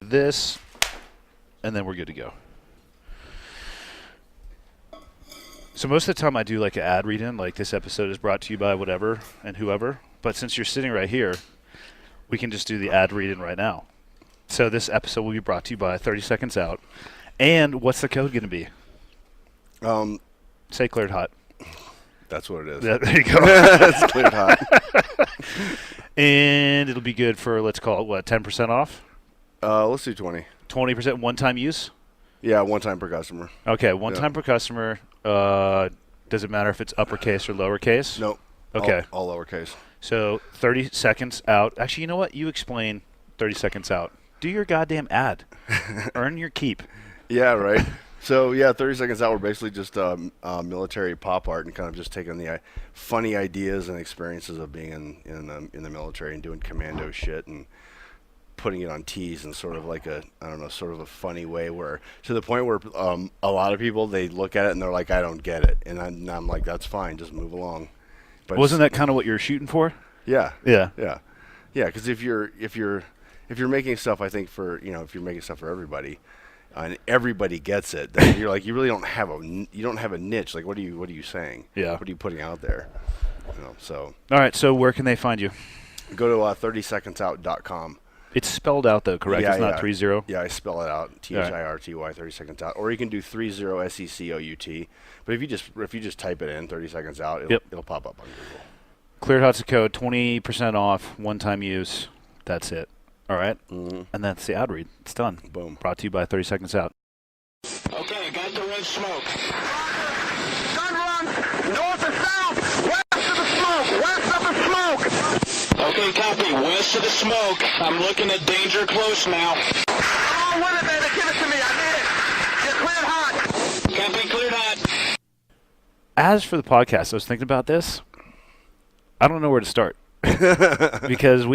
this, and then we're good to go. So most of the time I do like an ad read-in, like this episode is brought to you by whatever and whoever. But since you're sitting right here, we can just do the ad read-in right now. So this episode will be brought to you by 30 Seconds Out. And what's the code going to be? Say cleared hot. That's what it is. Yeah, there you go. It's cleared hot. And it'll be good for, let's call it, what, 10% off? Let's do 20. 20% one-time use? Yeah, one time per customer. Okay, one time per customer. Does it matter if it's uppercase or lowercase? Nope. Okay. All lowercase. So 30 seconds out. Actually, you know what? You explain 30 seconds out. Do your goddamn ad. Earn your keep. Yeah, right. So, yeah, 30 Seconds Out, we're basically just military pop art and kind of just taking the funny ideas and experiences of being in the military and doing commando shit and putting it on tees in sort of like sort of a funny way where, to the point where a lot of people, they look at it and they're like, I don't get it. And I'm like, that's fine, just move along. But wasn't that kind of what you were shooting for? Yeah. Yeah. Yeah. Yeah, because if you're making stuff, I think if you're making stuff for everybody, and everybody gets it, then you're like, you really don't have a niche. Like, what are you saying? Yeah. What are you putting out there? So. All right. So where can they find you? Go to 30secondsout.com. It's spelled out though, correct? Yeah, it's not 30. Yeah, I spell it out. THIRTY 30 seconds out. Or you can do 30 SECOUT. But if you just type it in 30 seconds out, it'll pop up on Google. Cleared Hot's a code, 20% off, one-time use. That's it. All right? Mm-hmm. And that's the ad read. It's done. Boom. Brought to you by 30 Seconds Out. Okay, got the red smoke. Gun run, north or south, west of the smoke, west of the smoke. Okay, copy. West of the smoke. I'm looking at danger close now. Come on with it, baby. Give it to me. I need it. You're cleared hot. Copy, cleared hot. As for the podcast, I was thinking about this. I don't know where to start. Because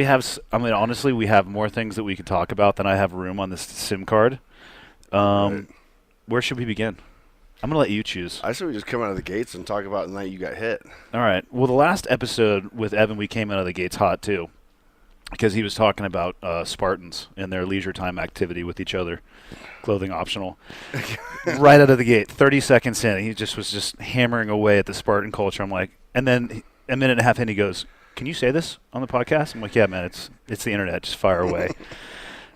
honestly, we have more things that we could talk about than I have room on this SIM card. Right. Where should we begin? I'm going to let you choose. I say we just come out of the gates and talk about the night you got hit. All right. Well, the last episode with Evan, we came out of the gates hot, too, because he was talking about Spartans and their leisure time activity with each other, clothing optional. Right out of the gate, 30 seconds in, he was just hammering away at the Spartan culture. I'm like, and then a minute and a half in, he goes, "Can you say this on the podcast?" I'm like, "Yeah, man, it's the internet. Just fire away."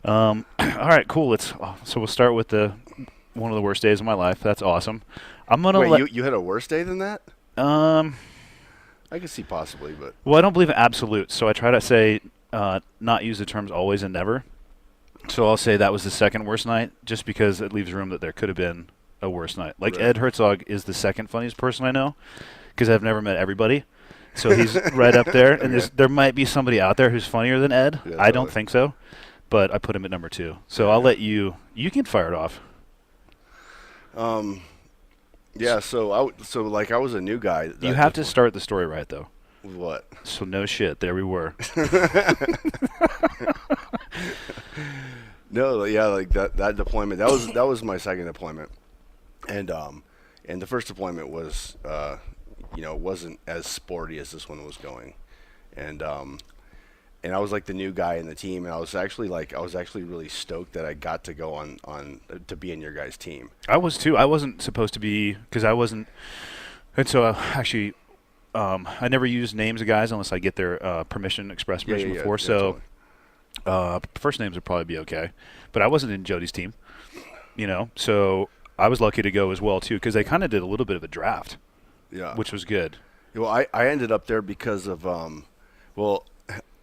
All right, cool. So we'll start with one of the worst days of my life. That's awesome. I'm gonna you had a worse day than that? I could see possibly, but well, I don't believe in absolutes, so I try to say not use the terms always and never. So I'll say that was the second worst night, just because it leaves room that there could have been a worse night. Like, right. Ed Herzog is the second funniest person I know, because I've never met everybody. So he's right up there, and there might be somebody out there who's funnier than Ed. Yeah, I don't think so, but I put him at number 2. So I'll let you can fire it off. Yeah, so I was a new guy. You have to start the story right, though. What? So no shit, there we were. No, yeah, like that deployment. That was my second deployment, and the first deployment was wasn't as sporty as this one was going, and I was like the new guy in the team, and I was actually really stoked that I got to go on to be in your guys' team. I was too. I wasn't supposed to be, because I wasn't, and so actually, I never use names of guys unless I get their express permission before. So totally. First names would probably be okay, but I wasn't in Jody's team, so I was lucky to go as well too, because they kind of did a little bit of a draft. Yeah, which was good. Well, I ended up there because of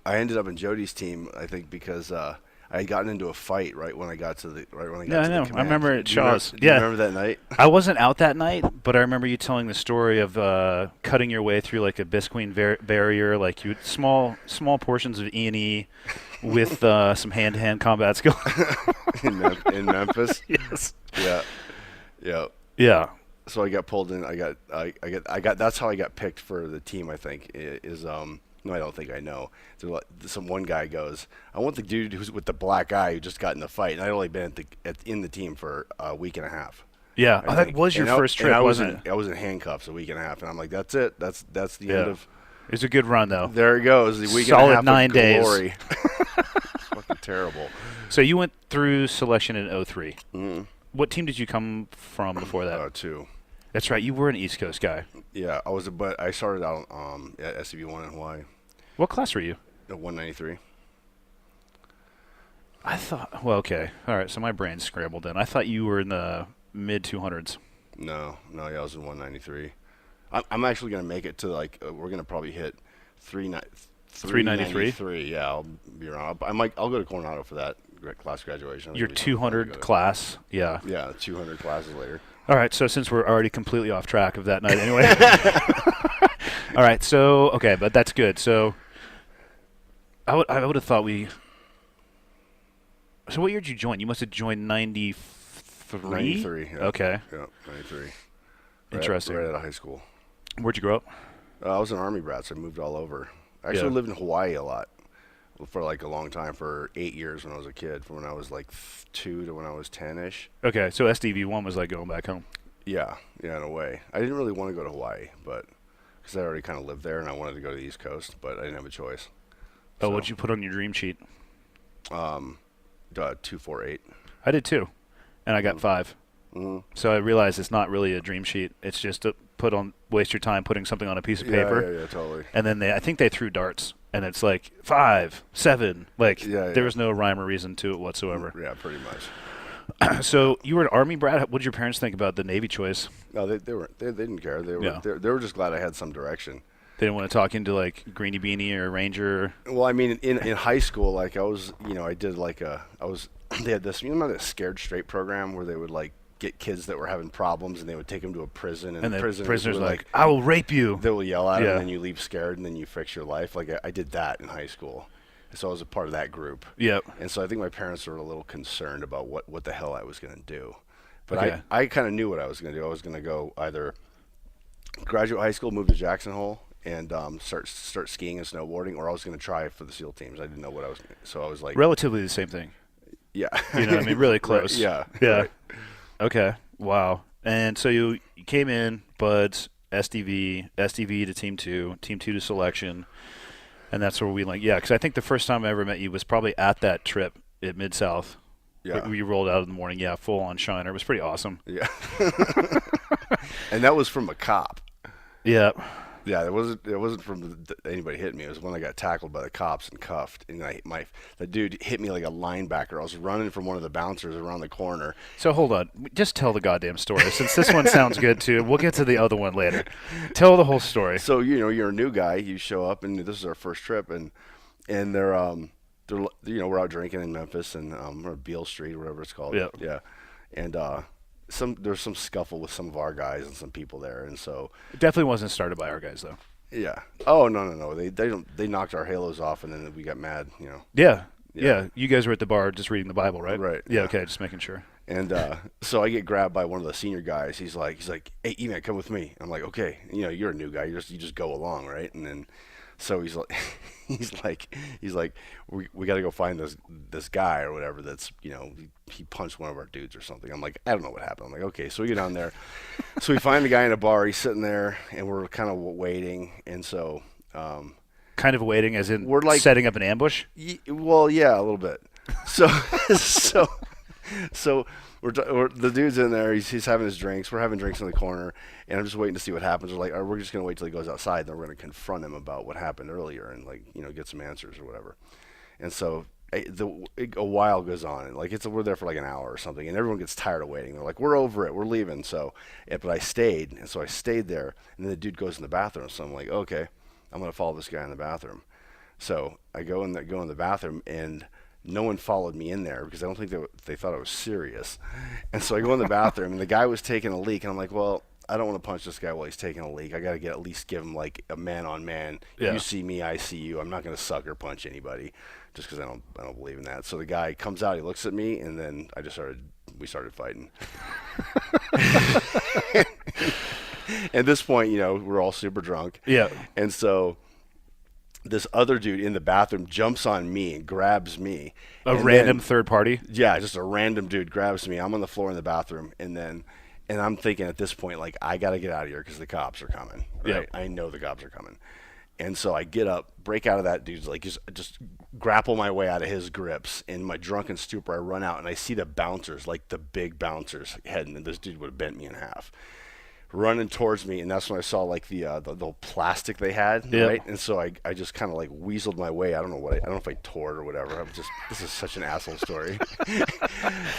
I ended up in Jody's team, I think, because I had gotten into a fight right when I got to the Yeah, I know. I remember at Shaw's. Do you remember that night? I wasn't out that night, but I remember you telling the story of cutting your way through like a Bisqueen barrier, like you small portions of E&E with some hand-to-hand combat skill in Memphis. Yes. Yeah. Yeah. So I got pulled in. I got. That's how I got picked for the team. I think No, I don't think I know. So one guy goes, "I want the dude who's with the black guy who just got in the fight." And I'd only been in the team for a week and a half. Yeah, that was your first trip, wasn't it? I was in handcuffs a week and a half, and I'm like, "That's it. That's the end of." It was a good run, though. There it goes. The week Solid and a half 9 of days. glory. Fucking terrible. So you went through selection in 03. Mm-hmm. What team did you come from before that? 2. That's right. You were an East Coast guy. Yeah, but I started out at SCV1 in Hawaii. What class were you? At 193. I thought. Well, okay. All right. So my brain's scrambled in. I thought you were in the mid 200s. No, yeah, I was in 193. I'm actually gonna make it to we're gonna probably hit 393. Yeah, I'll be around. I'll go to Coronado for that class graduation. Your 200 class. Yeah. Yeah, 200 classes later. All right. So since we're already completely off track of that night, anyway. All right. So okay, but that's good. So I would have thought we. So what year did you join? You must have joined 93? 93, yeah. Okay. Yeah, 93. Interesting. Right out of high school. Where'd you grow up? I was an Army brat, so I moved all over. I actually lived in Hawaii a lot for a long time, for 8 years when I was a kid, from when I was 2 to when I was 10-ish. Okay, so SDV1 was like going back home. Yeah, in a way. I didn't really want to go to Hawaii, but because I already kind of lived there and I wanted to go to the East Coast, but I didn't have a choice. Oh, what'd you put on your dream sheet? 248. I did too, and I got 5. Mm-hmm. So I realized it's not really a dream sheet. It's just to waste your time putting something on a piece of paper. Yeah, totally. And then I think they threw darts, and it's 5, 7. There was no rhyme or reason to it whatsoever. Yeah, pretty much. So you were an Army brat. What did your parents think about the Navy choice? No, they didn't care. They were just glad I had some direction. They didn't want to talk into Greenie Beanie or Ranger. Well, I mean, in high school, I was, I did they had this, that Scared Straight program where they would get kids that were having problems and they would take them to a prison, and the prisoners were I will rape you. They will yell at them, and then you leave scared, and then you fix your life. I did that in high school, so I was a part of that group. Yep. And so I think my parents were a little concerned about what the hell I was going to do, but Okay. I kind of knew what I was going to do. I was going to go either graduate high school, move to Jackson Hole, and start skiing and snowboarding, or I was going to try for the SEAL teams. I didn't know what I was going to. So I was relatively the same thing. Yeah. You know what I mean? Really close. Right, yeah. Yeah. Right. Okay. Wow. And so you came in, Buds, SDV to Team 2 to selection, and that's where we because I think the first time I ever met you was probably at that trip at Mid-South. Yeah. We rolled out in the morning. Yeah, full on shiner. It was pretty awesome. Yeah. And that was from a cop. Yeah. Yeah, it wasn't from anybody hitting me. It was when I got tackled by the cops and cuffed, and the dude hit me like a linebacker. I was running from one of the bouncers around the corner. So hold on, just tell the goddamn story. Since this one sounds good too, we'll get to the other one later. Tell the whole story. So you're a new guy. You show up, and this is our first trip, and they're we're out drinking in Memphis, and we're at Beale Street, whatever it's called. Yeah. Yeah, and there's some scuffle with some of our guys and some people there, and so It definitely wasn't started by our guys though. yeah. Oh no. They knocked our halos off, and then we got mad. Yeah. Yeah. You guys were at the bar just reading the Bible, right? Right, Yeah. yeah. Okay. Just making sure. And so I get grabbed by one of the senior guys. He's like, "Hey, Evan, come with me." I'm like, "Okay." You're a new guy. You just go along, right? And then, so he's like, we got to go find this guy or whatever. That's he punched one of our dudes or something. I'm like, I don't know what happened. I'm like, okay. So we get down there. So we find the guy in a bar. He's sitting there, and we're kind of waiting. And so, Kind of waiting, as in we're setting up an ambush. well, yeah, a little bit. So so the dude's in there. He's having his drinks. We're having drinks in the corner, and I'm just waiting to see what happens. We're like, we're just gonna wait till he goes outside. Then we're gonna confront him about what happened earlier and get some answers or whatever. And so a while goes on, and we're there for an hour or something, and everyone gets tired of waiting. They're like, we're over it, we're leaving. So, but I stayed, and so I stayed there, and then the dude goes in the bathroom. So I'm like, okay, I'm gonna follow this guy in the bathroom. So I go in the bathroom, and no one followed me in there because I don't think they thought I was serious. And so I go in the bathroom, and the guy was taking a leak, and I'm like, well, I don't want to punch this guy while he's taking a leak. I got to at least give him a man-on-man. Yeah. You see me, I see you. I'm not going to sucker punch anybody just because I don't believe in that. So the guy comes out, he looks at me, and then we started fighting. At this point, we're all super drunk. Yeah. And so this other dude in the bathroom jumps on me and grabs me. A random third party? Yeah, just a random dude grabs me. I'm on the floor in the bathroom, and I'm thinking at this point, I got to get out of here because the cops are coming. Right? Yeah. I know the cops are coming. And so I get up, break out of that dude's, like, just grapple my way out of his grips. In my drunken stupor, I run out, and I see the bouncers, like the big bouncers, heading, and this dude would have bent me in half, running towards me. And that's when I saw, like, the plastic they had, right? And so I just kind of, like, weaseled my way. I don't know if I tore it or whatever. This is such an asshole story.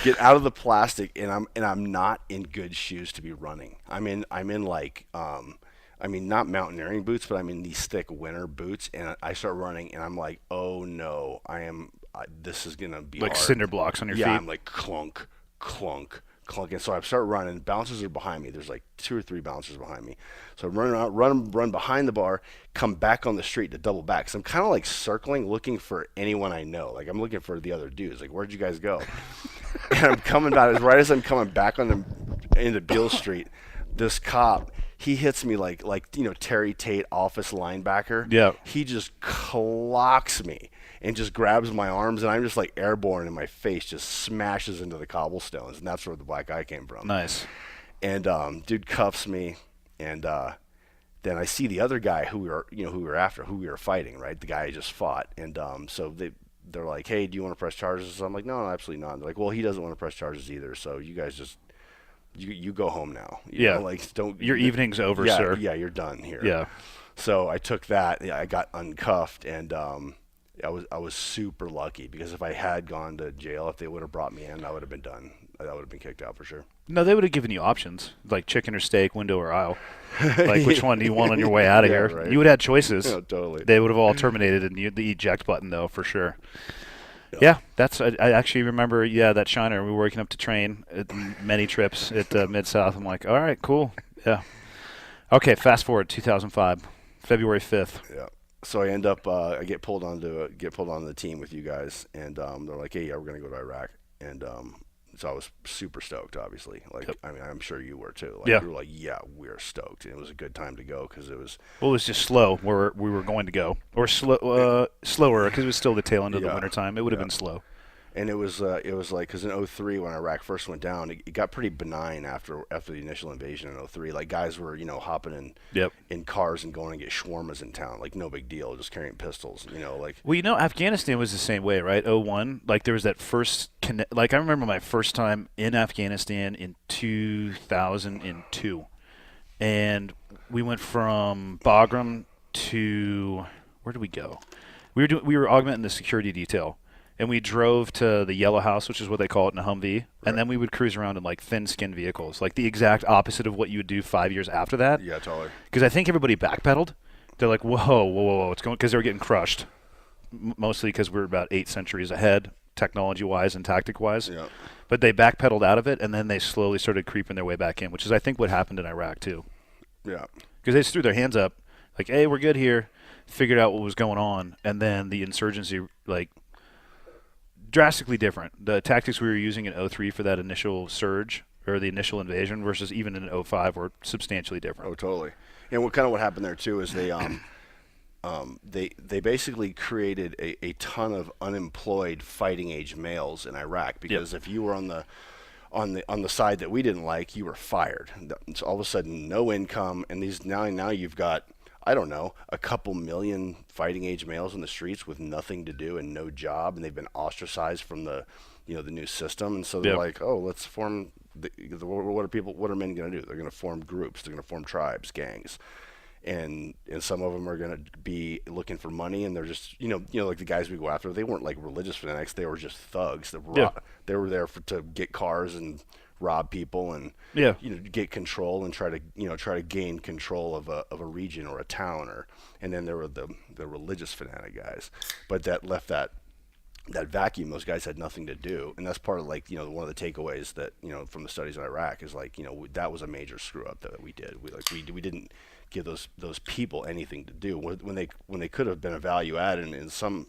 Get out of the plastic, and I'm not in good shoes to be running. I'm in like, not mountaineering boots, but I'm in these thick winter boots, and I start running, and I'm like, oh no, this is gonna be like hard. cinder blocks on your feet. Yeah, I'm like clunk, clunk, clunk, and so I start running. Bouncers are behind me. There's like 2 or 3 bouncers behind me. So I run behind the bar, come back on the street to double back. So I'm kind of like circling, looking for anyone I know. Like, I'm looking for the other dudes. Like, where'd you guys go? And I'm coming back. Right as I'm coming back into Beale Street, this cop, he hits me like Terry Tate office linebacker. Yeah. He just clocks me and just grabs my arms, and I'm just like airborne, and my face just smashes into the cobblestones, and that's where the black eye came from. Nice. And dude cuffs me, and then I see the other guy who we were fighting, right? The guy I just fought, and so they're like, hey, do you want to press charges? So I'm like, no, absolutely not. They're like, well, he doesn't want to press charges either, so you guys just you go home now. You know, like, don't. Your evening's over, yeah, sir. Yeah, you're done here. Yeah. So I took that. Yeah, I got uncuffed, and I was super lucky, because if I had gone to jail, if they would have brought me in, I would have been done. I would have been kicked out for sure. No, they would have given you options, like chicken or steak, window or aisle. Like, which one do you want on your way out of here? Right. You would have had choices. Yeah, totally. They would have all terminated and the eject button, though, for sure. Yeah, I actually remember, that Shiner. We were waking up to train at many trips at Mid-South. I'm like, all right, cool. Yeah. Okay, fast forward, 2005, February 5th. Yeah. So I end up, I get pulled onto the team with you guys, and they're like, hey, yeah, we're going to go to Iraq. And so I was super stoked, obviously. Like, I mean, I'm sure you were too. Like, we were like, yeah, we're stoked. And it was a good time to go, because it was... Well, it was just slow where we were going to go. Or slower, because it was still the tail end of the wintertime. It would have been slow. And it was like, because in 2003, when Iraq first went down, it got pretty benign after the initial invasion in 2003. Like, guys were, hopping in cars and going to get shawarmas in town. Like, no big deal, just carrying pistols, like. Well, Afghanistan was the same way, right? 2001, like, there was that first like, I remember my first time in Afghanistan in 2002. And we went from Bagram to, where did we go? We were augmenting the security detail. And we drove to the Yellow House, which is what they call it in a Humvee, right. And then we would cruise around in, like, thin-skinned vehicles, like the exact opposite of what you would do 5 years after that. Yeah, totally. Because I think everybody backpedaled. They're like, whoa, what's going on? Because they were getting crushed, mostly because we were about 8 centuries ahead, technology-wise and tactic-wise. Yeah. But they backpedaled out of it, and then they slowly started creeping their way back in, which is, I think, what happened in Iraq, too. Yeah. Because they just threw their hands up, like, hey, we're good here, figured out what was going on, and then the insurgency, like, drastically different. The tactics we were using in 2003 for that initial surge or the initial invasion versus even in 2005 were substantially different. Oh, totally. And what happened there too is they they basically created a ton of unemployed fighting age males in Iraq, because if you were on the side that we didn't like, you were fired. So all of a sudden, no income, and now you've got, I don't know, a couple million fighting age males in the streets with nothing to do and no job, and they've been ostracized from the new system, and so they're like, oh, let's form. What are men going to do? They're going to form groups. They're going to form tribes, gangs, and some of them are going to be looking for money, and they're just like the guys we go after. They weren't like religious fanatics. They were just thugs. They were there to get cars and rob people and get control and try to gain control of a region or a town, and then there were the religious fanatic guys, but that left that vacuum. Those guys had nothing to do, and that's part of one of the takeaways that from the studies in Iraq is that was a major screw up that we did. We didn't give those people anything to do when they could have been a value add in some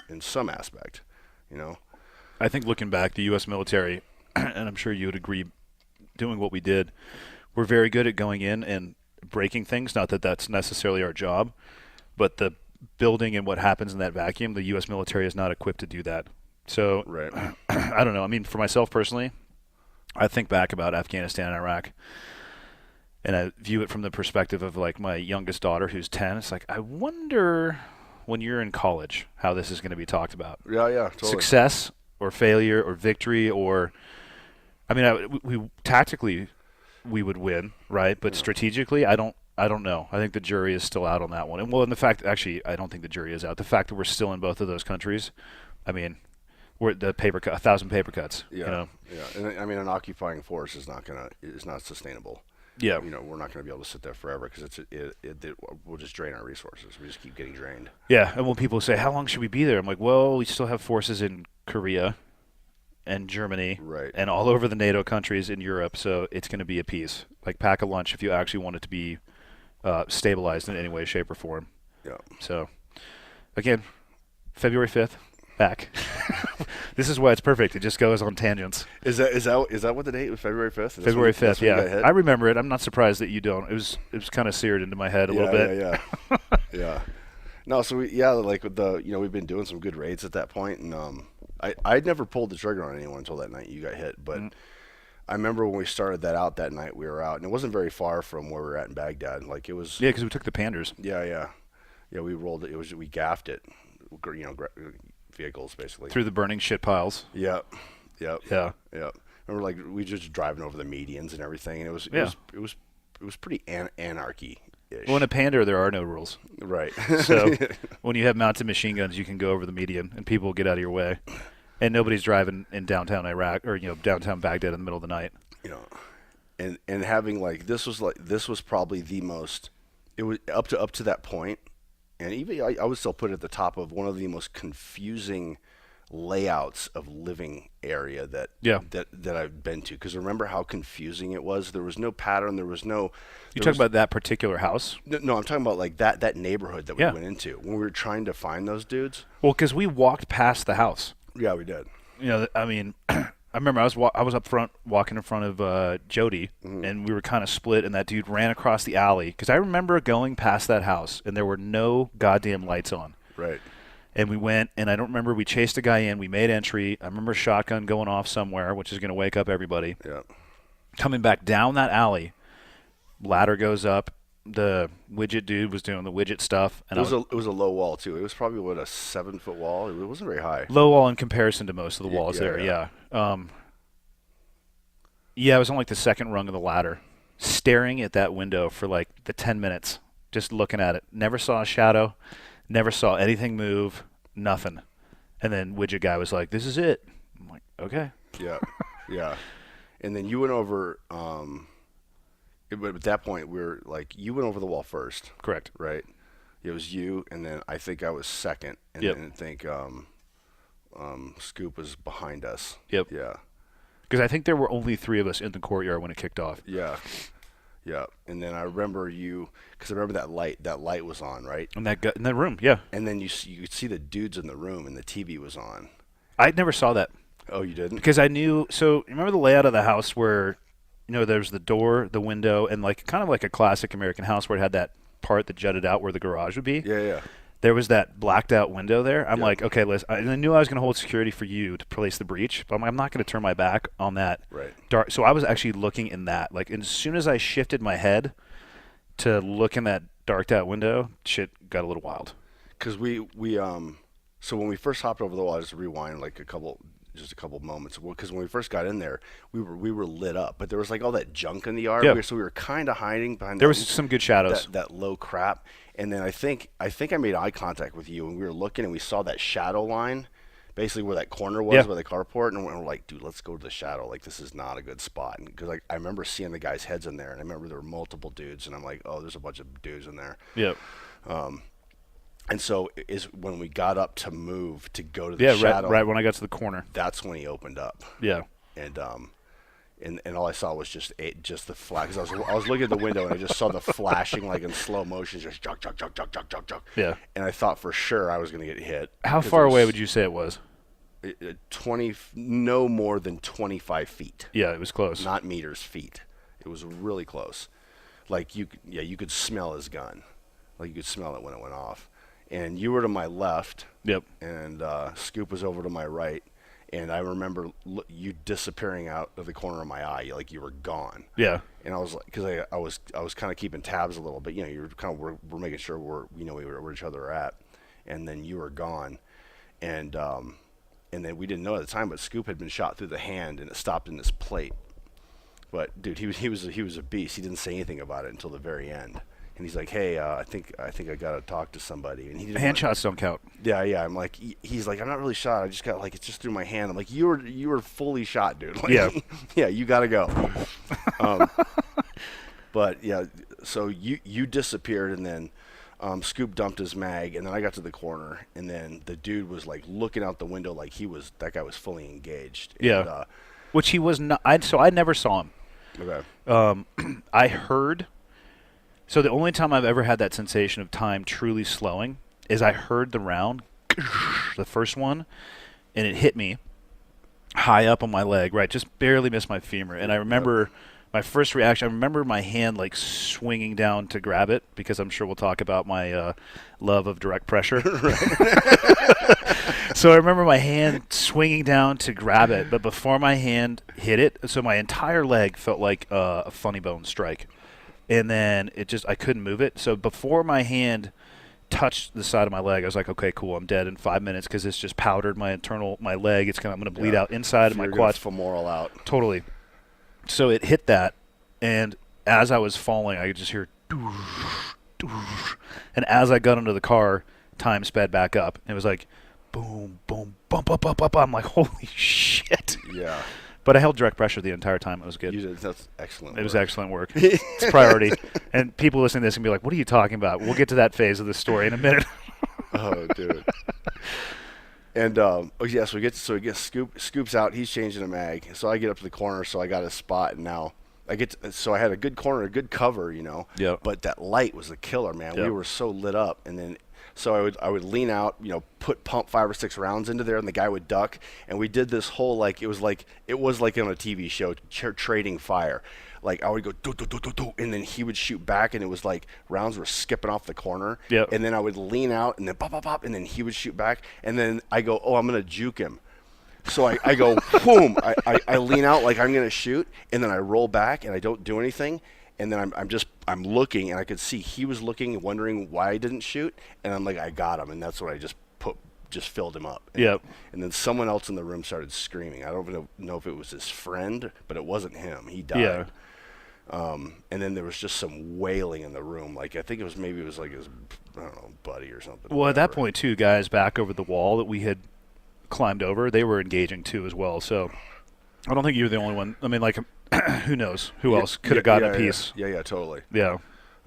aspect. I think looking back, the U.S. military, and I'm sure you would agree, doing what we did, we're very good at going in and breaking things. Not that that's necessarily our job, but the building and what happens in that vacuum, the U.S. military is not equipped to do that. So right. I don't know. I mean, for myself personally, I think back about Afghanistan and Iraq, And I view it from the perspective of like my youngest daughter who's 10. It's like, I wonder when you're in college how this is going to be talked about. Yeah, totally. Success or failure or victory or, I mean, we tactically we would win, right? But strategically, I don't know. I think the jury is still out on that one. And the fact, actually, I don't think the jury is out. The fact that we're still in both of those countries, I mean, we're at the 1,000 paper cuts. Yeah, you know? yeah. And I mean, an occupying force is not sustainable. Yeah. You know, we're not going to be able to sit there forever because we'll just drain our resources. We just keep getting drained. Yeah, and when people say, how long should we be there? I'm like, well, we still have forces in Korea and Germany Right. and all over the NATO countries in Europe, so it's going to be a piece. Like, pack a lunch if you actually want it to be stabilized in any way, shape, or form. Yeah. So, again, February 5th, back. This is why it's perfect. It just goes on tangents. Is that what the date was? February 5th? February 5th, yeah. I remember it. I'm not surprised that you don't. It was kind of seared into my head a little bit. Yeah. Yeah. No, so like with we've been doing some good raids at that point, and I'd never pulled the trigger on anyone until that night you got hit, but I remember when we started that out that night, we were out, and it wasn't very far from where we were at in Baghdad. Like, it was. Yeah, because we took the Panders. Yeah. We rolled it. We gaffed it. Vehicles basically Through the burning shit piles. Yep. Yeah. Remember, like, we just driving over the medians and everything, and it was pretty anarchy-ish. Well, in a Pander, there are no rules. Right. So when you have mounted machine guns, you can go over the median, and people will get out of your way. And nobody's driving in downtown Iraq or downtown Baghdad in the middle of the night. And having this was probably the most. It was up to that point, and even I would still put it at the top of one of the most confusing layouts of living area that I've been to. Because remember how confusing it was. There was no pattern. There was no. You talking about that particular house? No, I'm talking about like that neighborhood that we went into when we were trying to find those dudes. Well, because we walked past the house. Yeah, we did. I mean, I remember I was up front walking in front of Jody, and we were kind of split, and that dude ran across the alley. Because I remember going past that house, and there were no goddamn lights on. Right. And we went, and I don't remember, we chased a guy in, we made entry. I remember a shotgun going off somewhere, which is going to wake up everybody. Yeah. Coming back down that alley, ladder goes up. The widget dude was doing the widget stuff. And it was a low wall, too. It was probably, a 7-foot wall? It wasn't very high. Low wall in comparison to most of the walls there, yeah. I was on like the second rung of the ladder, staring at that window for like the 10 minutes, just looking at it. Never saw a shadow, never saw anything move, nothing. And then widget guy was like, "This is it." I'm like, "Okay." Yeah. And then you went over, but at that point, you went over the wall first. Correct. Right? It was you, and then I think I was second, and then I think Scoop was behind us. Yep. Yeah. Because I think there were only 3 of us in the courtyard when it kicked off. Yeah. And then I remember because I remember that light was on, right? In that room, yeah. And then you could see the dudes in the room, and the TV was on. I never saw that. Oh, you didn't? Because I knew, so remember the layout of the house where, there's the door, the window, and like kind of like a classic American house where it had that part that jutted out where the garage would be? Yeah. There was that blacked out window there. I'm like, okay, listen, I knew I was going to hold security for you to place the breach, but I'm not going to turn my back on that dark. So I was actually looking in that. Like, as soon as I shifted my head to look in that darked out window, shit got a little wild. Because so when we first hopped over the wall, I just rewind like a couple moments. Because when we first got in there, we were lit up, but there was like all that junk in the yard. Yeah. So we were kind of hiding behind. There was some good shadows. That low crap. And then I think I made eye contact with you, and we were looking, and we saw that shadow line, basically where that corner was by the carport, and we're like, dude, let's go to the shadow. Like, this is not a good spot. Because I remember seeing the guys' heads in there, and I remember there were multiple dudes, and I'm like, oh, there's a bunch of dudes in there. Yep. And so is when we got up to move to go to the shadow. Right when I got to the corner. That's when he opened up. Yeah. And all I saw was just the flash. Cause I was looking at the window, and I just saw the flashing like in slow motion, just juk. Yeah. And I thought for sure I was going to get hit. How far away would you say it was? 20, no more than 25 feet. Yeah, it was close. Not meters, feet. It was really close. Like you could smell his gun. Like you could smell it when it went off. And you were to my left. Yep. And Scoop was over to my right. and I remember you disappearing out of the corner of my eye, like you were gone. Yeah. And I was like, because I was kind of keeping tabs a little bit, you're kind of we're making sure where each other are at, and then you were gone, and then we didn't know at the time, but Scoop had been shot through the hand and it stopped in this plate. But dude, he was a beast. He didn't say anything about it until the very end. And he's like, "Hey, I think I gotta talk to somebody." And he didn't Hand shots don't count. Yeah. I'm like, he's like, "I'm not really shot. I just got like it's just through my hand." I'm like, "You were fully shot, dude." Like, yeah. Yeah, you gotta go. But yeah, so you disappeared, and then Scoop dumped his mag, and then I got to the corner, and then the dude was like looking out the window like that guy was fully engaged. Yeah. And, Which he was not. I never saw him. Okay. I heard. So the only time I've ever had that sensation of time truly slowing is I heard the round, the first one, and it hit me high up on my leg, right? Just barely missed my femur. And I remember my first reaction, I remember my hand like swinging down to grab it, because I'm sure we'll talk about my love of direct pressure. So I remember my hand swinging down to grab it, but before my hand hit it, so my entire leg felt like a funny bone strike. And then I couldn't move it. So before my hand touched the side of my leg, I was like, okay, cool, I'm dead in 5 minutes, because it's just powdered my leg. I'm going to bleed out inside of my quads. Femoral out. Totally. So it hit that, and as I was falling, I could just hear doosh, doosh. And as I got into the car, time sped back up. It was like boom, boom, bump, bump, bump, bump. I'm like, holy shit. Yeah. But I held direct pressure the entire time. It was good. That's excellent. It was excellent work. It's priority. And people listening to this can be like, what are you talking about? We'll get to that phase of the story in a minute. Oh, dude. And so we get Scoop's out. He's changing a mag. So I get up to the corner. So I got a spot, and now so I had a good corner, a good cover, Yeah. But that light was a killer, man. Yep. We were so lit up, and then. So I would lean out, pump 5 or 6 rounds into there, and the guy would duck. And we did this whole it was like on a TV show, trading fire. Like I would go do do do do do, and then he would shoot back, and it was like rounds were skipping off the corner. Yep. And then I would lean out, and then pop pop pop, and then he would shoot back, and then I go, oh, I'm gonna juke him. So I go boom, I lean out like I'm gonna shoot, and then I roll back, and I don't do anything. And then I'm looking, and I could see he was looking, wondering why I didn't shoot, and I'm like, I got him, and that's what I just filled him up. Yep. And then someone else in the room started screaming. I don't know if it was his friend, but it wasn't him. He died. Yeah. And then there was just some wailing in the room. Like I think it was like his, I don't know, buddy or something. Well, at that point, too, guys back over the wall that we had climbed over, they were engaging too as well. So I don't think you were the only one. I mean, like, who knows? Who else could have gotten a piece? Yeah, totally. Yeah.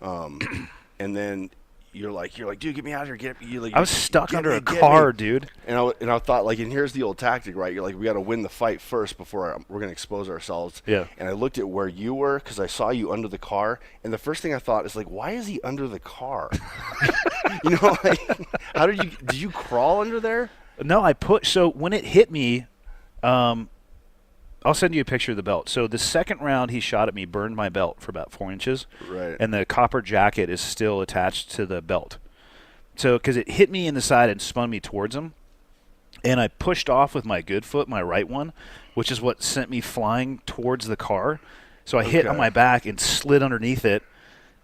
And then you're like, dude, get me out of here. I was stuck under a car, dude. And I thought, like, and here's the old tactic, right? You're like, we got to win the fight first before we're going to expose ourselves. Yeah. And I looked at where you were, because I saw you under the car. And the first thing I thought is, like, why is he under the car? Like, how did you crawl under there? No, so when it hit me, I'll send you a picture of the belt. So the second round he shot at me burned my belt for about 4 inches. Right. And the copper jacket is still attached to the belt. So because it hit me in the side and spun me towards him, and I pushed off with my good foot, my right one, which is what sent me flying towards the car. So I hit on my back and slid underneath it.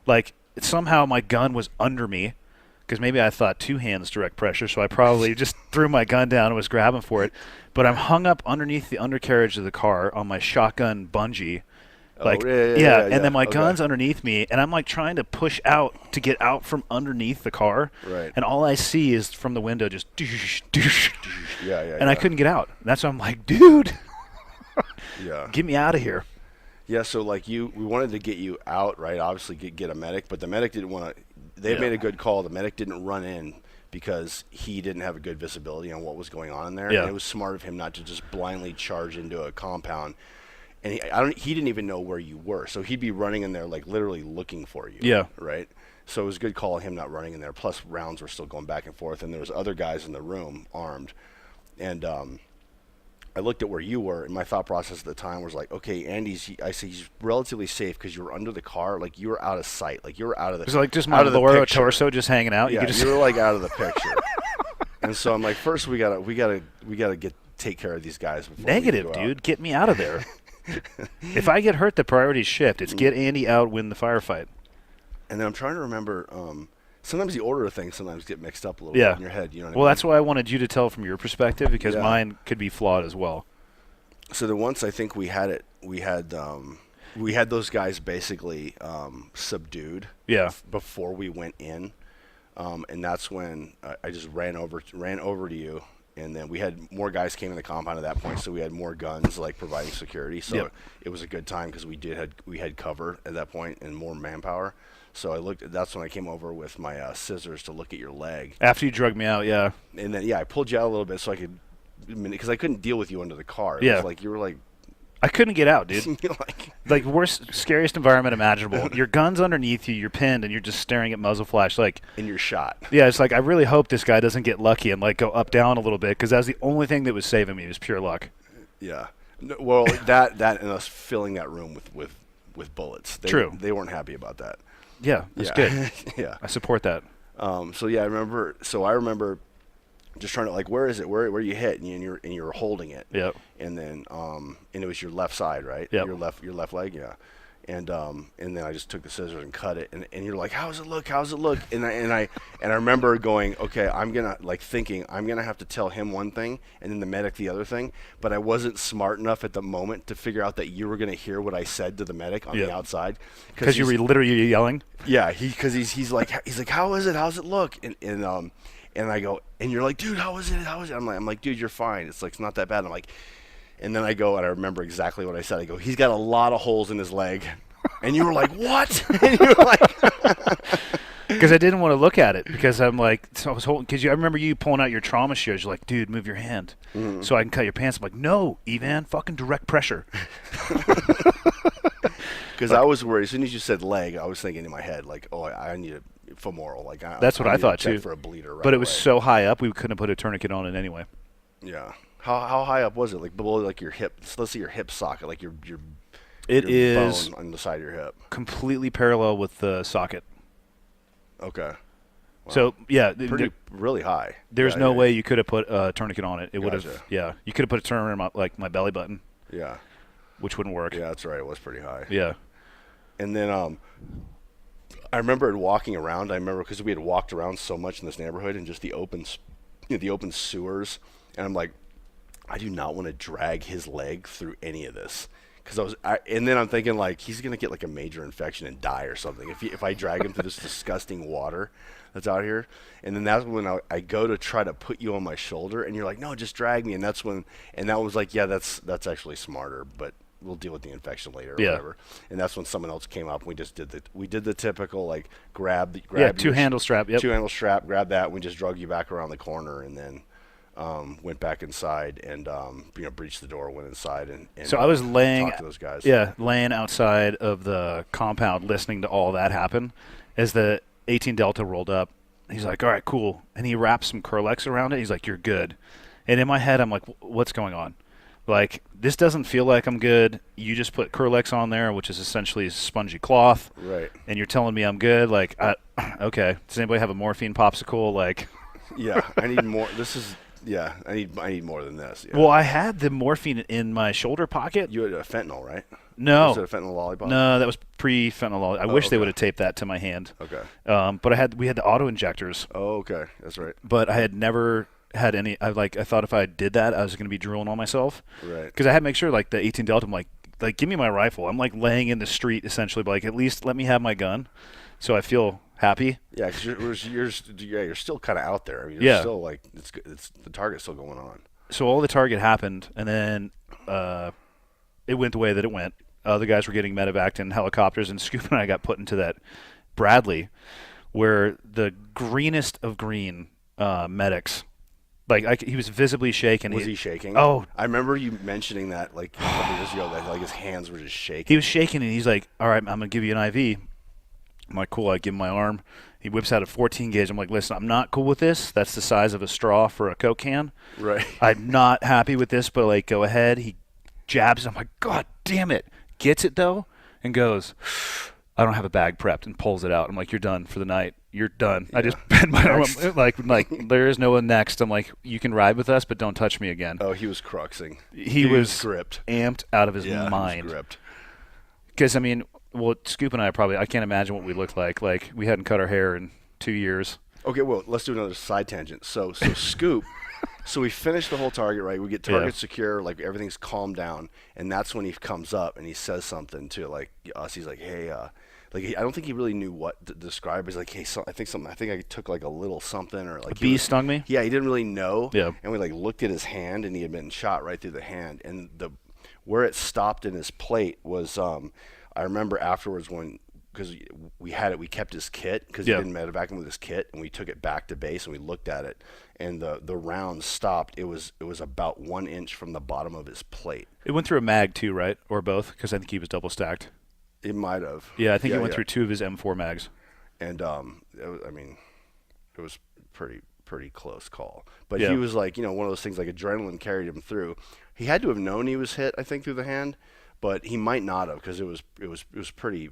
Like somehow my gun was under me, because maybe I thought 2 hands direct pressure, so I probably just threw my gun down and was grabbing for it. But I'm hung up underneath the undercarriage of the car on my shotgun bungee. Like, and then my gun's underneath me, and I'm like trying to push out to get out from underneath the car. Right. And all I see is from the window just doosh, doosh, doosh. And I couldn't get out. And that's why I'm like, dude, get me out of here. Yeah, so like we wanted to get you out, right? Obviously get a medic, but the medic didn't want to. They made a good call. The medic didn't run in because he didn't have a good visibility on what was going on in there. Yeah. And it was smart of him not to just blindly charge into a compound. And he didn't even know where you were, so he'd be running in there like literally looking for you. Yeah. Right. So it was a good call him not running in there. Plus rounds were still going back and forth, and there was other guys in the room armed, and I looked at where you were, and my thought process at the time was like, okay, I see he's relatively safe because you were under the car, like you were out of sight, like you were out of the. It was like just my lower torso just hanging out. Yeah, you were like out of the picture. And so I'm like, first we gotta take care of these guys. Before Negative, we go dude. Get me out of there. If I get hurt, the priorities shift. It's get Andy out, win the firefight. And then I'm trying to remember. Sometimes the order of things sometimes get mixed up a little Yeah. bit in your head. You know what I Well, mean? that's why I wanted you to tell from your perspective, because Yeah. mine could be flawed as well. So the once I think we had those guys basically subdued. Yeah. Before we went in, and that's when I just ran over to you, and then we had more guys came in the compound at that point, so we had more guns like providing security. So Yep. it was a good time because we had cover at that point and more manpower. So that's when I came over with my scissors to look at your leg. After you drug me out, yeah. And then, I pulled you out a little bit so I could, because I couldn't deal with you under the car. It Yeah. was like, you were like, I couldn't get out, dude. you're like, Like, worst, scariest environment imaginable. Your gun's underneath you, you're pinned, and you're just staring at muzzle flash. Like, and you're shot. yeah, it's like, I really hope this guy doesn't get lucky and, like, go up, down a little bit, because that was the only thing that was saving me, was pure luck. Yeah. No, well, that and us filling that room with bullets. True. They weren't happy about that. Yeah, that's Yeah. good. Yeah. I support that. So yeah, I remember just trying to, like, where is it? Where you hit, and you're holding it. Yep. And then and it was your left side, right? Yep. Your left leg, yeah. And then I just took the scissors and cut it, and you're like, how's it look? And I remember going, okay, I'm gonna have to tell him one thing and then the medic the other thing, but I wasn't smart enough at the moment to figure out that you were gonna hear what I said to the medic on the outside, Because you were literally yelling? yeah, he's like, how is it? How's it look? And I go, and you're like, dude, how is it? I'm like, dude, you're fine. It's like, it's not that bad. I'm like, and then I go, and I remember exactly what I said. I go, he's got a lot of holes in his leg. And you were like, what? And you were like, Because I didn't want to look at it, because I'm like, so I was holding, because I remember you pulling out your trauma shears. You're like, dude, move your hand so I can cut your pants. I'm like, no, Evan, fucking direct pressure. because I was worried. As soon as you said leg, I was thinking in my head, like, oh, I need a femoral. Like, That's what I need to thought check too. for a bleeder. Right But it was away. so high up, we couldn't put a tourniquet on it anyway. Yeah. How high up was it? Like below, like your hip. Let's say your hip socket, like your It your is bone on the side of your hip. completely parallel with the socket. Okay. So, yeah, Really high. there's Yeah, no yeah, way you could have put a tourniquet on it. It would have, Gotcha. yeah. You could have put a tourniquet on my belly button, Yeah. which wouldn't work. Yeah, that's right. It was pretty high. Yeah. And then I remember walking around. I remember because we had walked around so much in this neighborhood and just the open sewers. And I'm like, I do not want to drag his leg through any of this. And then I'm thinking, like, he's gonna get like a major infection and die or something if I drag him through this disgusting water that's out here. And then that's when I go to try to put you on my shoulder, and you're like, no, just drag me. And that was like, yeah, that's actually smarter, but we'll deal with the infection later or Yeah. whatever. And that's when someone else came up, and we did the typical, like, grab two-handle strap, yep. two-handle strap, grab that, and we just drug you back around the corner, and then went back inside and breached the door, went inside, and So I was laying, talked to those guys. laying outside of the compound listening to all that happen as the 18 Delta rolled up. He's like, all right, cool. And he wrapped some Curlex around it. He's like, you're good. And in my head, I'm like, what's going on? Like, this doesn't feel like I'm good. You just put Curlex on there, which is essentially spongy cloth. Right. And you're telling me I'm good? Like, okay. Does anybody have a morphine popsicle? Like, Yeah, I need more. I need more than this. Yeah. well, I had the morphine in my shoulder pocket. You had a fentanyl, right? No. Was it a fentanyl lollipop? No, that was pre-fentanyl. I wish they okay. would have taped that to my hand. Okay. But we had the auto injectors, Oh, okay. That's right. but I had never had any. I thought if I did that, I was going to be drooling on myself. Right. Because I had to make sure, like, the 18 Delta, I'm like, give me my rifle. I'm like laying in the street essentially, but like, at least let me have my gun, so I feel happy. Yeah, because you're still kind of out there. I mean, Yeah. you're still like it's the target's still going on. So all the target happened, and then it went the way that it went. Other guys were getting medevaced in helicopters, and Scoop and I got put into that Bradley, where the greenest of green medics, like he was visibly shaken. Was he shaking? Oh. I remember you mentioning that like a couple years ago that like his hands were just shaking. He was shaking, and he's like, all right, I'm going to give you an IV. I'm like, cool. I give him my arm. He whips out a 14 gauge. I'm like, listen, I'm not cool with this. That's the size of a straw for a Coke can. Right. I'm not happy with this, but like, go ahead. He jabs. I'm like, God damn it. Gets it though, and goes, I don't have a bag prepped, and pulls it out. I'm like, you're done for the night. you're done. I Yeah. just bent my arm, Next. like there is no one next. I'm like, you can ride with us, but don't touch me again. Oh, he was cruxing. He was gripped. amped out of his Yeah, mind. he was gripped. Because, I mean, well, Scoop and I I can't imagine what we looked like. Like, we hadn't cut our hair in 2 years. Okay, well, let's do another side tangent. So Scoop, so we finish the whole target, right? We get target secure, like everything's calmed down, and that's when he comes up and he says something to like us. He's like, "Hey, I don't think he really knew what to describe. He's like, "Hey, I think I took like a little something or like A bee stung me? Yeah, he didn't really know. Yeah. And we like looked at his hand, and he had been shot right through the hand, and where it stopped in his plate was I remember afterwards because we kept his kit because he didn't medevac him with his kit, and we took it back to base and we looked at it, and the round stopped. It was about 1 inch from the bottom of his plate. It went through a mag, too, right? Or both? Because I think he was double stacked. It might have. Yeah, I think he went through 2 of his M4 mags. And it was pretty close call. But Yeah. he was like, one of those things like adrenaline carried him through. He had to have known he was hit, I think, through the hand, but he might not have because it was pretty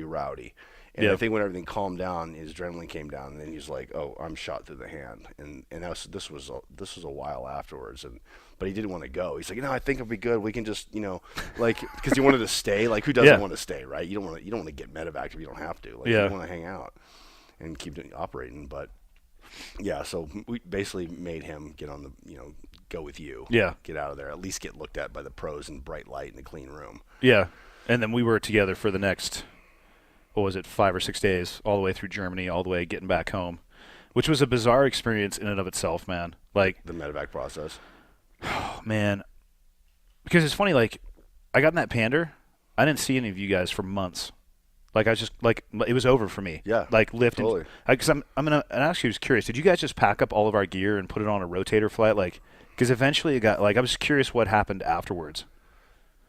rowdy. And I think when everything calmed down, his adrenaline came down, and then he's like, "Oh, I'm shot through the hand." And this was a while afterwards, but he didn't want to go. He's like, "No, I think it'll be good. We can just, like, because he wanted to stay. Like, who doesn't want to stay, right? You don't want to get medevac if you don't have to. Like, you want to hang out and keep operating." But yeah, so we basically made him get on the, go with you. Yeah. Get out of there. At least get looked at by the pros in bright light in a clean room. Yeah. And then we were together for the next, 5 or 6 days, all the way through Germany, all the way getting back home, which was a bizarre experience in and of itself, man. Like, the medevac process. oh, man. Because it's funny, like, I got in that Pander. I didn't see any of you guys for months. Like, I was just, like, it was over for me. Yeah. Like, lifting. Totally. Because I'm going to, and I actually was curious, did you guys just pack up all of our gear and put it on a rotator flight? Like, because eventually it got, like, I was curious what happened afterwards.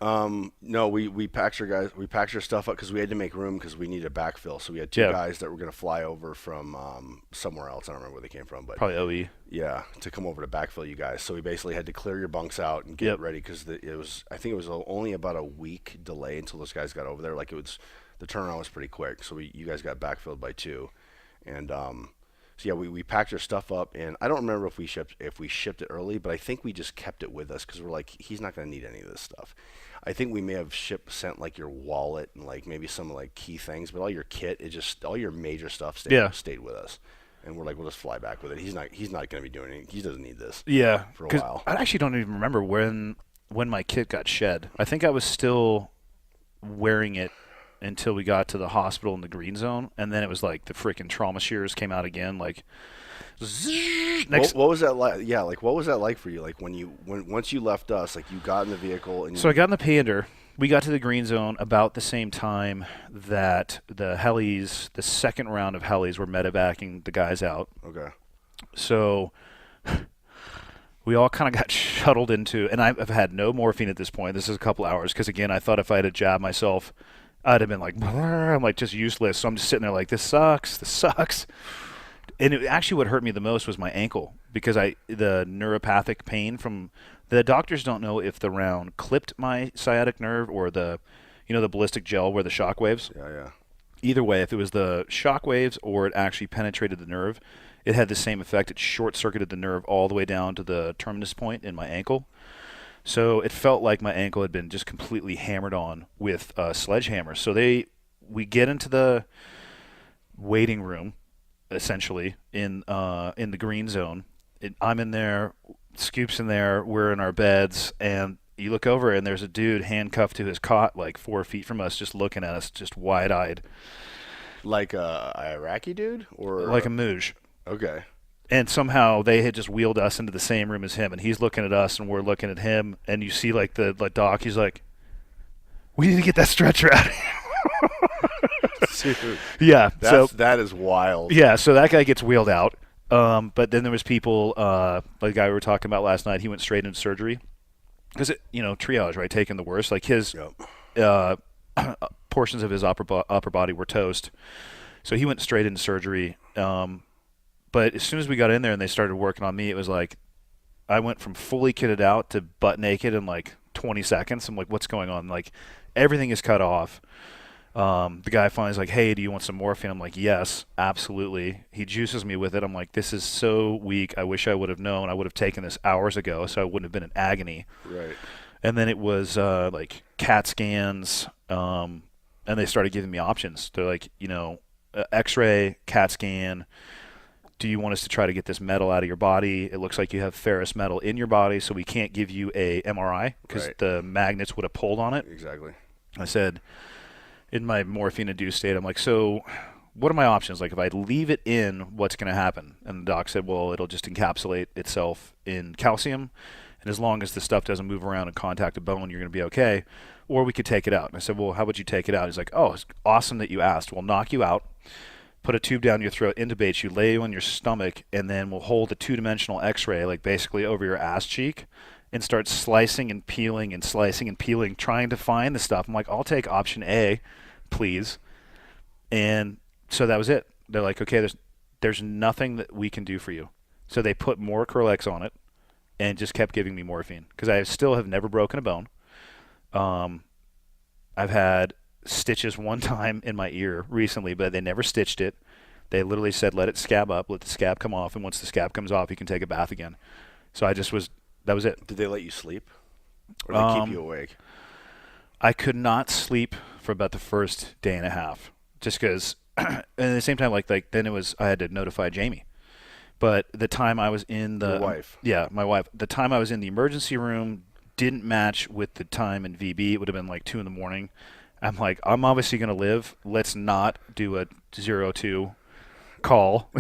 No, we packed our stuff up because we had to make room because we needed a backfill. So we had 2 guys that were going to fly over from somewhere else. I don't remember where they came from, but Probably OE. yeah, to come over to backfill you guys. So we basically had to clear your bunks out and get ready because I think it was only about a week delay until those guys got over there. Like the turnaround was pretty quick. So you guys got backfilled by 2, and so yeah, we packed our stuff up, and I don't remember if we shipped it early, but I think we just kept it with us because we're like, he's not going to need any of this stuff. I think we may have sent like your wallet and like maybe some like key things, but all your kit, all your major stuff stayed with us. And we're like, we'll just fly back with it. He's not going to be doing anything. He doesn't need this. Yeah, for a while. I actually don't even remember when my kit got shed. I think I was still wearing it until we got to the hospital in the green zone, and then it was like the freaking trauma shears came out again. Like, what was that like? Yeah, like what was that like for you? Like once you left us, like you got in the vehicle and so I got in the Pander. We got to the green zone about the same time that the second round of helis were medevacing the guys out. Okay. So we all kind of got shuttled into, and I've had no morphine at this point. This is a couple hours because, again, I thought if I had a jab myself, I'd have been like, I'm like just useless. So I'm just sitting there like, this sucks. And actually what hurt me the most was my ankle because the neuropathic pain from the doctors don't know if the round clipped my sciatic nerve or the ballistic gel where the shock waves. Yeah. Either way, if it was the shock waves or it actually penetrated the nerve, it had the same effect. It short-circuited the nerve all the way down to the terminus point in my ankle. So it felt like my ankle had been just completely hammered on with a sledgehammer. So we get into the waiting room, essentially, in the green zone. I'm in there, Scoop's in there, we're in our beds, and you look over and there's a dude handcuffed to his cot like 4 feet from us just looking at us, just wide-eyed. Like a Iraqi dude? Or like a Mooj. Okay. And somehow they had just wheeled us into the same room as him, and he's looking at us, and we're looking at him, and you see like the doc, he's like, we need to get that stretcher out of here. Dude, yeah. That is wild. Yeah, so that guy gets wheeled out. But then there was people, like the guy we were talking about last night, he went straight into surgery. Because, triage, right, taking the worst. Like his portions of his upper body were toast. So he went straight into surgery. But as soon as we got in there and they started working on me, it was like I went from fully kitted out to butt naked in like 20 seconds. I'm like, what's going on? Like everything is cut off. The guy finally is like, hey, do you want some morphine? I'm like, yes, absolutely. He juices me with it. I'm like, this is so weak. I wish I would have known. I would have taken this hours ago, so I wouldn't have been in agony. Right. And then it was like CAT scans, and they started giving me options. They're like, X-ray, CAT scan. Do you want us to try to get this metal out of your body? It looks like you have ferrous metal in your body, so we can't give you a MRI because the magnets would have pulled on it. Exactly. I said, in my morphine-induced state, I'm like, so what are my options? Like, if I leave it in, what's going to happen? And the doc said, well, it'll just encapsulate itself in calcium, and as long as the stuff doesn't move around and contact a bone, you're going to be okay. Or we could take it out. And I said, well, how would you take it out? He's like, oh, it's awesome that you asked. We'll knock you out, put a tube down your throat, intubate you, lay you on your stomach, and then we'll hold a two-dimensional X-ray, like basically over your ass cheek, and start slicing and peeling and slicing and peeling, trying to find the stuff. I'm like, I'll take option A, please. And so that was it. They're like, okay, there's nothing that we can do for you. So they put more Curlex on it and just kept giving me morphine because I still have never broken a bone. I've had stitches one time in my ear recently, but they never stitched it. They literally said, let it scab up, let the scab come off, and once the scab comes off, you can take a bath again. So that was it. Did they let you sleep? Or did they keep you awake? I could not sleep for about the first day and a half, just because. And at the same time, then I had to notify Jamie. But the time I was in the Your wife. Yeah, my wife. The time I was in the emergency room didn't match with the time in VB. It would have been like 2 a.m. I'm like, I'm obviously going to live. Let's not do a 02 call.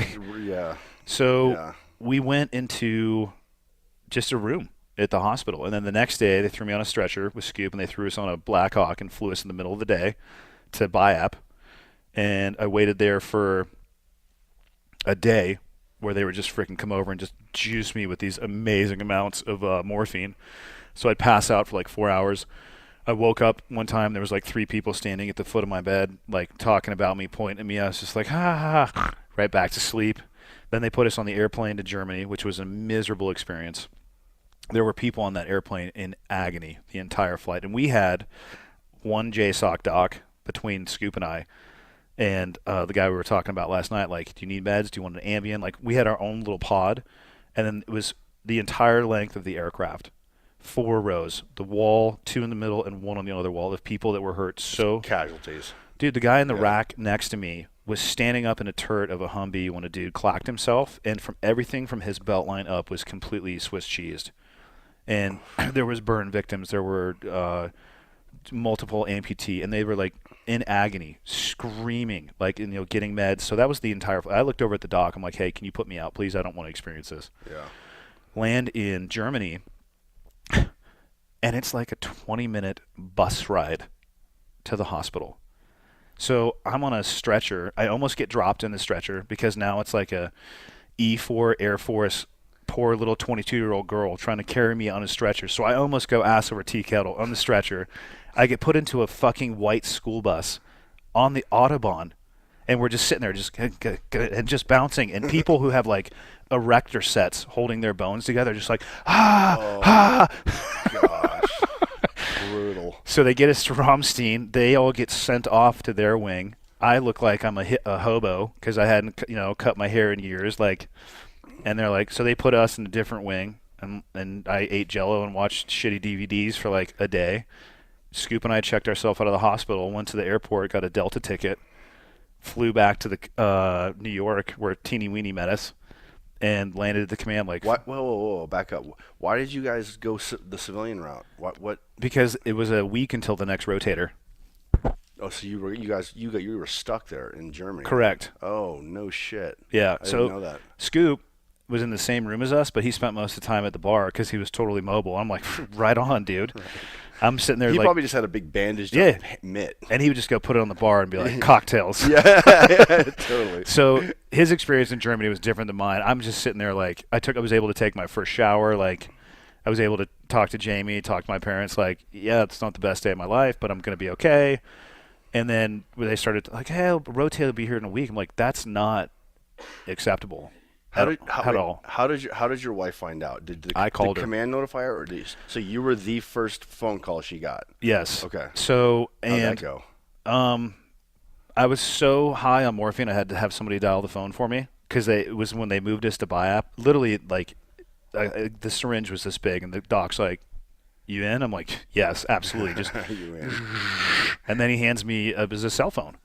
Yeah. So we went into just a room at the hospital. And then the next day, they threw me on a stretcher with Scoop, and they threw us on a Black Hawk and flew us in the middle of the day to BIAP. And I waited there for a day where they would just freaking come over and just juice me with these amazing amounts of morphine. So I'd pass out for like 4 hours. I woke up one time, there was like 3 people standing at the foot of my bed, like talking about me, pointing at me. I was just like, ha, ha, ha, right back to sleep. Then they put us on the airplane to Germany, which was a miserable experience. There were people on that airplane in agony the entire flight. And we had one JSOC doc between Scoop and I, and the guy we were talking about last night, like, do you need meds? Do you want an Ambien? Like, we had our own little pod, and then it was the entire length of the aircraft. 4 rows, the wall, 2 in the middle, and 1 on the other wall of people that were hurt. So casualties. Dude, the guy in the rack next to me was standing up in a turret of a Humvee when a dude clacked himself, and from everything from his belt line up was completely Swiss cheesed. And there was burn victims. There were multiple amputee, and they were like in agony, screaming, like, getting meds. So that was the entire. I looked over at the doc. I'm like, hey, can you put me out, please? I don't want to experience this. Yeah. Land in Germany. And it's like a 20-minute bus ride to the hospital. So I'm on a stretcher. I almost get dropped in the stretcher because now it's like a E4 Air Force, poor little 22-year-old girl trying to carry me on a stretcher. So I almost go ass over tea kettle on the stretcher. I get put into a fucking white school bus on the Autobahn, and we're just sitting there just bouncing. And people who have like erector sets holding their bones together, just like, ah. Gosh. Brutal. So they get us to Ramstein. They all get sent off to their wing. I look like I'm a hobo because I hadn't, cut my hair in years. And they're like, so they put us in a different wing, and I ate Jell-O and watched shitty DVDs for like a day. Scoop and I checked ourselves out of the hospital, went to the airport, got a Delta ticket, flew back to the New York where Teeny Weenie met us, and landed at the command. Like, whoa, back up. Why did you guys go the civilian route? What? Because it was a week until the next rotator. Oh, so you were stuck there in Germany. Correct. Oh, no shit. Yeah. I didn't know that. Scoop was in the same room as us, but he spent most of the time at the bar because he was totally mobile. I'm like, right on, dude. I'm sitting there. He like, probably just had a big bandaged up mitt. And he would just go put it on the bar and be like, cocktails. Yeah, totally. So his experience in Germany was different than mine. I'm just sitting there like, I was able to take my first shower. Like, I was able to talk to Jamie, talk to my parents. Like, yeah, it's not the best day of my life, but I'm going to be okay. And then when they started like, hey, rotate will be here in a week. I'm like, that's not acceptable. How did your wife find out? I called her. Command notify her, so you were the first phone call she got? Yes. Okay. So How'd that go? I was so high on morphine, I had to have somebody dial the phone for me because it was when they moved us to BiAp. Literally, like, the syringe was this big, and the doc's like, "You in?" I'm like, "Yes, absolutely." Just, You in. and then he hands me a cell phone.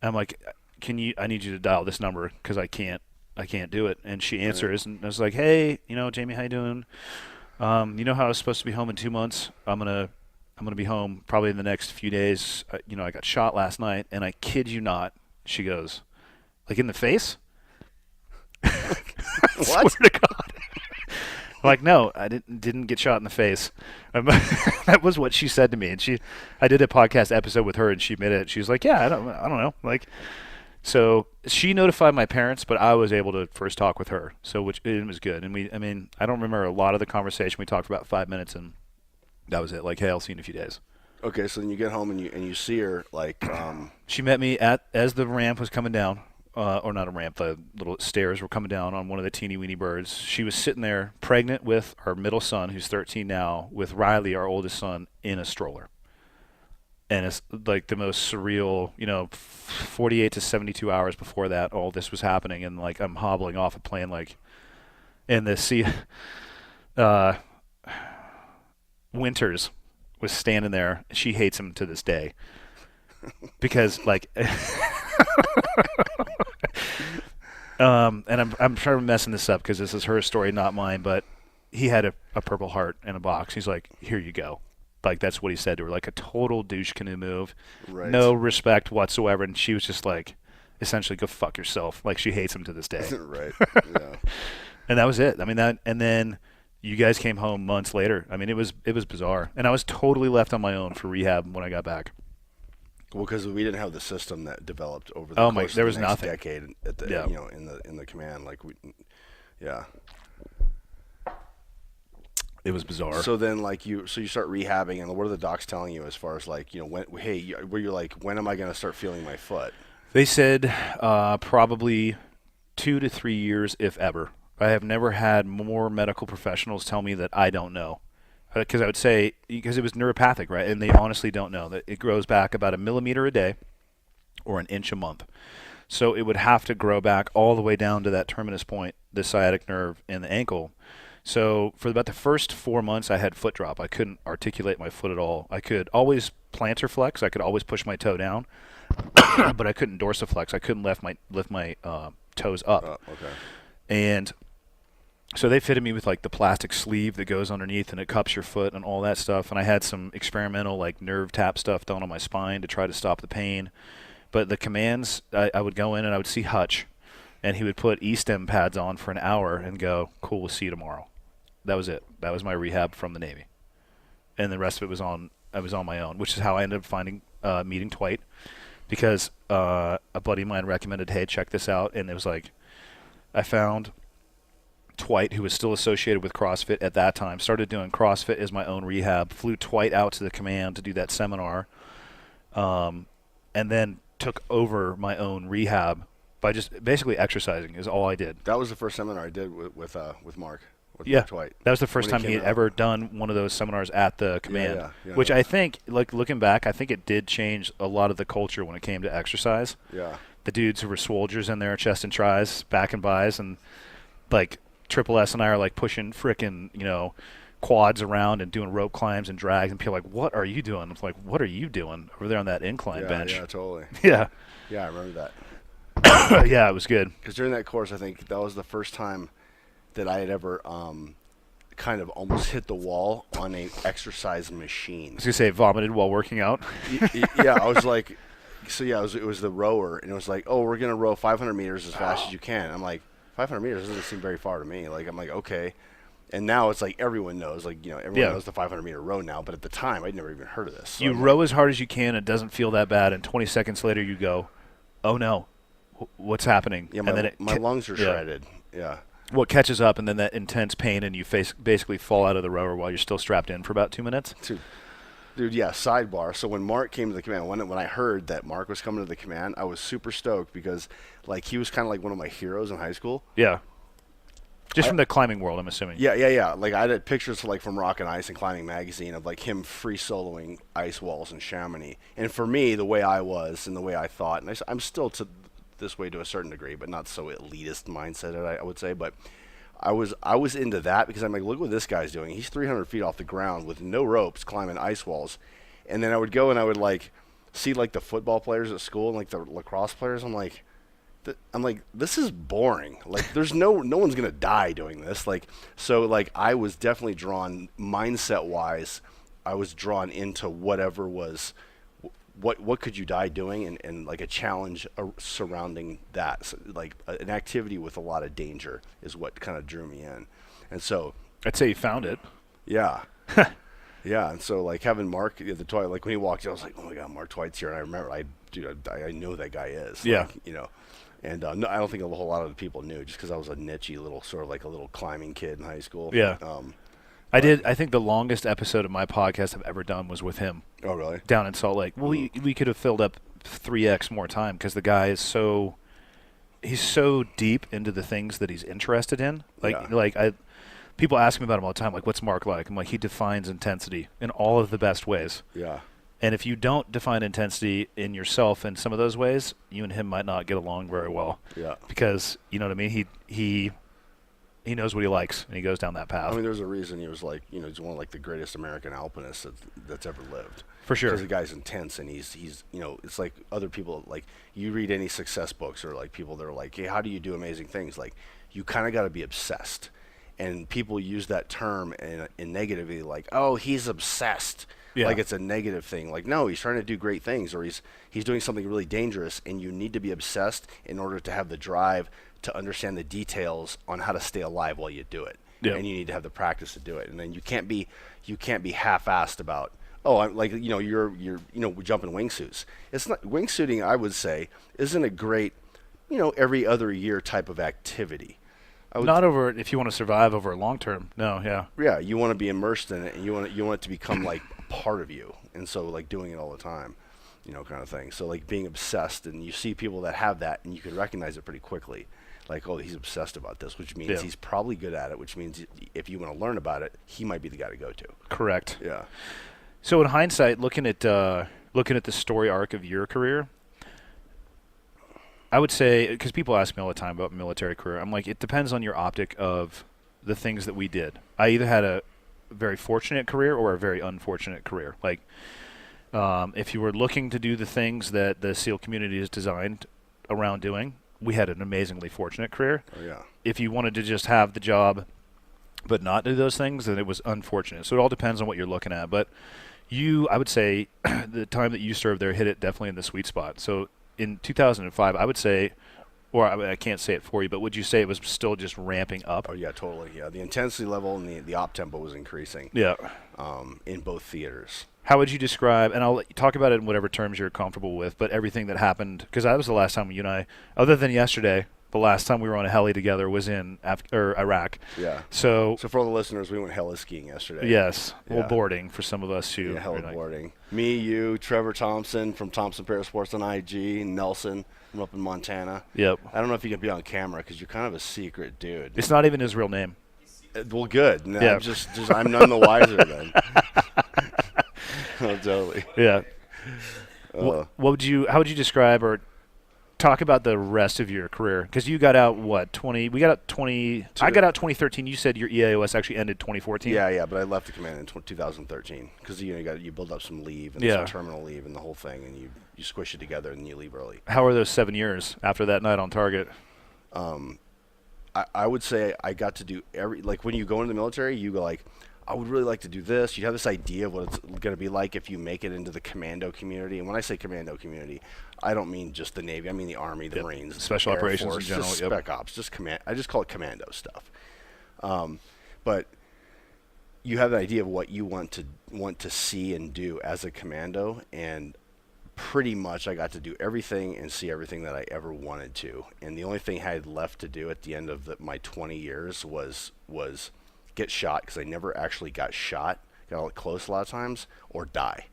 I'm like, "Can you? I need you to dial this number because I can't do it." And she answers, and I was like, "Hey, Jamie, how you doing? You know how I was supposed to be home in 2 months? I'm gonna be home probably in the next few days. I got shot last night, and I kid you not." She goes, "Like in the face?" I swear to God. I'm like, no, I didn't get shot in the face. That was what she said to me, and I did a podcast episode with her, and she admitted it. She was like, "Yeah, I don't know." Like, so she notified my parents, but I was able to first talk with her, so it was good. And I don't remember a lot of the conversation. We talked for about 5 minutes, and that was it. Like, "Hey, I'll see you in a few days." Okay, so then you get home and you see her like. She met me as the ramp was coming down, or not a ramp, the little stairs were coming down on one of the teeny weeny birds. She was sitting there, pregnant with our middle son, who's 13 now, with Riley, our oldest son, in a stroller. And it's like the most surreal, 48 to 72 hours before that, all this was happening, and like I'm hobbling off a plane, like in the sea. Winters was standing there. She hates him to this day because like and I'm sure I'm messing this up because this is her story, not mine, but he had a Purple Heart in a box. He's like, "Here you go." Like, that's what he said to her, like a total douche canoe move. Right. No respect whatsoever. And she was just like, essentially, "Go fuck yourself." Like, she hates him to this day. Right. Yeah. And that was it. I mean, and then you guys came home months later. I mean, it was bizarre. And I was totally left on my own for rehab when I got back. Well, because we didn't have the system that developed over the course there of was the next nothing. decade at the Yeah. in the command, like yeah. It was bizarre. So then, like you start rehabbing, and what are the docs telling you as far as like when where you're like, when am I going to start feeling my foot? They said probably 2 to 3 years, if ever. I have never had more medical professionals tell me that I don't know. Because I would say, because it was neuropathic, right? And they honestly don't know that it grows back about 1 millimeter a day or 1 inch a month. So it would have to grow back all the way down to that terminus point, the sciatic nerve in the ankle. So for about the first 4 months, I had foot drop. I couldn't articulate my foot at all. I could always plantar flex. I could always push my toe down, but I couldn't dorsiflex. I couldn't lift my toes up. Okay. And so they fitted me with like the plastic sleeve that goes underneath and it cups your foot and all that stuff. And I had some experimental like nerve tap stuff done on my spine to try to stop the pain. But the commands, I would go in and I would see Hutch, and he would put E-stem pads on for an hour and go, "Cool, we'll see you tomorrow." That was it. That was my rehab from the Navy. And the rest of it I was on my own, which is how I ended up meeting Dwight, because a buddy of mine recommended, "Hey, check this out." And it was like, I found Dwight, who was still associated with CrossFit at that time, started doing CrossFit as my own rehab, flew Dwight out to the command to do that seminar, and then took over my own rehab by just basically exercising is all I did. That was the first seminar I did with Mark. With Yeah, Dwight. that was the first When time he had came out. ever done one of those seminars at the command, Yeah, which yeah. I think, like looking back, I think it did change a lot of the culture when it came to exercise. Yeah. The dudes who were soldiers in there, chest and tries, back and bis, and like Triple S and I are like pushing frickin', quads around and doing rope climbs and drags, and people are like, "What are you doing?" I'm like, "What are you doing over there on that incline bench?" Yeah, totally. Yeah. Yeah, I remember that. Yeah, it was good. Because during that course, I think that was the first time that I had ever kind of almost hit the wall on a exercise machine. I was gonna say vomited while working out. Yeah, I was like, it was the rower, and it was like, "Oh, we're gonna row 500 meters as fast as you can." I'm like, 500 meters doesn't seem very far to me. Like, I'm like, okay. And now it's like everyone knows, everyone Yeah. knows the 500 meter row now. But at the time, I'd never even heard of this. So You I'm row as hard as you can. It doesn't feel that bad, and 20 seconds later you go, "Oh no, what's happening?" yeah, and then my lungs are yeah. shredded. Yeah. What catches up, and then that intense pain, and you basically fall out of the rower while you're still strapped in for about 2 minutes. Dude, yeah, sidebar. So when Mark came to the command, when I heard that Mark was coming to the command, I was super stoked because, like, he was kind of like one of my heroes in high school. Yeah. Just from the climbing world, I'm assuming. Yeah. Like I had pictures like from Rock and Ice and Climbing Magazine of like him free soloing ice walls in Chamonix. And for me, the way I was and the way I thought, and I'm still to this way to a certain degree, but not so elitist mindset, I would say. But I was into that because I'm like, look what this guy's doing. He's 300 feet off the ground with no ropes climbing ice walls. And then I would go and I would like see like the football players at school and like the lacrosse players. I'm like, this is boring. Like, there's no one's gonna die doing this. Like, so like I was definitely drawn mindset wise. I was drawn into whatever was, what could you die doing, and like a challenge surrounding that. So, like an activity with a lot of danger is what kind of drew me in. And so I'd say you found it. yeah. Yeah, and so like having Mark at the toilet, like when he walked in, I was like, oh my God, Mark Twite's here. And I remember, I know who that guy is. Yeah. Like, you know. And no, I don't think a whole lot of the people knew, just because I was a niche-y little, sort of like a little climbing kid in high school. Yeah. I think the longest episode of my podcast I've ever done was with him. Oh, really? Down in Salt Lake. Well, we could have filled up 3x more time because the guy is he's so deep into the things that he's interested in. People ask me about him all the time, like, what's Mark like? I'm like, he defines intensity in all of the best ways. Yeah. And if you don't define intensity in yourself in some of those ways, you and him might not get along very well. Yeah. Because, you know what I mean? He knows what he likes, and he goes down that path. I mean, there's a reason he was like, you know, he's one of like the greatest American alpinists that's ever lived. For sure. Because the guy's intense, and he's you know, it's like other people, like you read any success books or like people that are like, hey, how do you do amazing things? Like, you kind of got to be obsessed. And people use that term in negatively, like, oh, he's obsessed. Yeah. Like it's a negative thing. Like, no, he's trying to do great things, or he's doing something really dangerous, and you need to be obsessed in order to have the drive to understand the details on how to stay alive while you do it. Yeah. And you need to have the practice to do it. And then you can't be half-assed about, oh, I'm like, you know, you're jumping wingsuits. It's not wingsuiting, I would say, isn't a great, you know, every other year type of activity. Not over if you want to survive over a long term. No, yeah. Yeah, you want to be immersed in it, and you want it to become like a part of you, and so like doing it all the time, you know, kind of thing. So like being obsessed, and you see people that have that, and you can recognize it pretty quickly. Like, oh, he's obsessed about this, which means he's probably good at it, which means if you want to learn about it, he might be the guy to go to. Correct. Yeah. So in hindsight, looking at the story arc of your career, I would say, because people ask me all the time about military career, I'm like, it depends on your optic of the things that we did. I either had a very fortunate career or a very unfortunate career. Like, if you were looking to do the things that the SEAL community is designed around doing, we had an amazingly fortunate career. Oh, yeah. If you wanted to just have the job but not do those things, then it was unfortunate. So it all depends on what you're looking at. But I would say, the time that you served there hit it definitely in the sweet spot. So in 2005, I would say, or I can't say it for you, but would you say it was still just ramping up? Oh, yeah, totally. Yeah, the intensity level and the op tempo was increasing. Yeah. In both theaters. How would you describe, and I'll let you talk about it in whatever terms you're comfortable with, but everything that happened, because that was the last time you and I, other than yesterday, the last time we were on a heli together was in Iraq. Yeah. So for all the listeners, we went heli skiing yesterday. Yes. Yeah. Well, boarding for some of us who. Yeah, heli-boarding. Me, you, Trevor Thompson from Thompson Parasports on IG, Nelson from up in Montana. Yep. I don't know if you can be on camera because you're kind of a secret dude. It's not even his real name. Well, good. No, Yeah. I'm none the wiser then. Oh, totally. Yeah. How would you describe or talk about the rest of your career? Because you got out, what, 20? We got out 20. I got out 2013. You said your EAOS actually ended 2014. Yeah, but I left the command in 2013 because you build up some leave and some terminal leave and the whole thing, and you squish it together and you leave early. How were those 7 years after that night on target? I would say I got to do when you go into the military, you go like, I would really like to do this. You have this idea of what it's going to be like if you make it into the commando community. And when I say commando community, I don't mean just the Navy. I mean the Army, the Marines, Special Air Operations Force, in general. just Spec Ops, just command. I just call it commando stuff. But you have an idea of what you want to see and do as a commando, and pretty much I got to do everything and see everything that I ever wanted to. And the only thing I had left to do at the end of my 20 years was get shot, because I never actually got shot, got close a lot of times, or die.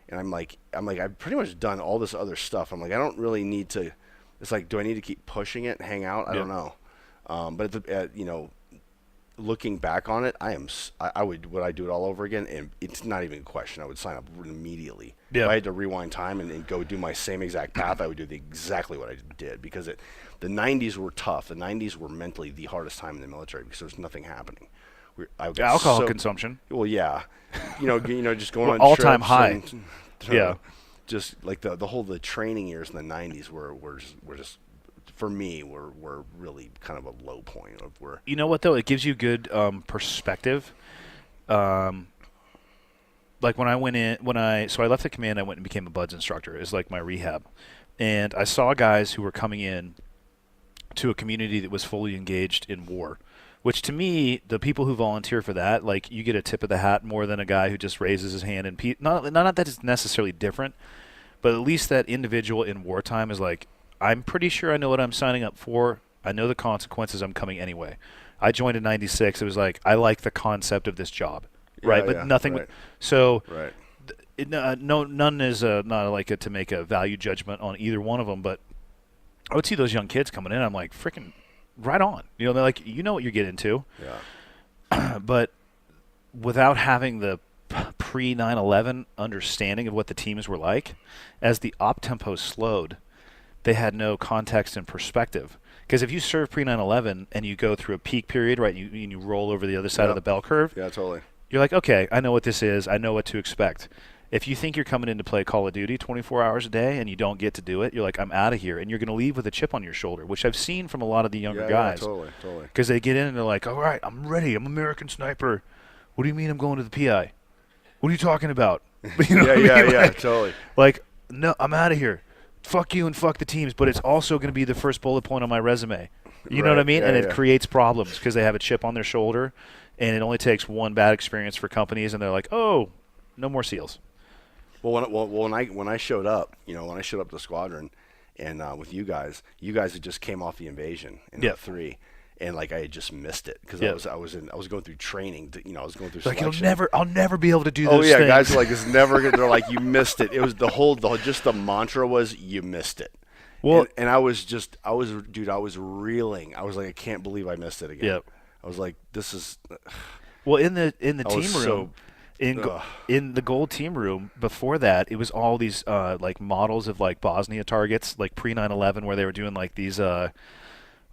And I'm like I've pretty much done all this other stuff. I'm like, I don't really need to. It's like, do I need to keep pushing it and hang out? I don't know. But looking back on it, I would I do it all over again, and it's not even a question. I would sign up immediately. Yeah. If I had to rewind time and go do my same exact path, I would do exactly what I did, because the 90s were tough. The 90s were mentally the hardest time in the military because there was nothing happening. Alcohol consumption. Well, yeah, just going on all-time trips high. and, Yeah. just like the training years in the 90s were just for me were really kind of a low point of where. You know what though? It gives you good perspective. Like when I went in, so I left the command, I went and became a BUDS instructor. It's like my rehab, and I saw guys who were coming in to a community that was fully engaged in war. Which to me, the people who volunteer for that, like, you get a tip of the hat more than a guy who just raises his hand. And not that it's necessarily different, but at least that individual in wartime is like, I'm pretty sure I know what I'm signing up for. I know the consequences. I'm coming anyway. I joined in '96. It was like, I like the concept of this job, right? But nothing. Right. So, Right. None is not like to make a value judgment on either one of them. But I would see those young kids coming in. I'm like, freaking. Right on. They're like, you know what you're getting into. Yeah. But without having the pre-9/11 understanding of what the teams were like, as the op tempo slowed, they had no context and perspective. Because if you serve pre-9/11 and you go through a peak period, right, you roll over the other side of the bell curve, Yeah, totally. you're like, okay, I know what this is. I know what to expect. If you think you're coming in to play Call of Duty 24 hours a day and you don't get to do it, you're like, I'm out of here. And you're going to leave with a chip on your shoulder, which I've seen from a lot of the younger guys. Yeah, totally. Because they get in and they're like, all right, I'm ready. I'm American Sniper. What do you mean I'm going to the PI? What are you talking about? Yeah, totally. Like, no, I'm out of here. Fuck you and fuck the teams, but it's also going to be the first bullet point on my resume. You know what I mean? Yeah, and it creates problems because they have a chip on their shoulder, and it only takes one bad experience for companies, and they're like, oh, no more SEALs. Well, when I showed up, when I showed up to the squadron, and with you guys had just came off the invasion in '03, and like I had just missed it because I was going through training. I was going through selection. Like I'll never be able to do those things. Guys are like, it's never good. They're like, you missed it. It was just the mantra was, you missed it. Well, and I was reeling. I was like, I can't believe I missed it again. Yep. I was like, this is. Well, in the team room. In the gold team room before that, it was all these like models of like Bosnia targets, like pre-9/11, where they were doing like these. What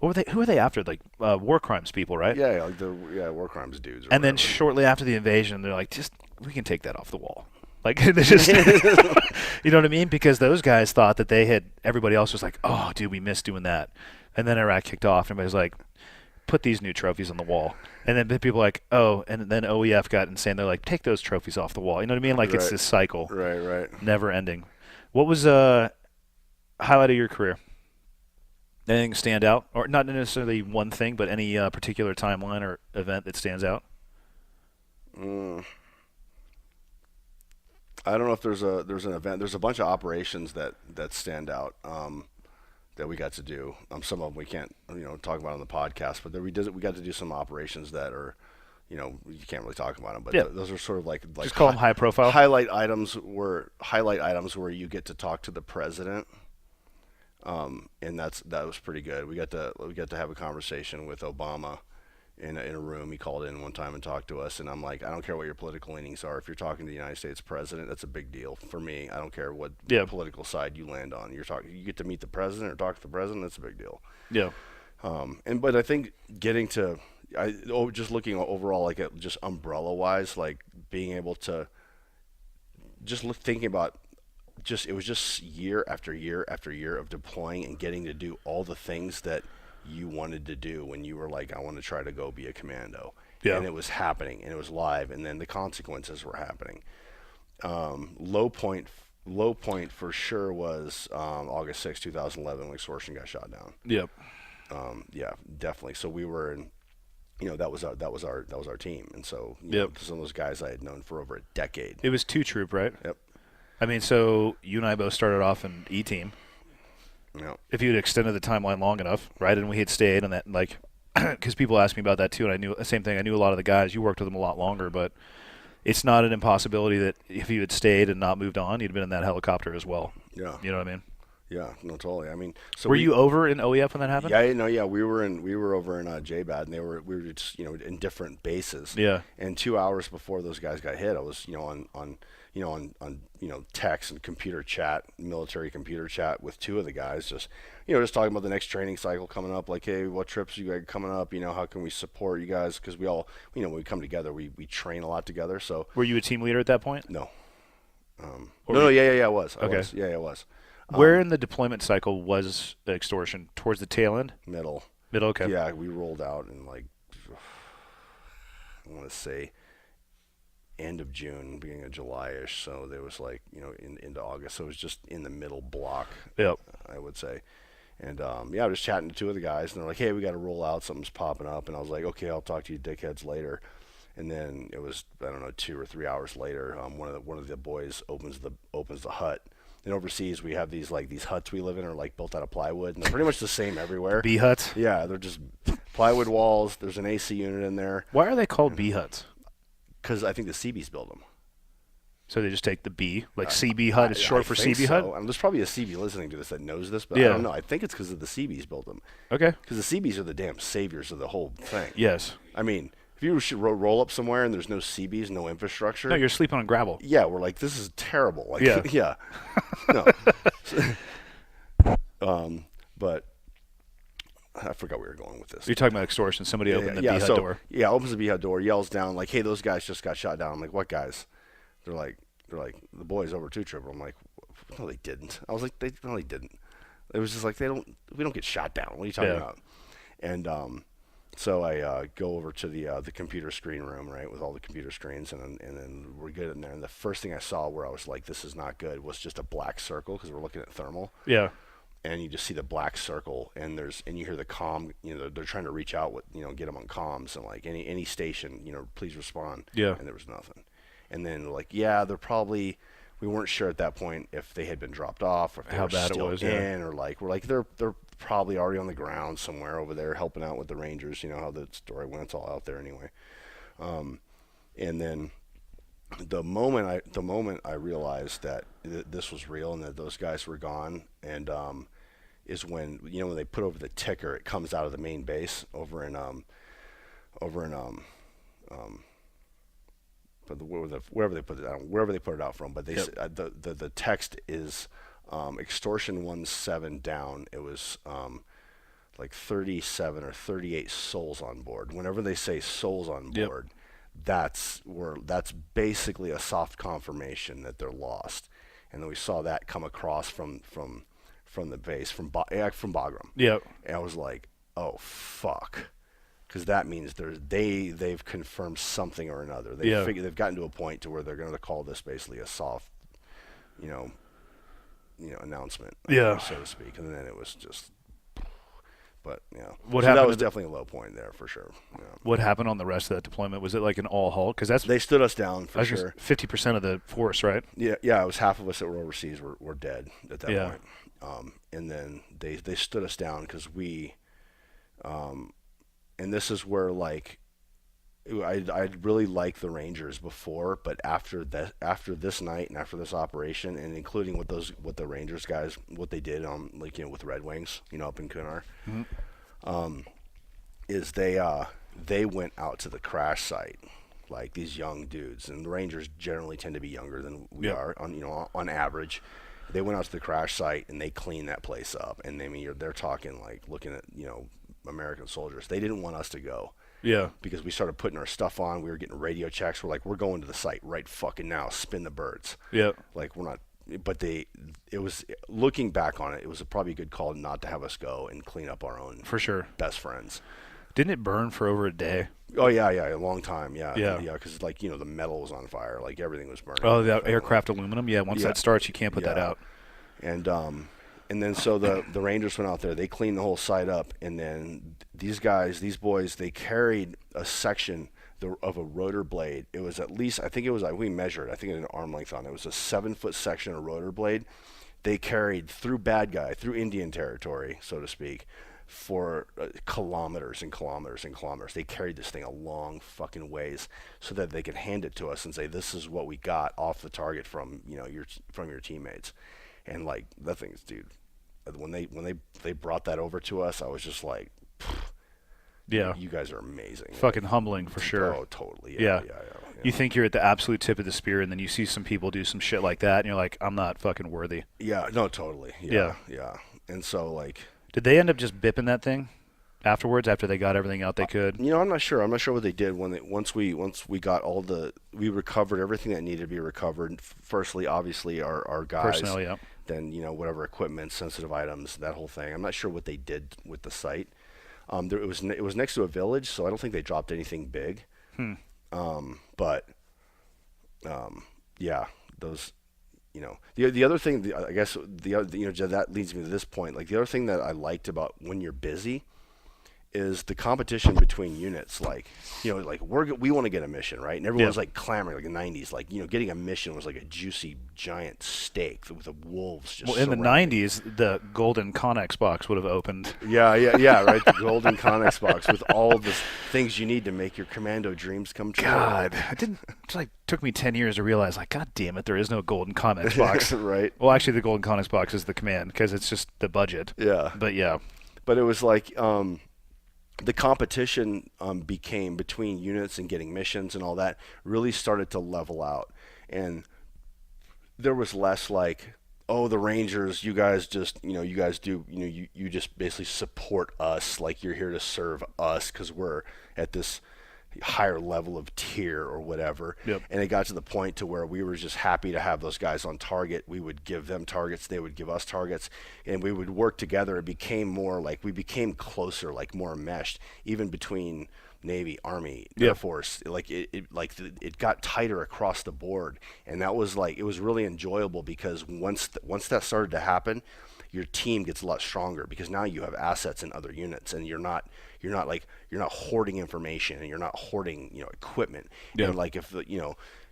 were they? Who were they after? Like war crimes people, right? Yeah, like war crimes dudes. And then shortly after the invasion, they're like, we can take that off the wall. Like they just, you know what I mean? Because those guys thought that everybody else was like, oh, dude, we missed doing that. And then Iraq kicked off, and everybody's like, put these new trophies on the wall. And then people are like, oh, and then OEF got insane. They're like, take those trophies off the wall. You know what I mean? Like it's this cycle. Right. Never ending. What was highlight of your career? Anything stand out? Or not necessarily one thing, but any particular timeline or event that stands out? I don't know if there's an event. There's a bunch of operations that stand out. That we got to do. Some of them we can't, talk about on the podcast, but we got to do some operations that are, you can't really talk about them, but those are sort of like just call them high profile. Highlight items where you get to talk to the president, and that was pretty good. We got to have a conversation with Obama in a room. He called in one time and talked to us, and I'm like, I don't care what your political leanings are. If you're talking to the United States president, that's a big deal for me. I don't care what political side you land on. You get to meet the president or talk to the president. That's a big deal. Yeah. But I think getting to, just looking overall, like at just umbrella wise, like being able to thinking about it was just year after year after year of deploying and getting to do all the things that you wanted to do when you were like, I want to try to go be a commando. Yeah. And it was happening, and it was live, and then the consequences were happening. Low point for sure was August 6, 2011, when Extortion got shot down. Yep. Yeah, definitely. So we were in, that was our team, and so some of those guys I had known for over a decade. It was 2 Troop, right? Yep. I mean, so you and I both started off in E-Team. Yeah. If you had extended the timeline long enough, right, and we had stayed on that, like, because people asked me about that too, and I knew the same thing. I knew a lot of the guys. You worked with them a lot longer, but it's not an impossibility that if you had stayed and not moved on, you'd been in that helicopter as well. Yeah. You know what I mean? Yeah, no, totally. I mean, so Were you over in OEF when that happened? Yeah, no, yeah, we were over in JBAD, and we were just in different bases. Yeah. And 2 hours before those guys got hit, I was on text and computer chat, military computer chat with two of the guys, just talking about the next training cycle coming up. Like, hey, what trips you guys coming up? How can we support you guys? Because we all when we come together, we train a lot together. So Were you a team leader at that point? no, yeah, I was. I Okay. was. Yeah, I was. Where in the deployment cycle was extortion? Towards the tail end? Middle. Okay. Yeah, we rolled out in I want to say end of June, beginning of July-ish. So there was into August. So it was just in the middle block. Yep. I would say. And I was chatting to two of the guys, and they're like, "Hey, we got to roll out. Something's popping up." And I was like, "Okay, I'll talk to you dickheads later." And then it was 2 or 3 hours later. One of the boys opens the hut. And overseas, we have these huts we live in are built out of plywood, and they're pretty much the same everywhere. B huts? Yeah, they're just plywood walls. There's an AC unit in there. Why are they called B huts? Because I think the CBs build them. So they just take the B, CB hut is short for think CB so. hut? And there's probably a CB listening to this that knows this, but Yeah. I don't know. I think it's because of the CBs built them. Okay. Because the CBs are the damn saviors of the whole thing. Yes. I mean, if you should roll up somewhere and there's no CBs, no infrastructure. No, you're sleeping on gravel. Yeah, we're like, this is terrible. Yeah. Yeah. No. But I forgot where we were going with this. You're talking about extortion. Somebody opened the B hut door. Yeah, opens the B hut door, yells down like, "Hey, those guys just got shot down." I'm like, "What guys?" They're like the boys over 2 Triple. I'm like, "No, they didn't." I was like, "They didn't." It was just like we don't get shot down. What are you talking about? And so I go over to the computer screen room, right, with all the computer screens, and then we're good in there. And the first thing I saw where I was like, "This is not good," was just a black circle because we're looking at thermal. Yeah. And you just see the black circle, and you hear the comm. They're trying to reach out with get them on comms and any station, please respond. Yeah. And there was nothing. And then they're probably, we weren't sure at that point if they had been dropped off or if they How were bad it still was, in, or they're probably already on the ground somewhere over there helping out with the Rangers. You know how the story went. It's all out there anyway. And then the moment I realized that this was real and that those guys were gone, and is when when they put over the ticker, it comes out of the main base over in wherever they put it out from. But they the text is extortion 17 down. It was 37 or 38 souls on board. Whenever they say souls on board, that's basically a soft confirmation that they're lost. And then we saw that come across from the base from Bagram. Yep. And I was like, oh fuck, because that means they've confirmed something or another. They've gotten to a point to where they're going to call this basically a soft, announcement, so to speak. And then it was just. But What so happened that was definitely a low point there for sure. Yeah. What happened on the rest of that deployment? Was it like an all halt? Because they stood us down for sure. 50% of the force, right? Yeah. It was half of us that were overseas were dead at that point. And then they stood us down because we, and this is where I'd really liked the Rangers before, but after this night and after this operation, and including what the Rangers guys what they did on with Red Wings, up in Kunar, is they went out to the crash site like these young dudes, and the Rangers generally tend to be younger than we are on average. They went out to the crash site and they cleaned that place up, and they're talking looking at American soldiers. They didn't want us to go. Yeah. Because we started putting our stuff on. We were getting radio checks. We're like, we're going to the site right fucking now. Spin the birds. Yeah. We're not. But it was, looking back on it, it was probably a good call not to have us go and clean up our own. For sure. Best friends. Didn't it burn for over a day? Oh, yeah, a long time. Yeah. Yeah. Yeah, because, the metal was on fire. Everything was burning. Oh, the aircraft aluminum? Yeah, once that starts, you can't put that out. And then so the Rangers went out there. They cleaned the whole site up, and then these boys, they carried a section of a rotor blade. It was at least, I think it was, we measured, I think an arm length on it. It was a 7-foot section of rotor blade. They carried through Indian territory, so to speak, for kilometers and kilometers and kilometers. They carried this thing a long fucking ways so that they could hand it to us and say, this is what we got off the target from your teammates. And that thing's, dude, when they brought that over to us, I was just like, Yeah. you guys are amazing. Fucking humbling for sure. Oh, totally. Yeah. Yeah. You think you're at the absolute tip of the spear, and then you see some people do some shit like that, and you're like, I'm not fucking worthy. Yeah. No, totally. Yeah. And so like, did they end up just bipping that thing afterwards after they got everything out they could? I'm not sure. I'm not sure what they did once we got we recovered everything that needed to be recovered. Firstly, obviously our guys. Personnel, yeah. Then whatever equipment, sensitive items, that whole thing. I'm not sure what they did with the site. It was next to a village, so I don't think they dropped anything big. But yeah, those. The other thing, I guess the other, that leads me to this point. Like the other thing that I liked about when you're busy is the competition between units. Like, like we want to get a mission, right? And everyone's like clamoring, like in the 90s, like, getting a mission was like a juicy giant steak with the wolves just in the surrounding. 90s, the golden Connex box would have opened. Yeah, right. The golden Connex box with all the things you need to make your commando dreams come true. God, took me 10 years to realize, like, God damn it, there is no golden Connex box. Right. Well, actually, the golden Connex box is the command because it's just the budget. Yeah. But yeah. But it was like the competition became between units and getting missions and all that really started to level out. And there was less like, oh, the Rangers, you guys just, you guys do, you just basically support us, like you're here to serve us because we're at this higher level of tier or whatever. Yep. And it got to the point to where we were just happy to have those guys on target. We would give them targets, they would give us targets, and we would work together. It became more like we became closer, like more meshed, even between Navy, Army, Air Force. Like it got tighter across the board, and that was like, it was really enjoyable because once that started to happen, your team gets a lot stronger because now you have assets in other units, and you're not hoarding information, and you're not hoarding equipment. Yeah. And like if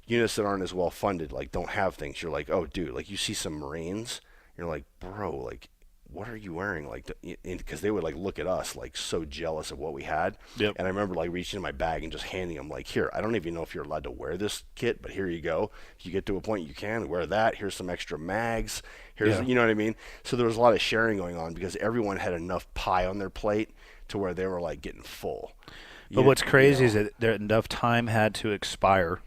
units that aren't as well funded, like don't have things, you're like, oh dude, like you see some Marines, you're like, bro, like what are you wearing? Like, because they would like look at us like so jealous of what we had. Yep. And I remember like reaching in my bag and just handing them like, here, I don't even know if you're allowed to wear this kit, but here you go. If you get to a point you can wear that. Here's some extra mags. Here's, you know what I mean? So there was a lot of sharing going on because everyone had enough pie on their plate to where they were like getting full. But what's crazy is that enough time had to expire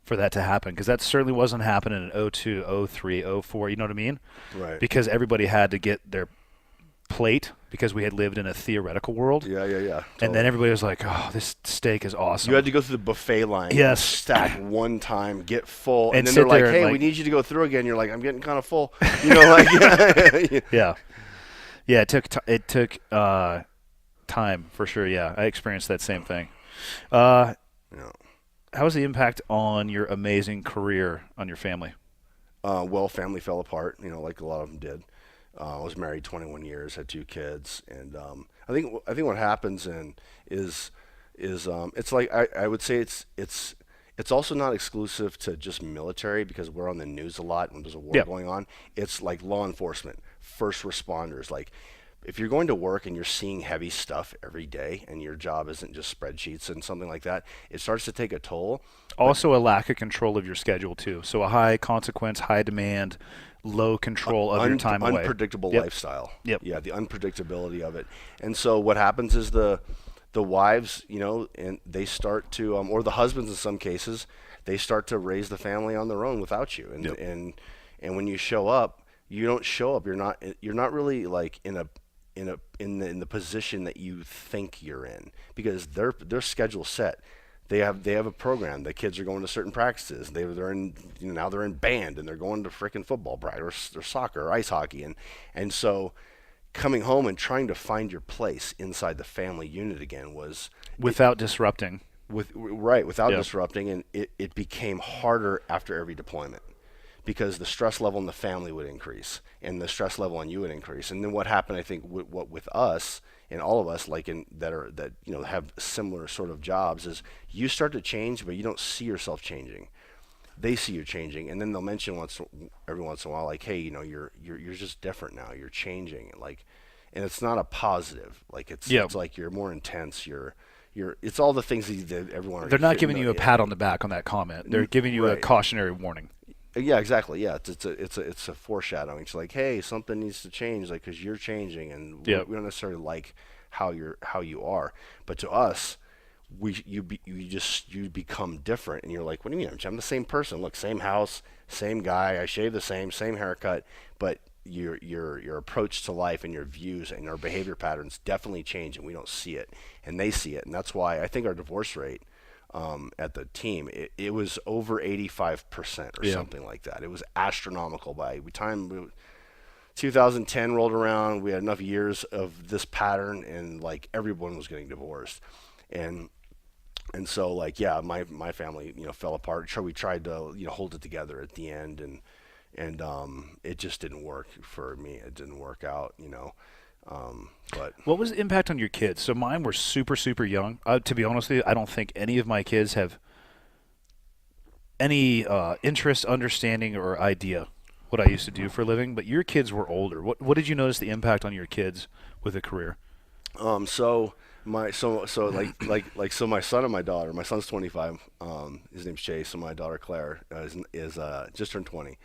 for that to happen, because that certainly wasn't happening in 02, 03, 04, you know what I mean? Right. Because everybody had to get their plate because we had lived in a theoretical world. Yeah. Totally. And then everybody was like, oh, this steak is awesome. You had to go through the buffet line. Yes. Stack one time, get full, And and then sit they're like, there and, hey, like- we need you to go through again. You're like, I'm getting kind of full. Like, Yeah. Yeah, it took time for sure. Yeah, I experienced that same thing. yeah. How was the impact on your amazing career on your family? Well, family fell apart, like a lot of them did. I was married 21 years, had 2 kids, and I think what happens is it's like I would say it's also not exclusive to just military, because we're on the news a lot when there's a war going on. It's like law enforcement, first responders. Like if you're going to work and you're seeing heavy stuff every day and your job isn't just spreadsheets and something like that, it starts to take a toll. Also a lack of control of your schedule too. So a high consequence, high demand, low control of your time away. Unpredictable lifestyle. Yep. Yeah, the unpredictability of it. And so what happens is the wives, and they start to, or the husbands in some cases, they start to raise the family on their own without you. And and when you show up, you don't show up. You're not really like in the position that you think you're in, because their schedule's set. They have a program. The kids are going to certain practices. They're in now they're in band, and they're going to freaking football practice or soccer or ice hockey, and so coming home and trying to find your place inside the family unit again was without disrupting. Without disrupting, and it became harder after every deployment, because the stress level in the family would increase and the stress level on you would increase. And then what happened, I think, with us and all of us, like that have similar sort of jobs, is you start to change, but you don't see yourself changing. They see you changing, and then they'll mention every once in a while, like, hey, you're just different now. You're changing, and it's not a positive. Like it's like you're more intense. It's all the things that everyone. They're not giving you a pat on the back on that comment. They're giving you a cautionary warning. Yeah, exactly. Yeah, it's a foreshadowing. It's like, hey, something needs to change, like because you're changing, and Yep. we don't necessarily like how you are, but to us, you become different, and you're like, what do you mean? I'm the same person. Look, same house, same guy. I shave the same haircut, but your approach to life and your views and our behavior patterns definitely change, and we don't see it, and they see it, and that's why I think our divorce rate at the team, it was over 85% or Yeah. something like that. It was astronomical. By the time 2010 rolled around, we had enough years of this pattern, and like everyone was getting divorced, and so like yeah, my family fell apart. Sure, we tried to hold it together at the end, and it just didn't work for me. It didn't work out. But What was the impact on your kids? So mine were super, super young. To be honest with you, I don't think any of my kids have any interest, understanding, or idea what I used to do for a living. But your kids were older. What did you notice the impact on your kids with a career? so my so like my son and my daughter. My son's 25. His name's Chase, and my daughter Claire is just turned 20,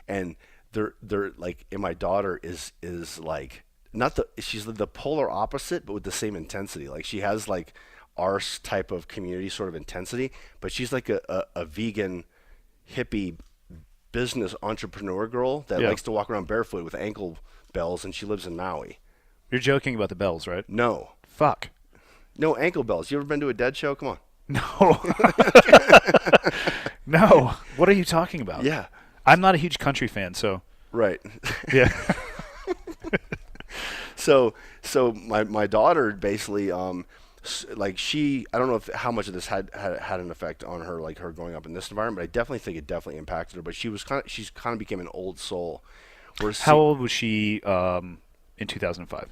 and they're like, and my daughter is like not she's the polar opposite, but with the same intensity. Like she has like our type of community sort of intensity, but she's like a vegan hippie business entrepreneur girl that Yeah. likes to walk around barefoot with ankle bells, and she lives in Maui. You're joking about the bells, right? No, Fuck. no ankle bells. You ever been to a Dead show? Come on. No. No. What are you talking about? Yeah, I'm not a huge country fan, so right. yeah. So my daughter basically like I don't know how much of this had an effect on her, like her growing up in this environment, but I definitely think it definitely impacted her. But she's kind of became an old soul. How old was she in 2005?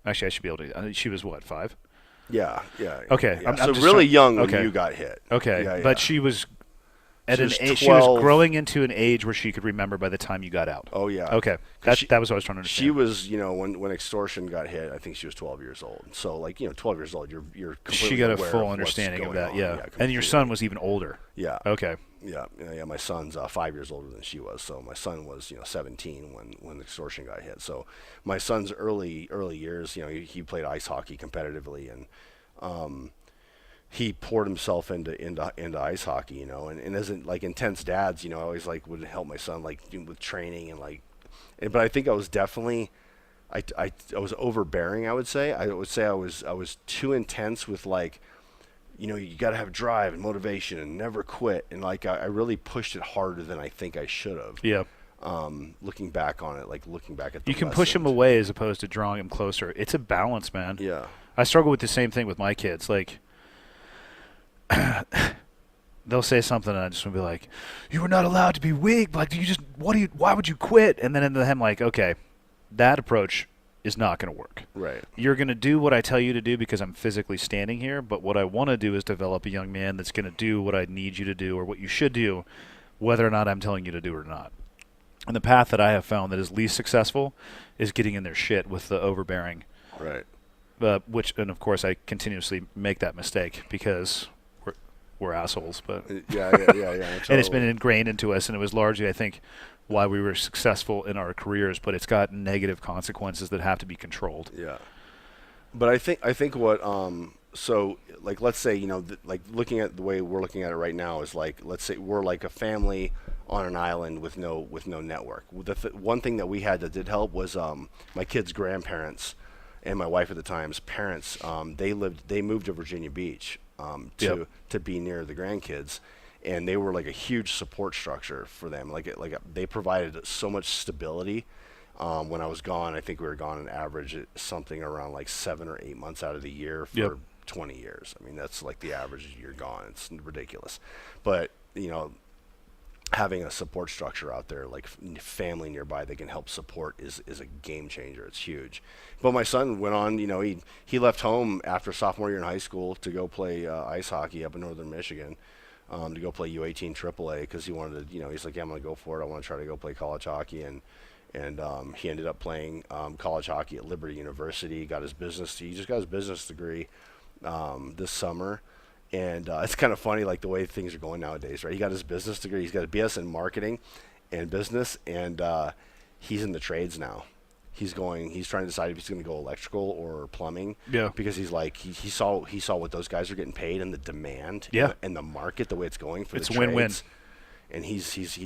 Actually, I should be able to. She was what, 5? Yeah. Okay, Yeah. I'm So just really trying- young when okay. you got hit. Okay, Yeah, but yeah. she was at She an was age. She was 12. growing into an age where she could remember by the time you got out. Oh yeah. Okay, 'Cause that was what I was trying to understand. She was, when extortion got hit, I think she was 12 years old. So like, 12 years old, you're completely She got a aware full of what's understanding of going that. on. Yeah, and your completely. son was even older. Yeah. Okay. Yeah. My son's 5 years older than she was. So my son was, 17 when extortion got hit. So my son's early years, he played ice hockey competitively, and he poured himself into ice hockey, and as like intense dads, I always like would help my son like with training and like, but I think I was definitely, I was overbearing. I would say I was too intense with like, you got to have drive and motivation and never quit, and like I really pushed it harder than I think I should have. Yeah. Looking back on it, like looking back at the You can push them lessons. away as opposed to drawing them closer. It's a balance, man. Yeah. I struggle with the same thing with my kids. Like, they'll say something, and I just want to be like, "You were not allowed to be weak. Like, why would you quit?" And then into them, like, okay, that approach is not going to work. Right. You're going to do what I tell you to do because I'm physically standing here, but what I want to do is develop a young man that's going to do what I need you to do or what you should do, whether or not I'm telling you to do or not. And the path that I have found that is least successful is getting in their shit with the overbearing. Right. And of course, I continuously make that mistake because we're assholes. But Yeah. and it's been ingrained into us, and it was largely, I think, why we were successful in our careers. But it's got negative consequences that have to be controlled. Yeah. But I think what so like let's say like looking at the way we're looking at it right now is like, let's say we're like a family on an island with no network. One thing that we had that did help was my kids' grandparents and my wife at the time's parents. They moved to Virginia Beach to be near the grandkids, and they were like a huge support structure for them. They provided so much stability. When I was gone, I think we were gone on average at something around like 7 or 8 months out of the year for 20 years. I mean, that's like the average you're gone. It's ridiculous. But, having a support structure out there, like family nearby that can help support is a game changer. It's huge. But my son went on, he left home after sophomore year in high school to go play ice hockey up in northern Michigan, to go play U18 AAA because he wanted to, he's like, yeah, I'm going to go for it. I want to try to go play college hockey. And he ended up playing college hockey at Liberty University. He just got his business degree this summer, And it's kind of funny, like the way things are going nowadays, right? He got his business degree. He's got a BS in marketing and business, and he's in the trades now. He's trying to decide if he's going to go electrical or plumbing. Yeah. Because he's like, he saw what those guys are getting paid and the demand. Yeah. And the market, the way it's going for It's the a win-win. trades. And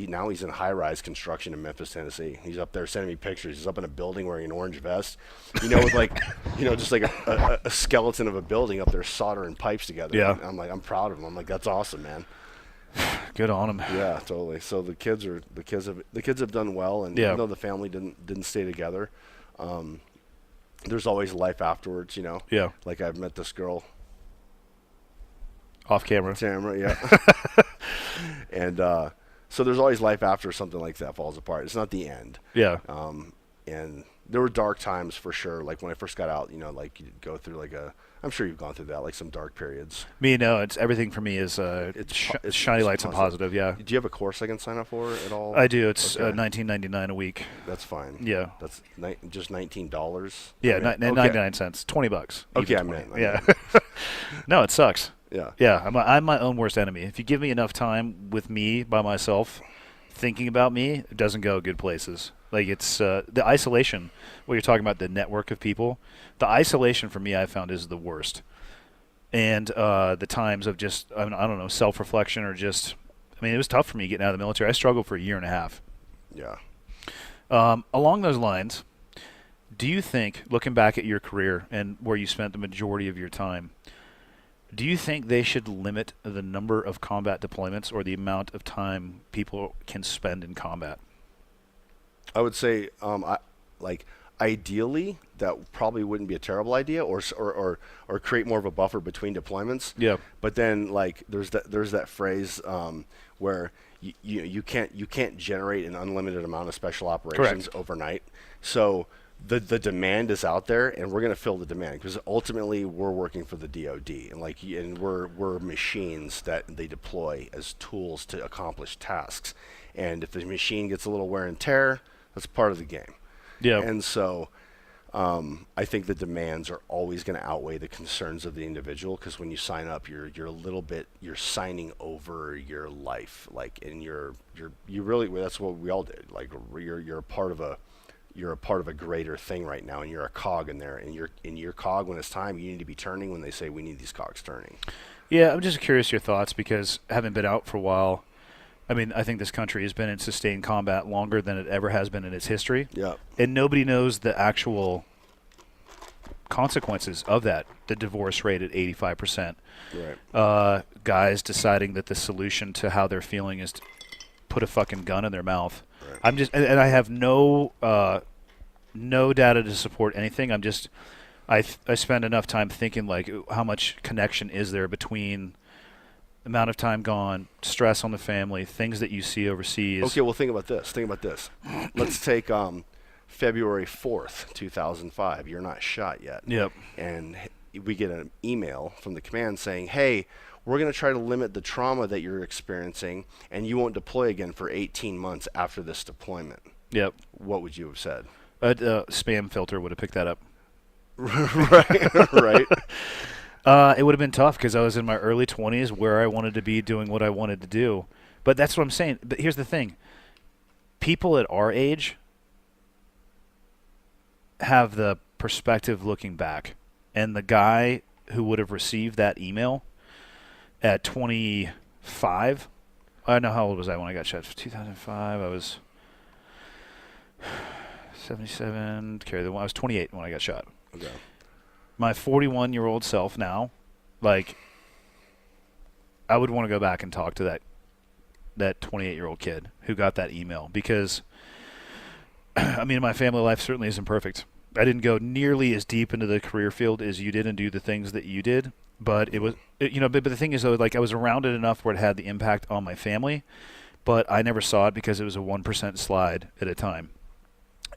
now he's in high-rise construction in Memphis, Tennessee. He's up there sending me pictures. He's up in a building wearing an orange vest, with like, just like a skeleton of a building up there soldering pipes together. Yeah. And I'm like, I'm proud of him. I'm like, that's awesome, man. Good on him. Yeah, totally. So the kids have done well, and Yeah. even though the family didn't stay together, there's always life afterwards. Yeah. Like I've met this girl. Off camera. Yeah. And so there's always life after something like that falls apart. It's not the end. Yeah. And there were dark times for sure. Like when I first got out, like you go through I'm sure you've gone through that, like some dark periods. It's everything for me is It's shiny lights and positive. Yeah. Do you have a course I can sign up for at all? I do. It's Okay. $19.99 a week. That's fine. Yeah. That's just $19. Yeah, Okay. 99 cents, $20. Okay, even I 20. meant. Yeah. No, it sucks. Yeah. Yeah, I'm my own worst enemy. If you give me enough time with me by myself, thinking about me, it doesn't go good places. Like it's the isolation. What you're talking about, the network of people. The isolation for me, I found, is the worst. And the times of just I don't know, self-reflection or just. It was tough for me getting out of the military. I struggled for a year and a half. Yeah. Along those lines, do you think, looking back at your career and where you spent the majority of your time, do you think they should limit the number of combat deployments or the amount of time people can spend in combat? I would say, ideally, that probably wouldn't be a terrible idea, or create more of a buffer between deployments. Yeah. But then, there's that phrase where you can't generate an unlimited amount of special operations Correct. overnight. So the demand is out there, and we're going to fill the demand because ultimately we're working for the DoD, and we're machines that they deploy as tools to accomplish tasks. And if the machine gets a little wear and tear, that's part of the game. Yeah. And so I think the demands are always going to outweigh the concerns of the individual, because when you sign up, you're signing over your life, and you really, that's what we all did. You're a part of a greater thing right now, and you're a cog in there, and your cog, when it's time, you need to be turning when they say we need these cogs turning. Yeah, I'm just curious your thoughts because having been out for a while, I think this country has been in sustained combat longer than it ever has been in its history. Yeah. And nobody knows the actual consequences of that. The divorce rate at 85%. Right. Guys deciding that the solution to how they're feeling is to put a fucking gun in their mouth. Right. And I have no data to support anything. I spend enough time thinking how much connection is there between amount of time gone, stress on the family, things that you see overseas. Okay, well, think about this. Let's take February 4th, 2005. You're not shot yet. Yep. And we get an email from the command saying, hey, we're going to try to limit the trauma that you're experiencing, and you won't deploy again for 18 months after this deployment. Yep. What would you have said? Spam filter would have picked that up. Right. It would have been tough because I was in my early 20s where I wanted to be doing what I wanted to do. But that's what I'm saying. But here's the thing. People at our age have the perspective looking back. And the guy who would have received that email at 25, I don't know how old was I when I got shot. 2005, I was 77. I was 28 when I got shot. Okay. My 41-year-old self now, I would want to go back and talk to that 28-year-old kid who got that email because, my family life certainly isn't perfect. I didn't go nearly as deep into the career field as you did and do the things that you did, but but the thing is though, I was around it enough where it had the impact on my family, but I never saw it because it was a 1% slide at a time.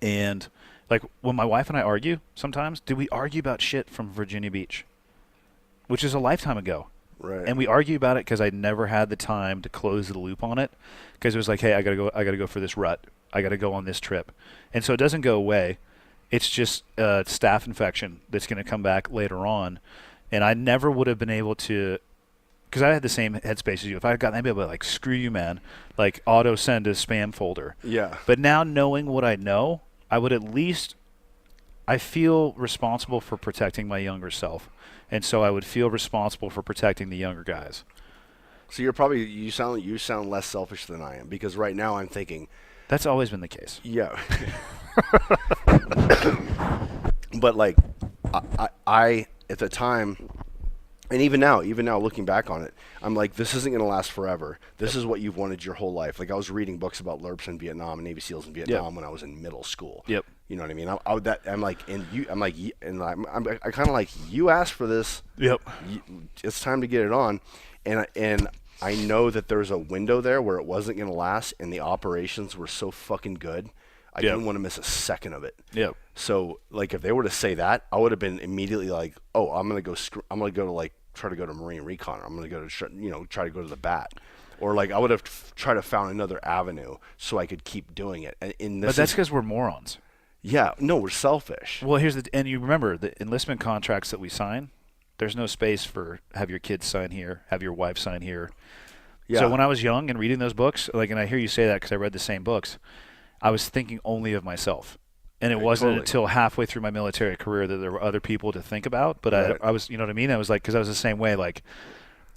And when my wife and I argue sometimes, we argue about shit from Virginia Beach, which is a lifetime ago. Right. And we argue about it because I never had the time to close the loop on it because it was hey, I gotta go for this rut. I gotta go on this trip. And so it doesn't go away. It's just a staph infection that's going to come back later on. And I never would have been able to because I had the same headspace as you. If I had gotten, I'd be able to like, screw you, man, like auto send a spam folder. Yeah. But now knowing what I know, I would at least, I feel responsible for protecting my younger self, and so I would feel responsible for protecting the younger guys. So you sound less selfish than I am, because right now I'm thinking, That's always been the case. yeah. But like, I at the time, and even now looking back on it, I'm like, this isn't going to last forever. This is what you've wanted your whole life. Like, I was reading books about LERPs in Vietnam and Navy SEALs in Vietnam when I was in middle school. Yep. You know what I mean? I kind of like, you asked for this. Yep. It's time to get it on, and I know that there's a window there where it wasn't going to last, and the operations were so fucking good. I didn't want to miss a second of it. Yep. So, like, if they were to say that, I would have been immediately like, oh, I'm gonna go to like try to go to Marine Recon. Or I'm gonna go to try to go to the BAT, or like I would have tried to found another avenue so I could keep doing it. But that's because we're morons. Yeah, no, we're selfish. Well, and you remember the enlistment contracts that we sign. There's no space for have your kids sign here, have your wife sign here. Yeah. So when I was young and reading those books, like, and I hear you say that because I read the same books, I was thinking only of myself. And it wasn't until halfway through my military career that there were other people to think about. But Right. I was, you know what I mean? I was like, because I was the same way. Like,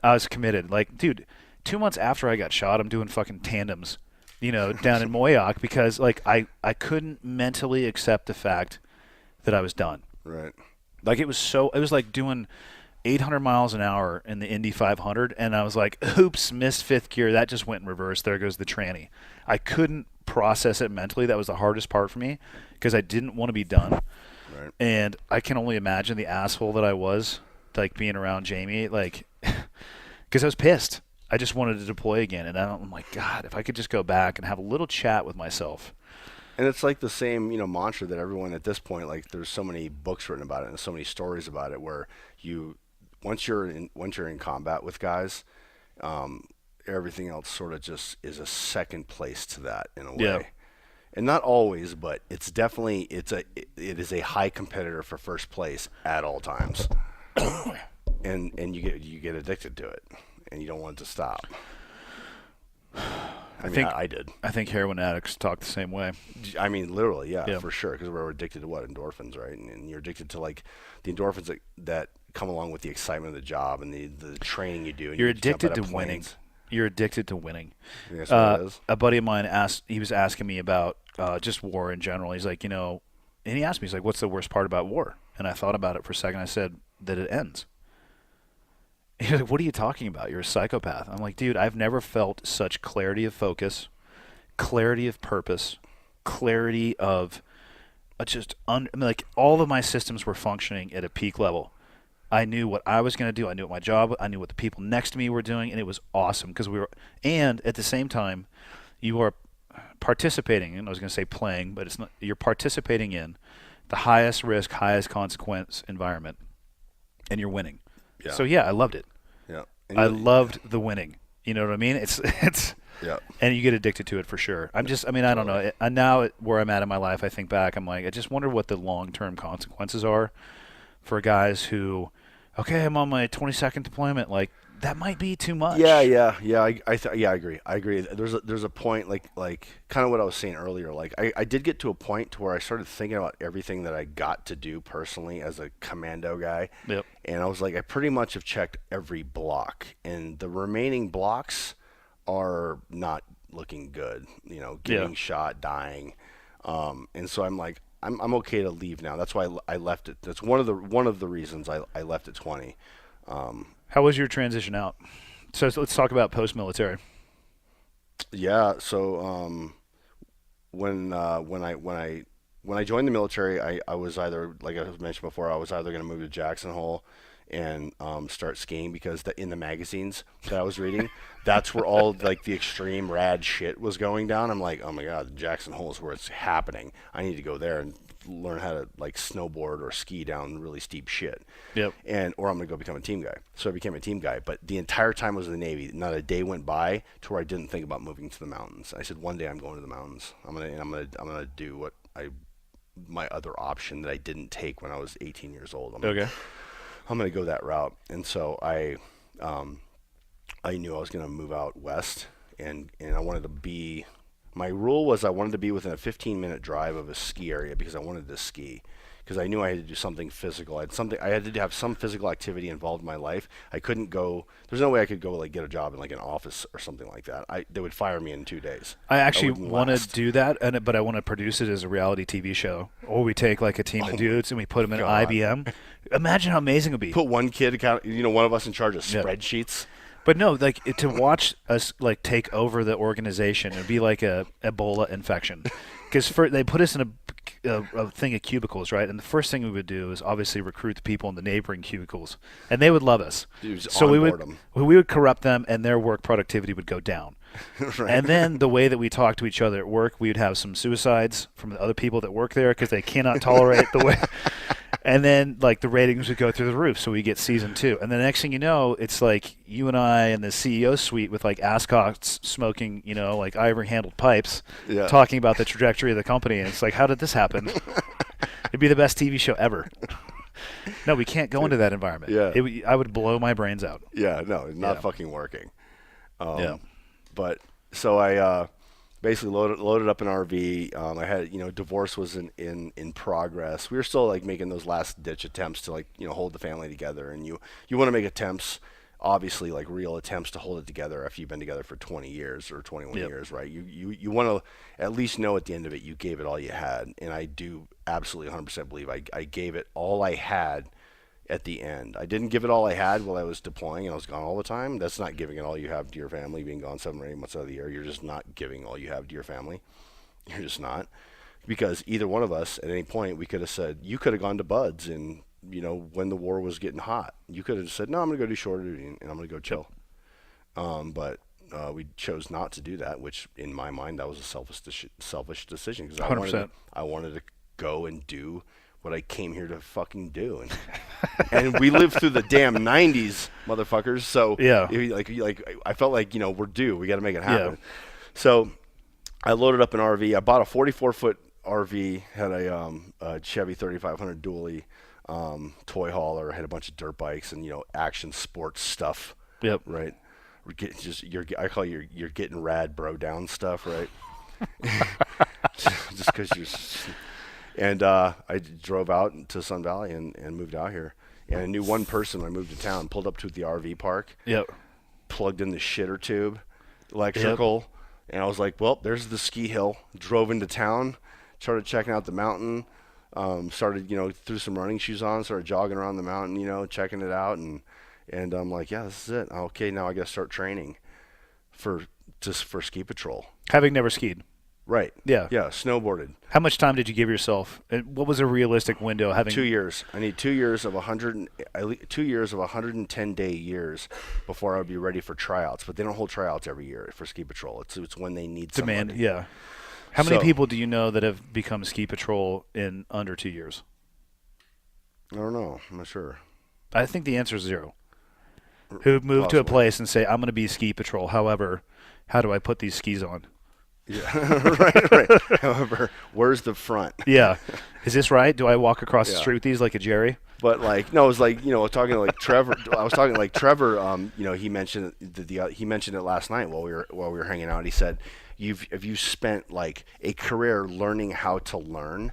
I was committed. Like, dude, 2 months after I got shot, I'm doing fucking tandems, down in Moyoc, because like I couldn't mentally accept the fact that I was done. Right. Like, it was like doing 800 miles an hour in the Indy 500, and I was like, oops, missed fifth gear. That just went in reverse. There goes the tranny. I couldn't process it mentally. That was the hardest part for me, because I didn't want to be done. Right. And I can only imagine the asshole that I was, like, being around Jamie, like, because I was pissed. I just wanted to deploy again, and I'm like, God, if I could just go back and have a little chat with myself. And it's like the same, mantra that everyone at this point, like, there's so many books written about it and so many stories about it, where once you're in combat with guys, everything else sort of just is a second place to that in a way. Yeah. And not always, but it's definitely it is a high competitor for first place at all times. and you get addicted to it, and you don't want it to stop. I did. I think heroin addicts talk the same way. I mean, literally, yeah. For sure, because we're addicted to endorphins, right? And you're addicted to, like, the endorphins that come along with the excitement of the job and the training you do. And You're you jump addicted out to of winning. planes. You're addicted to winning. That's what it is. A buddy of mine he was asking me about just war in general. He's like, and he asked me, he's like, what's the worst part about war? And I thought about it for a second. I said, that it ends. He's like, what are you talking about? You're a psychopath. I'm like, dude, I've never felt such clarity of focus, clarity of purpose, clarity of like, all of my systems were functioning at a peak level. I knew what I was going to do. I knew what my job. I knew what the people next to me were doing, and it was awesome because and at the same time, you are participating. And I was going to say playing, but it's not. You're participating in the highest risk, highest consequence environment, and you're winning. Yeah. So yeah, I loved it. Yeah. I loved the winning. You know what I mean? It's yeah. And you get addicted to it for sure. I don't know. And now where I'm at in my life, I think back, I'm like, I just wonder what the long-term consequences are for guys who, okay, I'm on my 22nd deployment. Like, that might be too much. Yeah. I agree. There's a point, like kind of what I was saying earlier. Like, I did get to a point to where I started thinking about everything that I got to do personally as a commando guy. Yep. And I was like, I pretty much have checked every block, and the remaining blocks are not looking good. Getting shot, dying, and so I'm like, I'm okay to leave now. That's why I left it. That's one of the reasons I left at 20. How was your transition out? So let's talk about post-military. Yeah. So when I joined the military, I was either, like I mentioned before, I was either going to move to Jackson Hole and start skiing, because in the magazines that I was reading, that's where all, like, the extreme rad shit was going down. I'm like, oh my God, Jackson Hole is where it's happening. I need to go there and learn how to, like, snowboard or ski down really steep shit. Yep. Or I'm gonna go become a team guy. So I became a team guy. But the entire time I was in the Navy, not a day went by to where I didn't think about moving to the mountains. I said, one day I'm going to the mountains. I'm gonna do what my other option that I didn't take when I was 18 years old. I'm gonna go that route. And so I I knew I was going to move out west, and I wanted to be. My rule was I wanted to be within a 15-minute drive of a ski area because I wanted to ski. Because I knew I had to do something physical. I had to have some physical activity involved in my life. I couldn't go. There's no way I could go like get a job in like an office or something like that. They would fire me in 2 days. I actually wouldn't want to last. do that, but I want to produce it as a reality TV show. Or we take like a team of dudes and we put them in God. IBM. Imagine how amazing it would be. Put one kid, one of us in charge of spreadsheets. But no, like to watch us like take over the organization, it'd be like a Ebola infection, because they put us in a thing of cubicles, right? And the first thing we would do is obviously recruit the people in the neighboring cubicles, and they would love us. So we would corrupt them, and their work productivity would go down. Right. And then the way that we talk to each other at work, we would have some suicides from the other people that work there because they cannot tolerate the way. And then, like, the ratings would go through the roof, so we get season 2. And the next thing you know, it's like you and I in the CEO suite with, like, Ascots smoking, like ivory-handled pipes, talking about the trajectory of the company. And it's like, how did this happen? It'd be the best TV show ever. No, we can't go into that environment. Yeah. I would blow my brains out. Yeah, no, not fucking working. But so I basically loaded up an RV. I had, divorce was in progress. We were still like making those last ditch attempts to like, hold the family together. And you want to make attempts, obviously like real attempts to hold it together after you've been together for 20 years or 21 years, right? You want to at least know at the end of it, you gave it all you had. And I do absolutely 100% believe I gave it all I had at the end. I didn't give it all I had while I was deploying and I was gone all the time. That's not giving it all you have to your family, being gone 7 or 8 months out of the year. You're just not giving all you have to your family. You're just not. Because either one of us at any point, we could have said, you could have gone to Bud's and, when the war was getting hot. You could have said, no, I'm going to go do shorter duty and I'm going to go chill. But we chose not to do that, which in my mind, that was a selfish decision. Because 100%. I wanted to go and do what I came here to fucking do, and we lived through the damn 90s, motherfuckers. So I felt like we're due. We got to make it happen. Yeah. So I loaded up an RV. I bought a 44-foot RV. Had a Chevy 3500 dually, toy hauler. Had a bunch of dirt bikes and action sports stuff. Yep. Right. I call you're getting rad bro down stuff. Right. just because you're. And I drove out to Sun Valley and moved out here. And I knew one person when I moved to town, pulled up to the RV park, plugged in the shitter tube, electrical, and I was like, well, there's the ski hill. Drove into town, started checking out the mountain, started, threw some running shoes on, started jogging around the mountain, checking it out. And I'm like, yeah, this is it. Okay, now I got to start training for ski patrol. Having never skied. Right. Yeah. Yeah. Snowboarded. How much time did you give yourself? And what was a realistic window? 2 years. I need 2 years of 110-day years before I would be ready for tryouts. But they don't hold tryouts every year for ski patrol. It's when they need demand. Somebody. Yeah. How many people do you know that have become ski patrol in under 2 years? I don't know. I'm not sure. I think the answer is 0. Who move to a place and say, I'm going to be ski patrol. However, how do I put these skis on? Yeah, right. However, where's the front? Yeah. Is this right? Do I walk across the street with these like a Jerry? But like, no, it was like, talking to like Trevor. I was talking to like Trevor. He mentioned he mentioned it last night while we were hanging out. He said, if you spent like a career learning how to learn,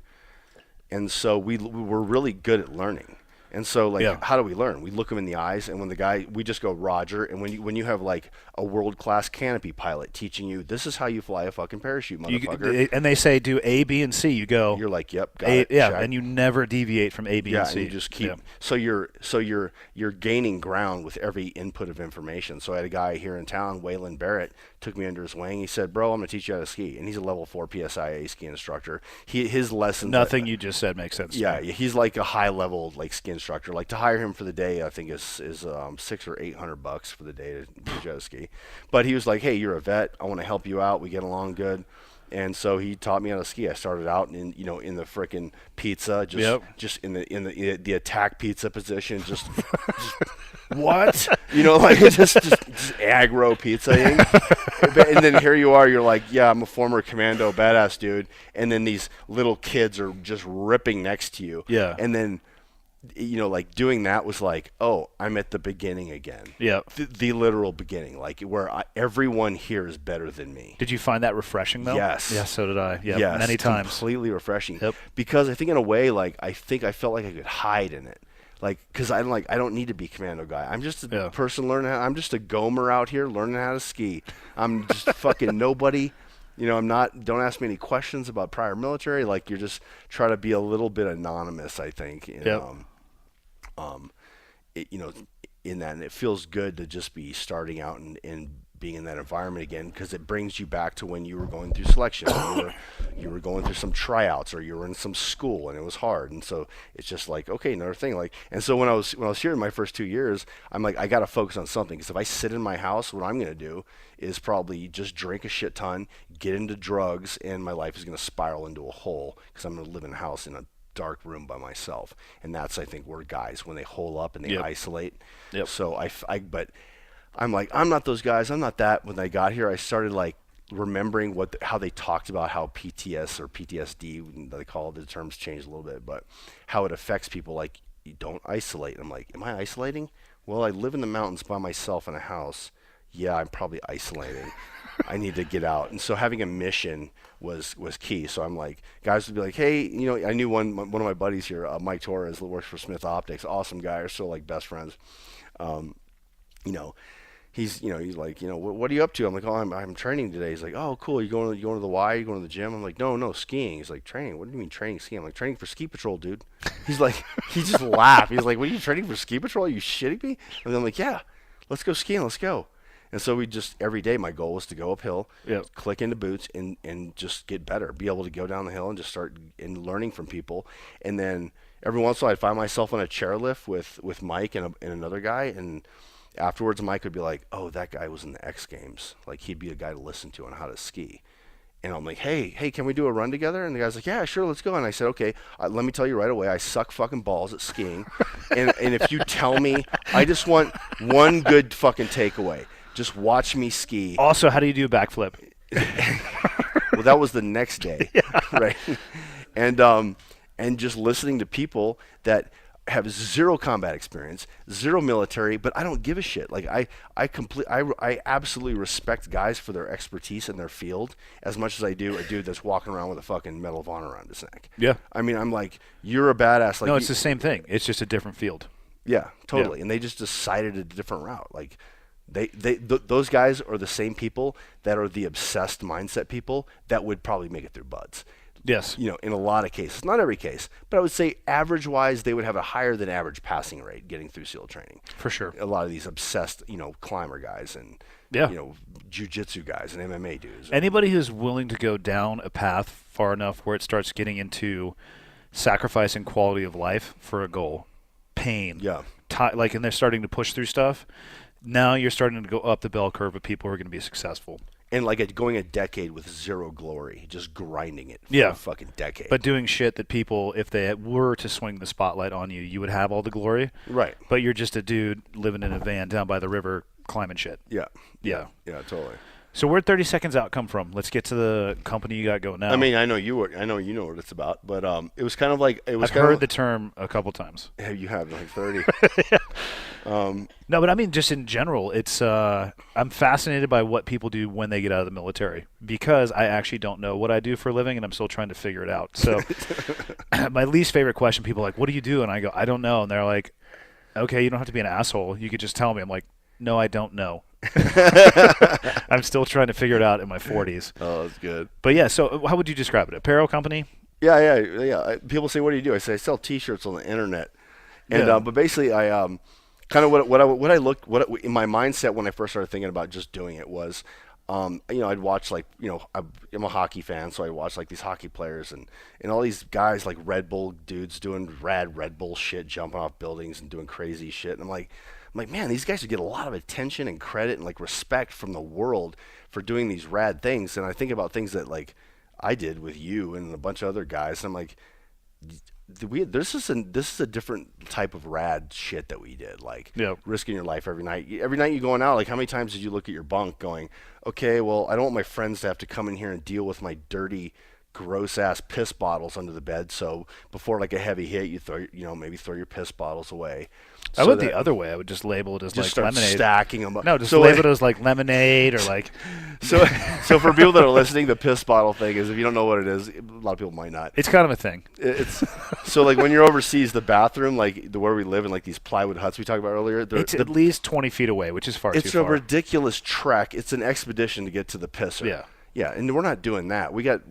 and so we're really good at learning. And so, like, how do we learn? We look him in the eyes, and when the guy, we just go, Roger. And when you have, like, a world-class canopy pilot teaching you, this is how you fly a fucking parachute, motherfucker. And they say, do A, B, and C. You go. You're like, yep, got it. Yeah, and you never deviate from A, B, and C. Yeah, and you just keep. Yeah. So you're gaining ground with every input of information. So I had a guy here in town, Waylon Barrett, took me under his wing. He said, bro, I'm going to teach you how to ski. And he's a level 4 PSIA ski instructor. His lessons. Nothing you just said makes sense. Yeah, he's like a high-level, like, ski instructor. Like, to hire him for the day, I think is $600 or $800 for the day to teach you how to ski. But he was like, hey, you're a vet. I want to help you out. We get along good. And so he taught me how to ski. I started out in the frickin' pizza, just in the attack pizza position, just what? Like just aggro pizzaing. And then here you are, you're like, yeah, I'm a former commando badass dude. And then these little kids are just ripping next to you. Yeah. And then like doing that was like, oh, I'm at the beginning again. Yeah. The literal beginning, like where everyone here is better than me. Did you find that refreshing though? Yes. Yeah, so did I. Yeah, Yes, many times. completely refreshing. Yep. Because I think in a way, like I felt like I could hide in it. Like, because I don't need to be commando guy. I'm just a person learning I'm just a gomer out here learning how to ski. I'm just fucking nobody. I'm not, don't ask me any questions about prior military. Like, you're just try to be a little bit anonymous, I think. And, in that, and it feels good to just be starting out and being in that environment again, because it brings you back to when you were going through selection, or you were going through some tryouts, or you were in some school and it was hard. And so it's just like, okay, another thing. Like, and so when I was here in my first 2 years, I'm like, I got to focus on something, because if I sit in my house, what I'm going to do is probably just drink a shit ton, get into drugs, and my life is going to spiral into a hole, because I'm going to live in a house in a dark room by myself. And that's, I think, where guys, when they hole up and they isolate. Yep. So but I'm like, I'm not those guys. I'm not that. When I got here, I started like remembering how they talked about how PTS or PTSD, they call it, the terms changed a little bit, but how it affects people. Like, you don't isolate. I'm like, am I isolating? Well, I live in the mountains by myself in a house. Yeah, I'm probably isolating. I need to get out. And so having a mission was key. So I'm like, guys would be like, hey, I knew one of my buddies here, Mike Torres, who works for Smith Optics, awesome guy, are still like best friends. He's like, what are you up to? I'm like, oh, I'm training today. He's like, oh, cool. You going to the Y? You going to the gym? I'm like, no, skiing. He's like, training? What do you mean training skiing? I'm like, training for ski patrol, dude. He's like, he just laughed. He's like, what are you training for, ski patrol? Are you shitting me? And I'm like, yeah, let's go skiing. Let's go. And so we just, every day, my goal was to go uphill, click into boots, and just get better, be able to go down the hill and just start learning from people. And then every once in a while, I'd find myself on a chairlift with Mike and another guy, and afterwards, Mike would be like, oh, that guy was in the X Games. Like, he'd be a guy to listen to on how to ski. And I'm like, hey, can we do a run together? And the guy's like, yeah, sure, let's go. And I said, okay, let me tell you right away, I suck fucking balls at skiing. and if you tell me, I just want one good fucking takeaway. Just watch me ski. Also, how do you do a backflip? Well, that was the next day, right? And just listening to people that have zero combat experience, zero military, but I don't give a shit. Like, I absolutely respect guys for their expertise in their field as much as I do a dude that's walking around with a fucking Medal of Honor around his neck. Yeah. I mean, I'm like, you're a badass. Like, no, it's the same thing. It's just a different field. Yeah, totally. Yeah. And they just decided a different route. Like, those guys are the same people that are the obsessed mindset people that would probably make it through buds. Yes. In a lot of cases, not every case, but I would say average-wise, they would have a higher than average passing rate getting through SEAL training. For sure. A lot of these obsessed, climber guys and, jiu-jitsu guys and MMA dudes. Anybody who's willing to go down a path far enough where it starts getting into sacrificing quality of life for a goal, pain, and they're starting to push through stuff, now you're starting to go up the bell curve of people who are going to be successful. And like going a decade with zero glory, just grinding it for a fucking decade. But doing shit that people, if they were to swing the spotlight on you, you would have all the glory. Right. But you're just a dude living in a van down by the river climbing shit. Yeah. Yeah. Yeah, totally. So where'd 30 Seconds Out come from? Let's get to the company you got going now. I mean, I know you know what it's about, but it was kind of like I've heard the term a couple times. Yeah, you have like 30. No, but I mean, just in general, it's I'm fascinated by what people do when they get out of the military, because I actually don't know what I do for a living, and I'm still trying to figure it out. So my least favorite question, people are like, what do you do? And I go, I don't know. And they're like, okay, you don't have to be an asshole. You could just tell me. I'm like, no, I don't know. I'm still trying to figure it out in my 40s. Oh, that's good. But yeah, so how would you describe it? Apparel company? Yeah. People say, what do you do? I say, I sell T-shirts on the internet. And but basically, I kind of what I looked in my mindset when I first started thinking about just doing it was, I'd watch I'm a hockey fan, so I watch like these hockey players and all these guys like Red Bull dudes doing rad Red Bull shit, jumping off buildings and doing crazy shit. And I'm like, man, these guys would get a lot of attention and credit and like respect from the world for doing these rad things. And I think about things that like I did with you and a bunch of other guys. And I'm like, this is a different type of rad shit that we did. Like risking your life every night. Every night you going out, like how many times did you look at your bunk going, okay, well, I don't want my friends to have to come in here and deal with my dirty gross ass piss bottles under the bed. So before like a heavy hit, you throw, maybe throw your piss bottles away. I went the other way. I would just label it as just like start lemonade. stacking them up. No, just so label it as like lemonade or like. So for people that are listening, the piss bottle thing is, if you don't know what it is, a lot of people might not. It's kind of a thing. It's so like when you're overseas, the bathroom, like where we live in, like these plywood huts we talked about earlier, It's at least 20 feet away, which is far too far. It's a ridiculous trek. It's an expedition to get to the pisser. Yeah. Yeah, and we're not doing that. We got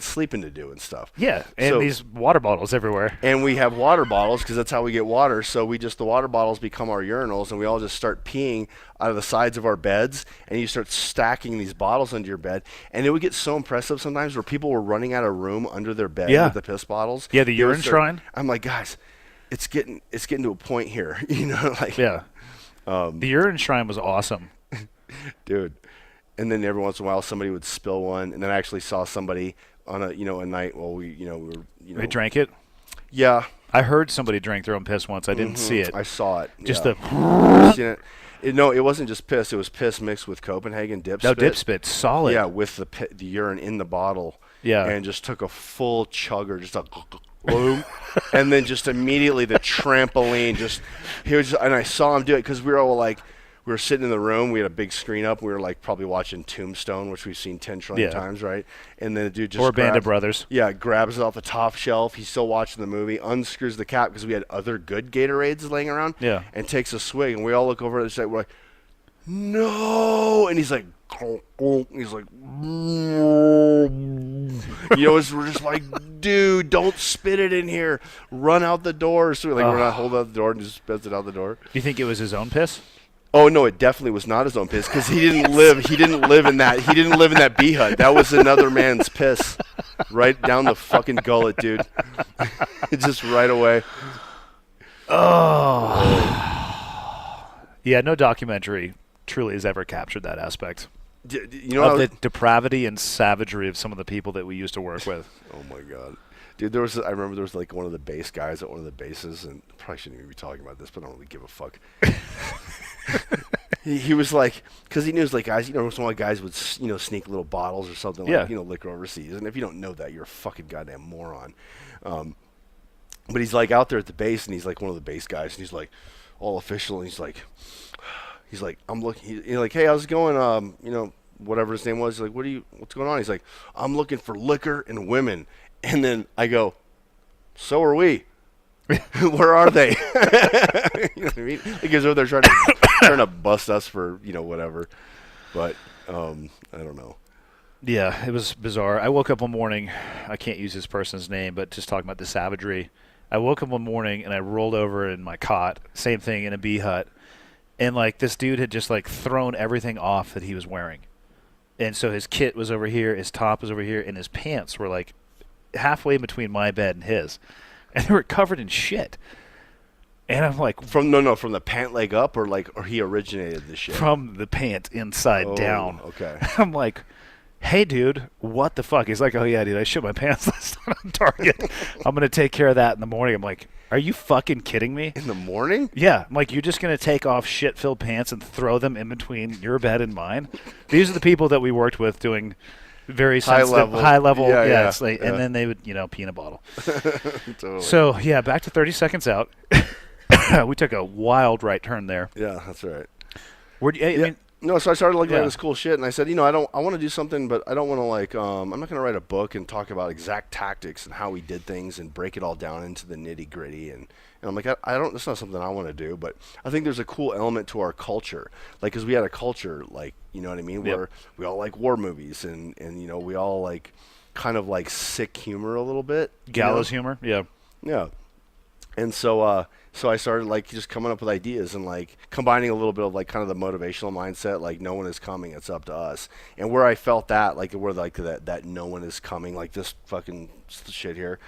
sleeping to do and stuff. Yeah, and these water bottles everywhere. And we have water bottles because that's how we get water. So the water bottles become our urinals, and we all just start peeing out of the sides of our beds, and you start stacking these bottles under your bed. And it would get so impressive sometimes where people were running out of room under their bed with the piss bottles. Yeah, the urine shrine. I'm like, guys, it's getting to a point here, like. Yeah. The urine shrine was awesome. Dude. And then every once in a while, somebody would spill one, and then I actually saw somebody on a night while we were. They drank it. Yeah, I heard somebody drank their own piss once. I didn't see it. I saw it. Just the. No, it wasn't just piss. It was piss mixed with Copenhagen dip spit. No, dip spit, solid. Yeah, with the urine in the bottle. Yeah. And just took a full chugger, just a boom, and then just immediately the trampoline. And I saw him do it because we were all like. We were sitting in the room. We had a big screen up. We were like probably watching Tombstone, which we've seen 10 trillion times, right? And then the dude just or Band of Brothers. Yeah, grabs it off the top shelf. He's still watching the movie. Unscrews the cap because we had other good Gatorades laying around. Yeah. And takes a swig. And we all look over at the side. We're like, no. And he's like, we're just like, dude, don't spit it in here. Run out the door. So we're not holding out the door and just spits it out the door. Do you think it was his own piss? Oh no, it definitely was not his own piss because he didn't live in that bee hut. That was another man's piss, right down the fucking gullet, dude. Just right away. Oh, yeah. No documentary truly has ever captured that aspect of the depravity and savagery of some of the people that we used to work with. Oh my god. Dude, I remember there was like one of the base guys at one of the bases, and I probably shouldn't even be talking about this, but I don't really give a fuck. He was like, because he knew, like, guys, some of the guys would, sneak little bottles or something, like, liquor overseas. And if you don't know that, you're a fucking goddamn moron. But he's like out there at the base, and he's like one of the base guys, and he's like all official, and he's like, I'm looking, he's like, hey, how's it going? Whatever his name was, he's like, what's going on? He's like, I'm looking for liquor and women. And then I go, so are we. Where are they? You know what I mean? Because they're trying to bust us for whatever. But I don't know. Yeah, it was bizarre. I woke up one morning. I can't use this person's name, but just talking about the savagery. I woke up one morning and I rolled over in my cot. Same thing in a bee hut, and like this dude had just like thrown everything off that he was wearing, and so his kit was over here, his top was over here, and his pants were like halfway between my bed and his. And they were covered in shit. And I'm like... From the pant leg up or he originated the shit? From the pant inside down. Okay. I'm like, hey, dude, what the fuck? He's like, oh, yeah, dude, I shit my pants last night on Target. I'm going to take care of that in the morning. I'm like, are you fucking kidding me? In the morning? Yeah. I'm like, you're just going to take off shit-filled pants and throw them in between your bed and mine? These are the people that we worked with doing... Very sensitive, high level, yeah. And then they would, pee in a bottle. Totally. So, yeah, back to 30 seconds out. We took a wild right turn there. Yeah, that's right. So I started looking at this cool shit, and I said, I want to do something, but I don't want to I'm not going to write a book and talk about exact tactics and how we did things and break it all down into the nitty gritty. And I'm like, that's not something I want to do, but I think there's a cool element to our culture, like, because we had a culture, like, you know what I mean, where we all like war movies and we all like kind of like sick humor a little bit, gallows humor, yeah. And so I started like just coming up with ideas and like combining a little bit of like kind of the motivational mindset, like no one is coming, it's up to us. And where I felt that, like where like that no one is coming, like this fucking shit here,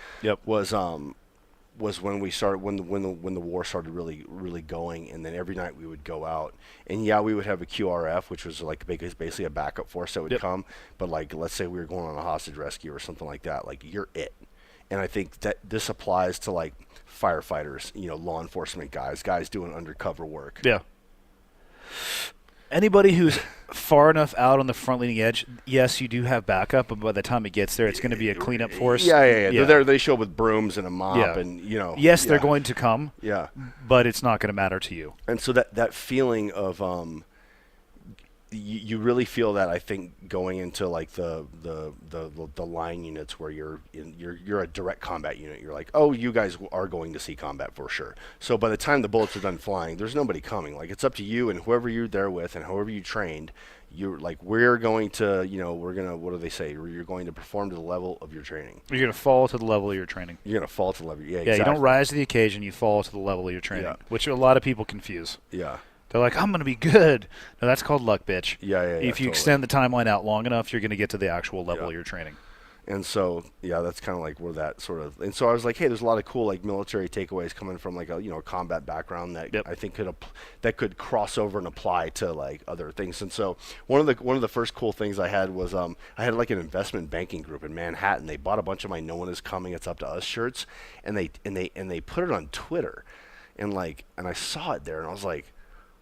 was when we started when the war started really going, and then every night we would go out, and we would have a QRF, which was like basically a backup force that would come, but like let's say we were going on a hostage rescue or something like that, like you're it. And I think that this applies to like firefighters, law enforcement guys doing undercover work. Yeah. Anybody who's far enough out on the front leading edge, yes, you do have backup, but by the time it gets there, it's going to be a cleanup force. Yeah. They're there, they show up with brooms and a mop, and Yes, they're going to come. Yeah. But it's not going to matter to you. And so that feeling of you really feel that, I think, going into like the line units where you're a direct combat unit. You're like, oh, you guys are going to see combat for sure. So by the time the bullets are done flying, there's nobody coming. Like, it's up to you and whoever you're there with and whoever you trained. You're like, we're going to, what do they say? You're going to perform to the level of your training. You're going to fall to the level of your training. You're going to fall to the level. Yeah, Yeah, exactly. you don't rise to the occasion. You fall to the level of your training, which a lot of people confuse. Yeah. They're like, I'm going to be good. No, that's called luck, bitch. Yeah. If you totally. extend the timeline out long enough, you're going to get to the actual level of your training. And so, that's kind of like where that sort of. And so I was like, hey, there's a lot of cool like military takeaways coming from like a combat background that I think could cross over and apply to like other things. And so one of the first cool things I had was I had like an investment banking group in Manhattan. They bought a bunch of my "No One Is Coming, It's Up to Us" shirts, and they put it on Twitter, and I saw it there, and I was like,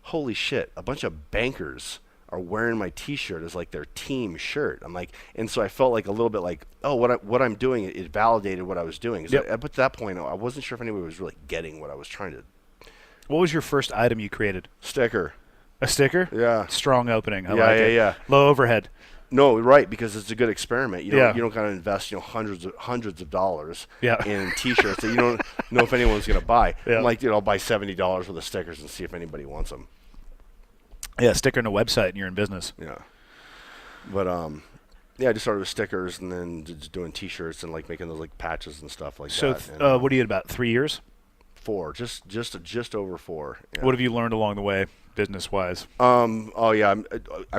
holy shit, a bunch of bankers are wearing my T-shirt as like their team shirt. I'm like, and so I felt like a little bit like, oh, what I'm doing, it validated what I was doing. But at that point, I wasn't sure if anybody was really getting what I was trying to. What was your first item you created? Sticker. A sticker? Yeah. Strong opening. I like it. Yeah. Low overhead. No, right, because it's a good experiment. You don't gotta invest, hundreds of dollars in T-shirts that you don't know if anyone's gonna buy. Yeah. I'm like, I'll buy $70 worth of stickers and see if anybody wants them. Yeah, sticker on a website and you're in business. Yeah. But I just started with stickers and then just doing T-shirts and like making those like patches and stuff like that. So, what are you at, about 3 years? 4, just over 4. Yeah. What have you learned along the way, business-wise? I'm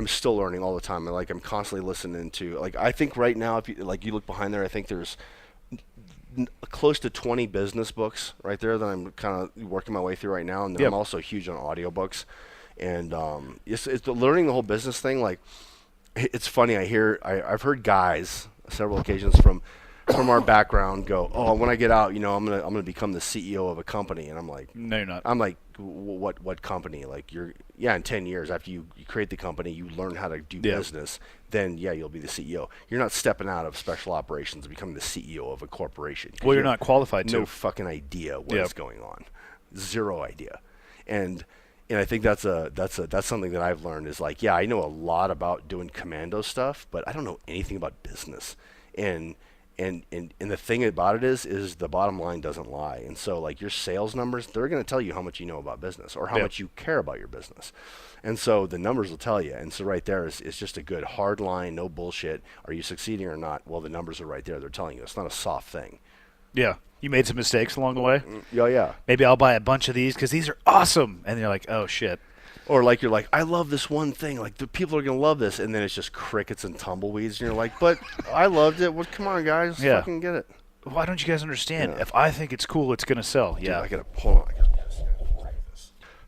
still learning all the time. I'm constantly listening to I think right now, if you look behind there, I think there's close to 20 business books right there that I'm kind of working my way through right now, and then I'm also huge on audiobooks. And it's learning the whole business thing. Like, it's funny. I've heard guys several occasions from our background go, oh, when I get out, I'm gonna become the CEO of a company. And I'm like, no, you're not. I'm like, what company? Like, in 10 years after you create the company, you learn how to do business. Then you'll be the CEO. You're not stepping out of special operations and becoming the CEO of a corporation. Well, you're not qualified to. No fucking idea what is going on. Zero idea. And I think that's something that I've learned is like, I know a lot about doing commando stuff, but I don't know anything about business. And the thing about it is the bottom line doesn't lie. And so like your sales numbers, they're going to tell you how much you know about business or how much you care about your business. And so the numbers will tell you. And so right there is just a good hard line, no bullshit. Are you succeeding or not? Well, the numbers are right there. They're telling you. It's not a soft thing. Yeah. You made some mistakes along the way? Yeah. Maybe I'll buy a bunch of these because these are awesome. And you're like, oh, shit. Or like you're like, I love this one thing. Like, the people are going to love this. And then it's just crickets and tumbleweeds. And you're like, but I loved it. Well, come on, guys. Fucking get it. Why don't you guys understand? If I think it's cool, it's going to sell. Dude, I got to hold on.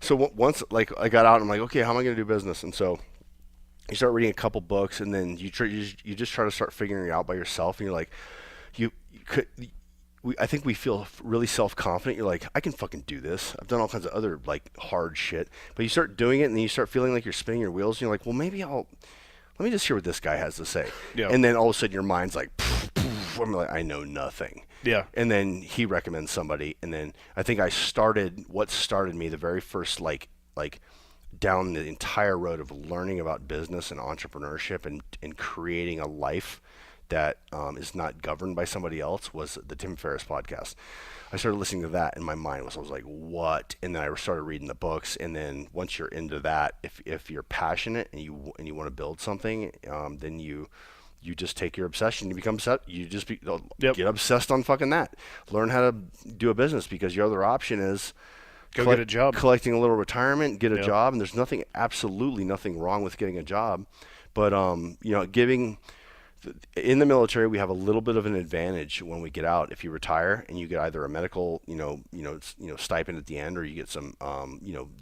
So once like I got out, I'm like, okay, how am I going to do business? And so you start reading a couple books, and then you just try to start figuring it out by yourself. And you're like, I think we feel really self-confident. You're like, I can fucking do this. I've done all kinds of other like hard shit. But you start doing it, and then you start feeling like you're spinning your wheels. And you're like, well, maybe let me just hear what this guy has to say. Yeah. And then all of a sudden your mind's like, I'm like, I know nothing. Yeah. And then he recommends somebody, and then I think what started me the very first like down the entire road of learning about business and entrepreneurship and creating a life that is not governed by somebody else was the Tim Ferriss podcast. I started listening to that, and my mind I was like, what? And then I started reading the books, and then once you're into that, if you're passionate and you want to build something, then you just take your obsession. You become get obsessed on fucking that. Learn how to do a business, because your other option is get a job, collecting a little retirement, get a job, and there's absolutely nothing wrong with getting a job, but in the military, we have a little bit of an advantage when we get out. If you retire and you get either a medical, stipend at the end, or you get some,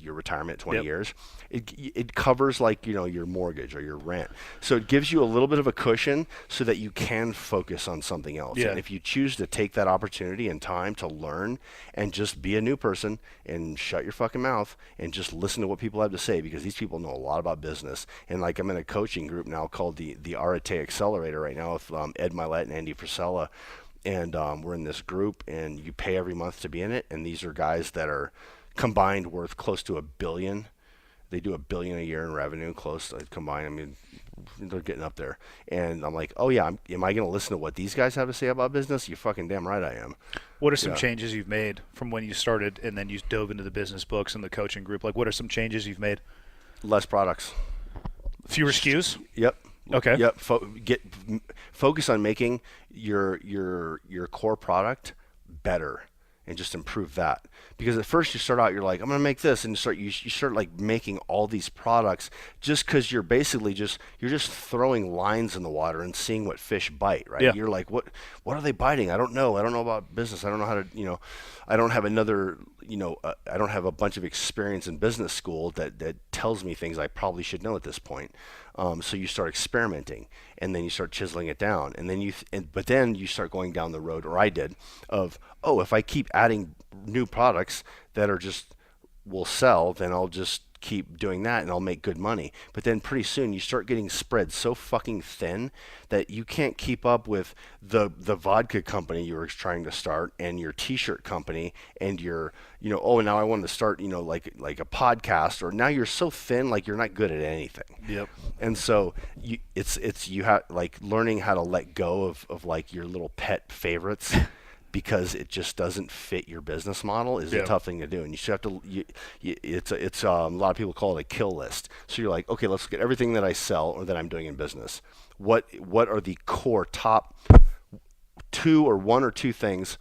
your retirement at 20 years, it covers like, your mortgage or your rent. So it gives you a little bit of a cushion so that you can focus on something else. Yeah. And if you choose to take that opportunity and time to learn and just be a new person and shut your fucking mouth and just listen to what people have to say, because these people know a lot about business. And like, I'm in a coaching group now called the Arete Accelerator right now with Ed Milet and Andy Frisella. And we're in this group, and you pay every month to be in it. And these are guys that are combined worth close to $1 billion. They do $1 billion a year in revenue, close to combined. I mean, they're getting up there. And I'm like, oh yeah, am I going to listen to what these guys have to say about business? You're fucking damn right I am. What are some changes you've made from when you started and then you dove into the business books and the coaching group? Like, what are some changes you've made? Less products. Fewer SKUs? Yep. Okay. Yep. Focus on making your core product better and just improve that. Because at first you start out, you're like, I'm gonna make this, and you start like making all these products just because you're basically you're just throwing lines in the water and seeing what fish bite, right? Yeah. You're like, what are they biting? I don't know about business. I don't know how to, I don't have another, I don't have a bunch of experience in business school that tells me things I probably should know at this point. So you start experimenting, and then you start chiseling it down, and then but then you start going down the road, or I did, of, if I keep adding new products that are will sell, then I'll just keep doing that and I'll make good money. But then pretty soon you start getting spread so fucking thin that you can't keep up with the vodka company you were trying to start, and your t-shirt company, and your, now I want to start, like a podcast, or now you're so thin, like you're not good at anything. Yep. And so you have like learning how to let go of like your little pet favorites because it just doesn't fit your business model is a tough thing to do. And you should have to, it's a lot of people call it a kill list. So you're like, okay, let's look at everything that I sell or that I'm doing in business. What are the core top one or two things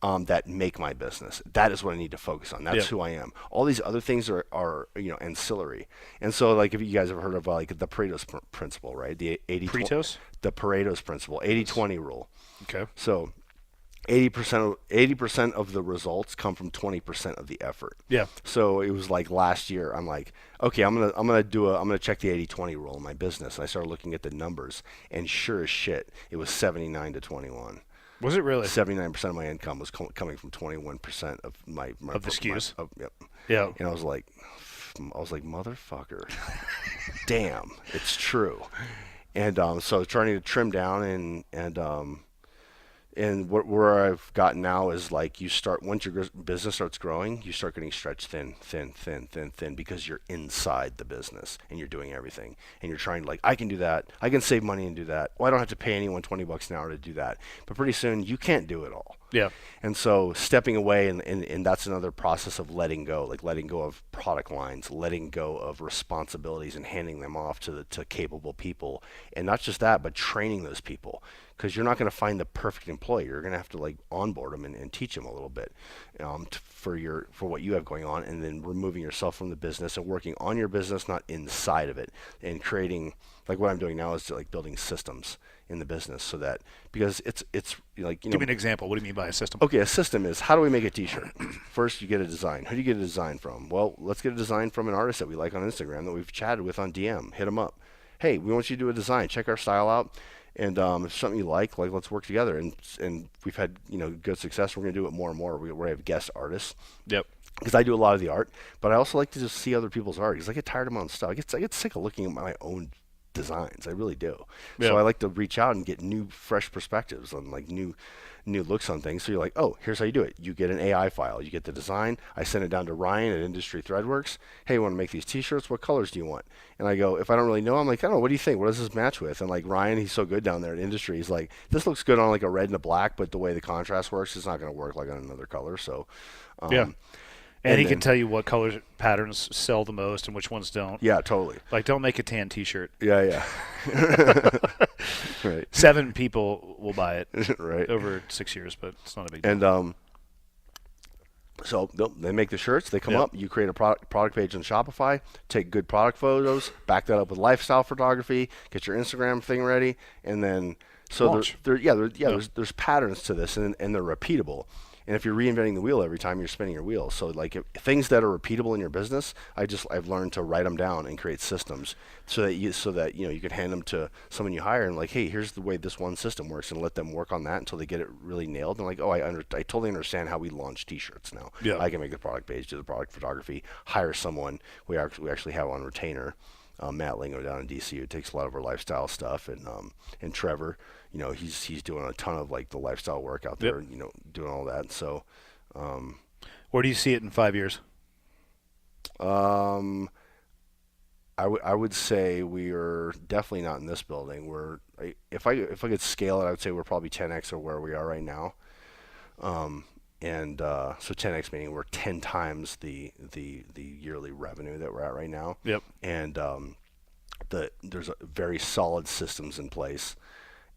that make my business? That is what I need to focus on. That's who I am. All these other things are ancillary. And so, like, if you guys have heard of like the Pareto's principle, right? The 80-20, the Pareto's principle, 80-20 rule. Okay. So 80% of the results come from 20% of the effort. Yeah. So it was like last year, I'm like, okay, I'm gonna check the 80-20 rule in my business. And I started looking at the numbers, and sure as shit, it was 79-21. Was it really? 79% of my income was coming from 21% of my of the SKUs. Yep. Yeah. And I was like, motherfucker, damn, it's true. And so trying to trim down and where I've gotten now is like once your business starts growing, you start getting stretched thin because you're inside the business and you're doing everything. And you're trying to I can do that. I can save money and do that. Well, I don't have to pay anyone $20 an hour to do that. But pretty soon you can't do it all. Yeah. And so stepping away, and that's another process of letting go, like letting go of product lines, letting go of responsibilities and handing them off to capable people. And not just that, but training those people. Because you're not going to find the perfect employee. You're going to have to onboard them and teach them a little bit for what you have going on, and then removing yourself from the business and working on your business, not inside of it, and creating what I'm doing now is building systems in the business so that because it's give me an example. What do you mean by a system? Okay, a system is how do we make a t-shirt? First, you get a design. Who do you get a design from? Well, let's get a design from an artist that we like on Instagram that we've chatted with on DM. Hit them up. Hey, we want you to do a design. Check our style out. And if it's something you like let's work together. And we've had good success. We're going to do it more and more. We have guest artists. Yep. Because I do a lot of the art, but I also like to just see other people's art. Because I get tired of my own stuff. I get sick of looking at my own designs. I really do. Yep. So I like to reach out and get new, fresh perspectives on new looks on things. So you're like, oh, here's how you do it. You get an AI file. You get the design. I send it down to Ryan at Industry Threadworks. Hey, you want to make these t-shirts? What colors do you want? And I go, if I don't really know, I'm like, I don't know, what do you think? What does this match with? And Ryan, he's so good down there at Industry. He's like, this looks good on a red and a black, but the way the contrast works, it's not going to work on another color. So, yeah. And he can tell you what color patterns sell the most and which ones don't. Yeah, totally. Don't make a tan T-shirt. Yeah. Right. 7 people will buy it. Right. Over 6 years, but it's not a big deal. And So they make the shirts, they come Yep. up, you create a product page on Shopify, take good product photos, back that up with lifestyle photography, get your Instagram thing ready, and then Launch. there's patterns to this, and they're repeatable. And if you're reinventing the wheel every time, you're spinning your wheels. So like things that are repeatable in your business, I've learned to write them down and create systems so that you can hand them to someone you hire and like, hey, here's the way this one system works, and let them work on that until they get it really nailed. And like, oh, I totally understand how we launch T-shirts now. Yeah. I can make the product page, do the product photography, hire someone. We actually have on retainer. Matt Lingo down in DC, who takes a lot of our lifestyle stuff, and Trevor, he's doing a ton of like the lifestyle work out there, doing all that. So, Where do you see it in 5 years? I would say we are definitely not in this building. If I could scale it, I would say we're probably 10x of where we are right now. So 10x meaning we're 10 times the yearly revenue that we're at right now. Yep. And there's very solid systems in place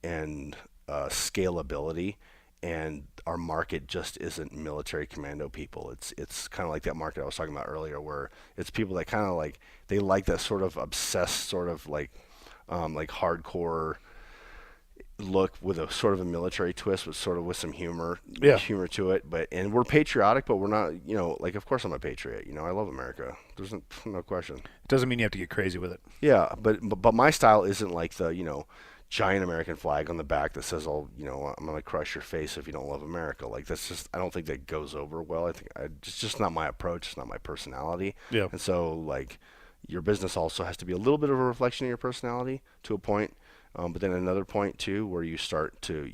and scalability, and our market just isn't military commando people. It's kind of like that market I was talking about earlier, where it's people that kind of like, they like that sort of obsessed sort of like hardcore look with a sort of a military twist, but sort of with some humor to it. And we're patriotic, but we're not, like, of course I'm a patriot. I love America. There's no question. It doesn't mean you have to get crazy with it. Yeah, but my style isn't like the, giant American flag on the back that says, I'm going to crush your face if you don't love America. Like, that's just, I don't think that goes over well. It's just not my approach. It's not my personality. Yeah. And so, like, your business also has to be a little bit of a reflection of your personality to a point. But then another point too, where you start to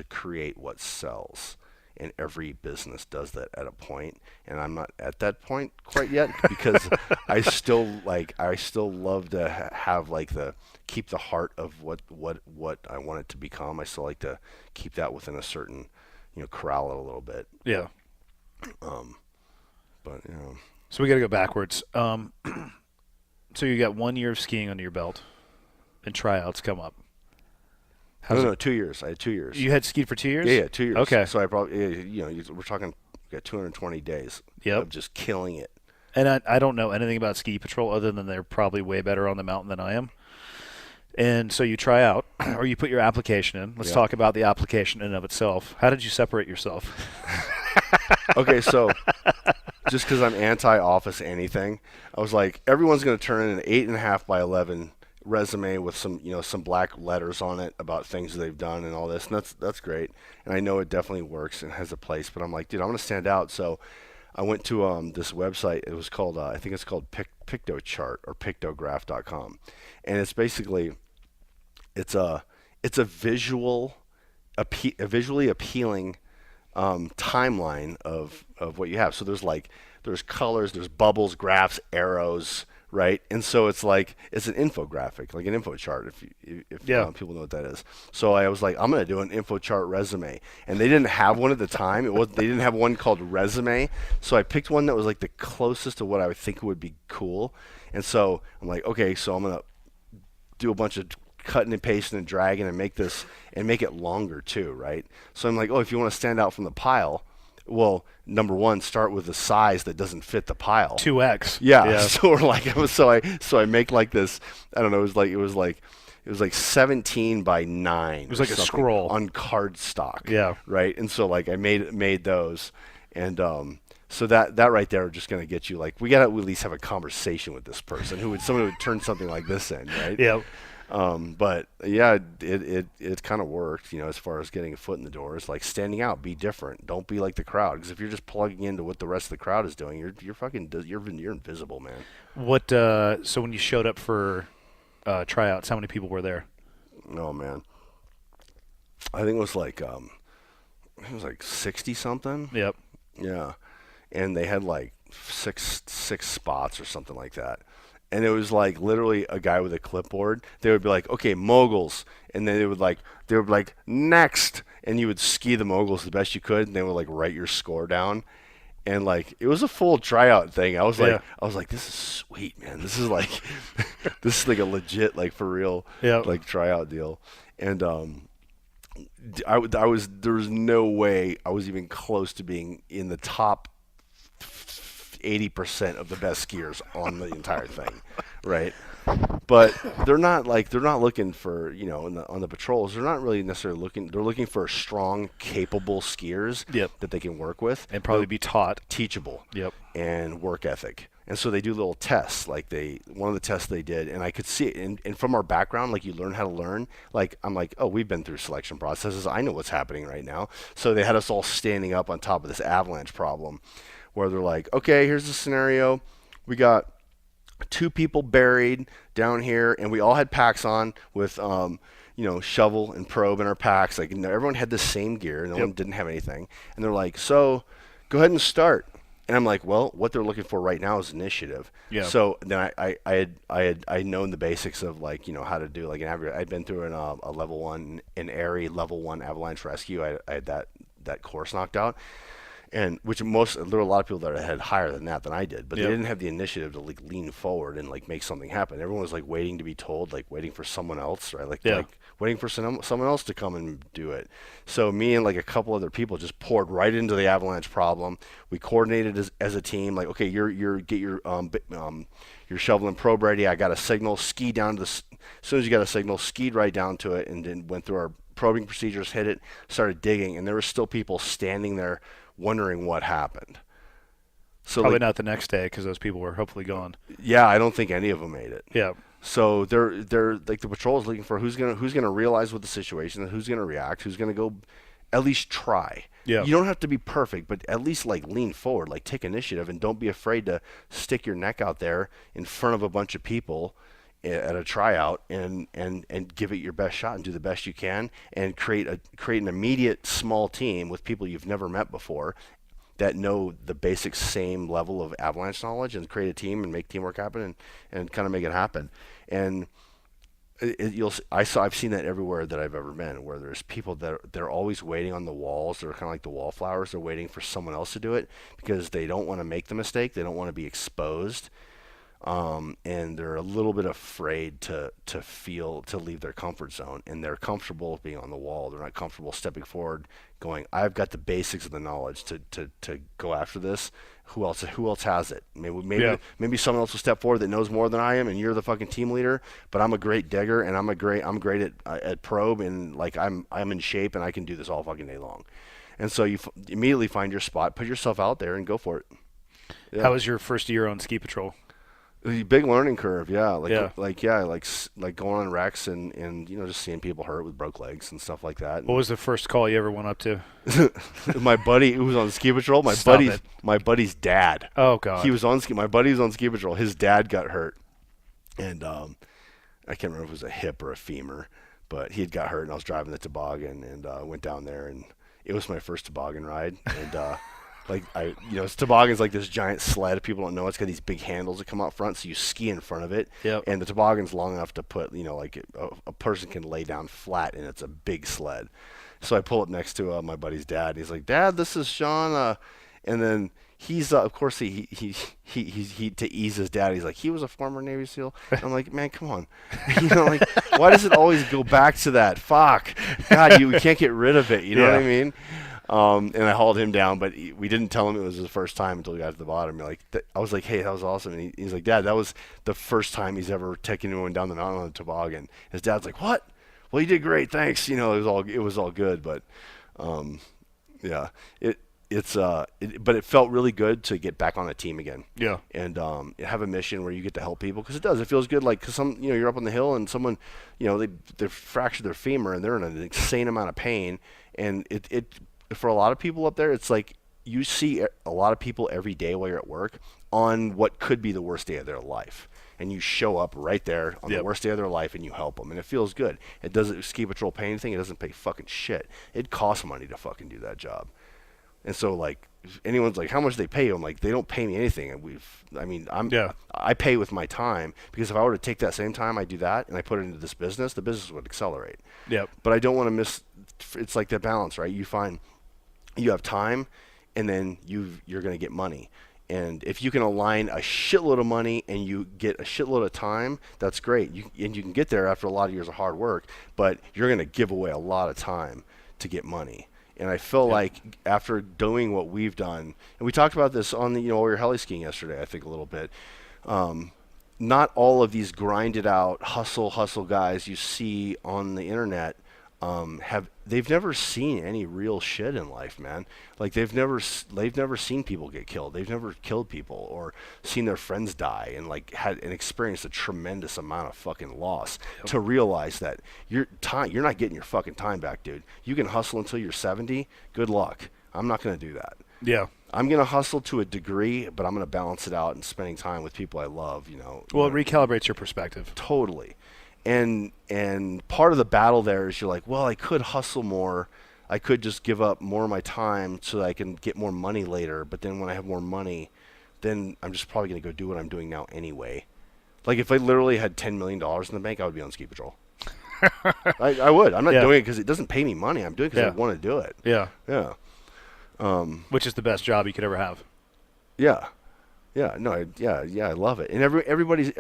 create what sells, and every business does that at a point. And I'm not at that point quite yet because I still love to have like keep the heart of what I want it to become. I still like to keep that within a certain corral it a little bit. Yeah. But So we got to go backwards. So you got 1 year of skiing under your belt, and tryouts come up. No, 2 years. I had 2 years. You had skied for 2 years? Yeah, 2 years. Okay. So I probably, we're talking, we got 220 days of just killing it. And I don't know anything about Ski Patrol other than they're probably way better on the mountain than I am. And so you try out, or you put your application in. Let's talk about the application in and of itself. How did you separate yourself? Okay, so just because I'm anti-office anything, I was like, everyone's going to turn in an 8.5 by 11 resume with some black letters on it about things they've done and all this, and that's great. And I know it definitely works and has a place, but I'm like, dude, I'm going to stand out. So I went to this website. It was called, I think it's called PictoChart or pictograph.com, and it's basically it's a visually appealing timeline of what you have. So there's colors, there's bubbles, graphs, arrows, right? And so it's an infographic, like an info chart, if people know what that is. So I was like, I'm gonna do an info chart resume, and they didn't have one at the time. They didn't have one called resume, so I picked one that was like the closest to what I would think would be cool. And so I'm like, okay, so I'm gonna do a bunch of cutting and pasting and dragging and make it longer too, right? So I'm like, oh, if you want to stand out from the pile, well, number one, start with a size that doesn't fit the pile. 2X. Yeah. So we're like, so I make like this. I don't know. It was like 17 by 9. It was like a scroll on cardstock. Yeah. Right. And so like I made those, and so that right there are just gonna get you like, we gotta at least have a conversation with this person someone who would turn something like this in, right? Yeah. But yeah, it kind of worked, as far as getting a foot in the door. It's like standing out, be different, don't be like the crowd. Because if you're just plugging into what the rest of the crowd is doing, you're invisible, man. What? So when you showed up for tryouts, how many people were there? Oh man, I think it was like 60 something. Yep. Yeah, and they had like six spots or something like that. And it was like literally a guy with a clipboard. They would be like, okay, moguls. And then they would be like, next. And you would ski the moguls the best you could. And they would like write your score down. And like, it was a full tryout thing. I was like, this is sweet, man. This is like, a legit, like for real, like tryout deal. And there was no way I was even close to being in the top 80% of the best skiers on the entire thing, right? But they're not looking for, on the patrols. They're not really necessarily looking. They're looking for strong, capable skiers Yep. that they can work with And probably be taught. teachable. Yep. And work ethic. And so they do little tests. Like one of the tests they did, and I could see it. And from our background, like you learn how to learn. Like I'm like, oh, we've been through selection processes. I know what's happening right now. So they had us all standing up on top of this avalanche problem, where they're like, okay, here's the scenario. We got 2 people buried down here, and we all had packs on with, shovel and probe in our packs. Like everyone had the same gear. No one didn't have anything. And they're like, so go ahead and start. And I'm like, well, what they're looking for right now is initiative. Yeah. So then I'd known the basics of how to do I'd been through a level 1 an ARI level 1 avalanche rescue. I had that course knocked out, and there were a lot of people that had higher than that than I did, but they didn't have the initiative to lean forward and make something happen. Everyone was waiting to be told, waiting for someone else, right? Waiting for someone else to come and do it. So me and a couple other people just poured right into the avalanche problem. We coordinated as a team. Okay, get your shovel and probe ready. I got a signal. Ski down to as soon as you got a signal, skied right down to it, and then went through our probing procedures, hit it, started digging, and there were still people standing there wondering what happened. So Probably not the next day because those people were hopefully gone. Yeah, I don't think any of them made it. Yeah. So they're the patrol is looking for who's gonna realize what the situation is, who's gonna react, who's gonna go at least try. Yeah. You don't have to be perfect, but at least lean forward, take initiative, and don't be afraid to stick your neck out there in front of a bunch of people at a tryout and give it your best shot and do the best you can and create an immediate small team with people you've never met before that know the basic same level of avalanche knowledge, and create a team and make teamwork happen and kind of make it happen. And I've seen that everywhere that I've ever been, where there's people that they're always waiting on the walls. They're kind of like the wallflowers. They're waiting for someone else to do it because they don't want to make the mistake. They don't want to be exposed. And they're a little bit afraid to leave their comfort zone, and they're comfortable being on the wall. They're not comfortable stepping forward, going, I've got the basics of the knowledge to go after this. Who else has it? Maybe someone else will step forward that knows more than I am, and you're the fucking team leader. But I'm a great digger, and I'm great at probe, and I'm in shape, and I can do this all fucking day long. And so you immediately find your spot, put yourself out there, and go for it. Yeah. How was your first year on ski patrol? Big learning curve, yeah. Like going on wrecks and just seeing people hurt with broke legs and stuff like that. What was the first call you ever went up to? My buddy who was on ski patrol, my buddy's dad. Oh God. My buddy was on ski patrol. His dad got hurt, and I can't remember if it was a hip or a femur, but he had got hurt, and I was driving the toboggan and went down there, and it was my first toboggan ride, and. Toboggan's like this giant sled. People don't know it's got these big handles that come out front, so you ski in front of it. Yep. And the toboggan's long enough to put, a person can lay down flat, and it's a big sled. So I pull up next to my buddy's dad. He's like, "Dad, this is Sean." And then he's, of course, he to ease his dad. He's like, "He was a former Navy SEAL." And I'm like, "Man, come on, why does it always go back to that? Fuck, God, we can't get rid of it. You know what I mean?" And I hauled him down, but we didn't tell him it was his first time until we got to the bottom. I was like, "Hey, that was awesome." And he's like, "Dad, that was the first time he's ever taken anyone down the mountain on a toboggan." His dad's like, "What? Well, you did great, thanks." It was all good, but yeah, but it felt really good to get back on a team again. Yeah, and have a mission where you get to help people, because it feels good. Because you're up on the hill and someone, they fractured their femur and they're in an insane amount of pain, and it for a lot of people up there, it's like you see a lot of people every day while you're at work on what could be the worst day of their life. And you show up right there on the worst day of their life and you help them. And it feels good. It doesn't, ski patrol pay anything. It doesn't pay fucking shit. It costs money to fucking do that job. And so, if anyone's like, how much they pay you? I'm like, they don't pay me anything. I pay with my time, because if I were to take that same time I do that and I put it into this business, the business would accelerate. Yep. But I don't want to miss, it's like that balance, right? You find you have time, and then you're going to get money. And if you can align a shitload of money and you get a shitload of time, that's great. You can get there after a lot of years of hard work, but you're going to give away a lot of time to get money. And I feel like after doing what we've done, and we talked about this on the, we were heli skiing yesterday, I think a little bit. Not all of these grinded out hustle guys you see on the internet they've never seen any real shit in life, man. Like they've never seen people get killed. They've never killed people or seen their friends die and like had and experienced a tremendous amount of fucking loss to realize that you're not getting your fucking time back, dude. You can hustle until you're 70. Good luck. I'm not going to do that. Yeah. I'm going to hustle to a degree, but I'm going to balance it out and spending time with people I love, Well, it recalibrates your perspective. Totally. And part of the battle there is you're like, well, I could hustle more. I could just give up more of my time so that I can get more money later. But then when I have more money, then I'm just probably going to go do what I'm doing now anyway. Like if I literally had $10 million in the bank, I would be on ski patrol. I would. I'm not doing it because it doesn't pay me money. I'm doing it because I want to do it. Yeah. Yeah. Which is the best job you could ever have. Yeah. Yeah, no, I love it. And everybody's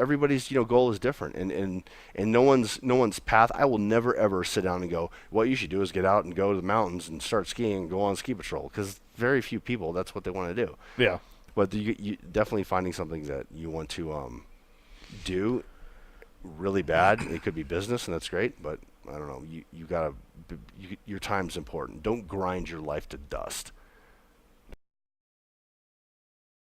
goal is different, and no one's path. I will never ever sit down and go, what you should do is get out and go to the mountains and start skiing and go on ski patrol, because very few people that's what they want to do. Yeah, but you definitely finding something that you want to do really bad. It could be business, and that's great. But I don't know. You gotta your time's important. Don't grind your life to dust.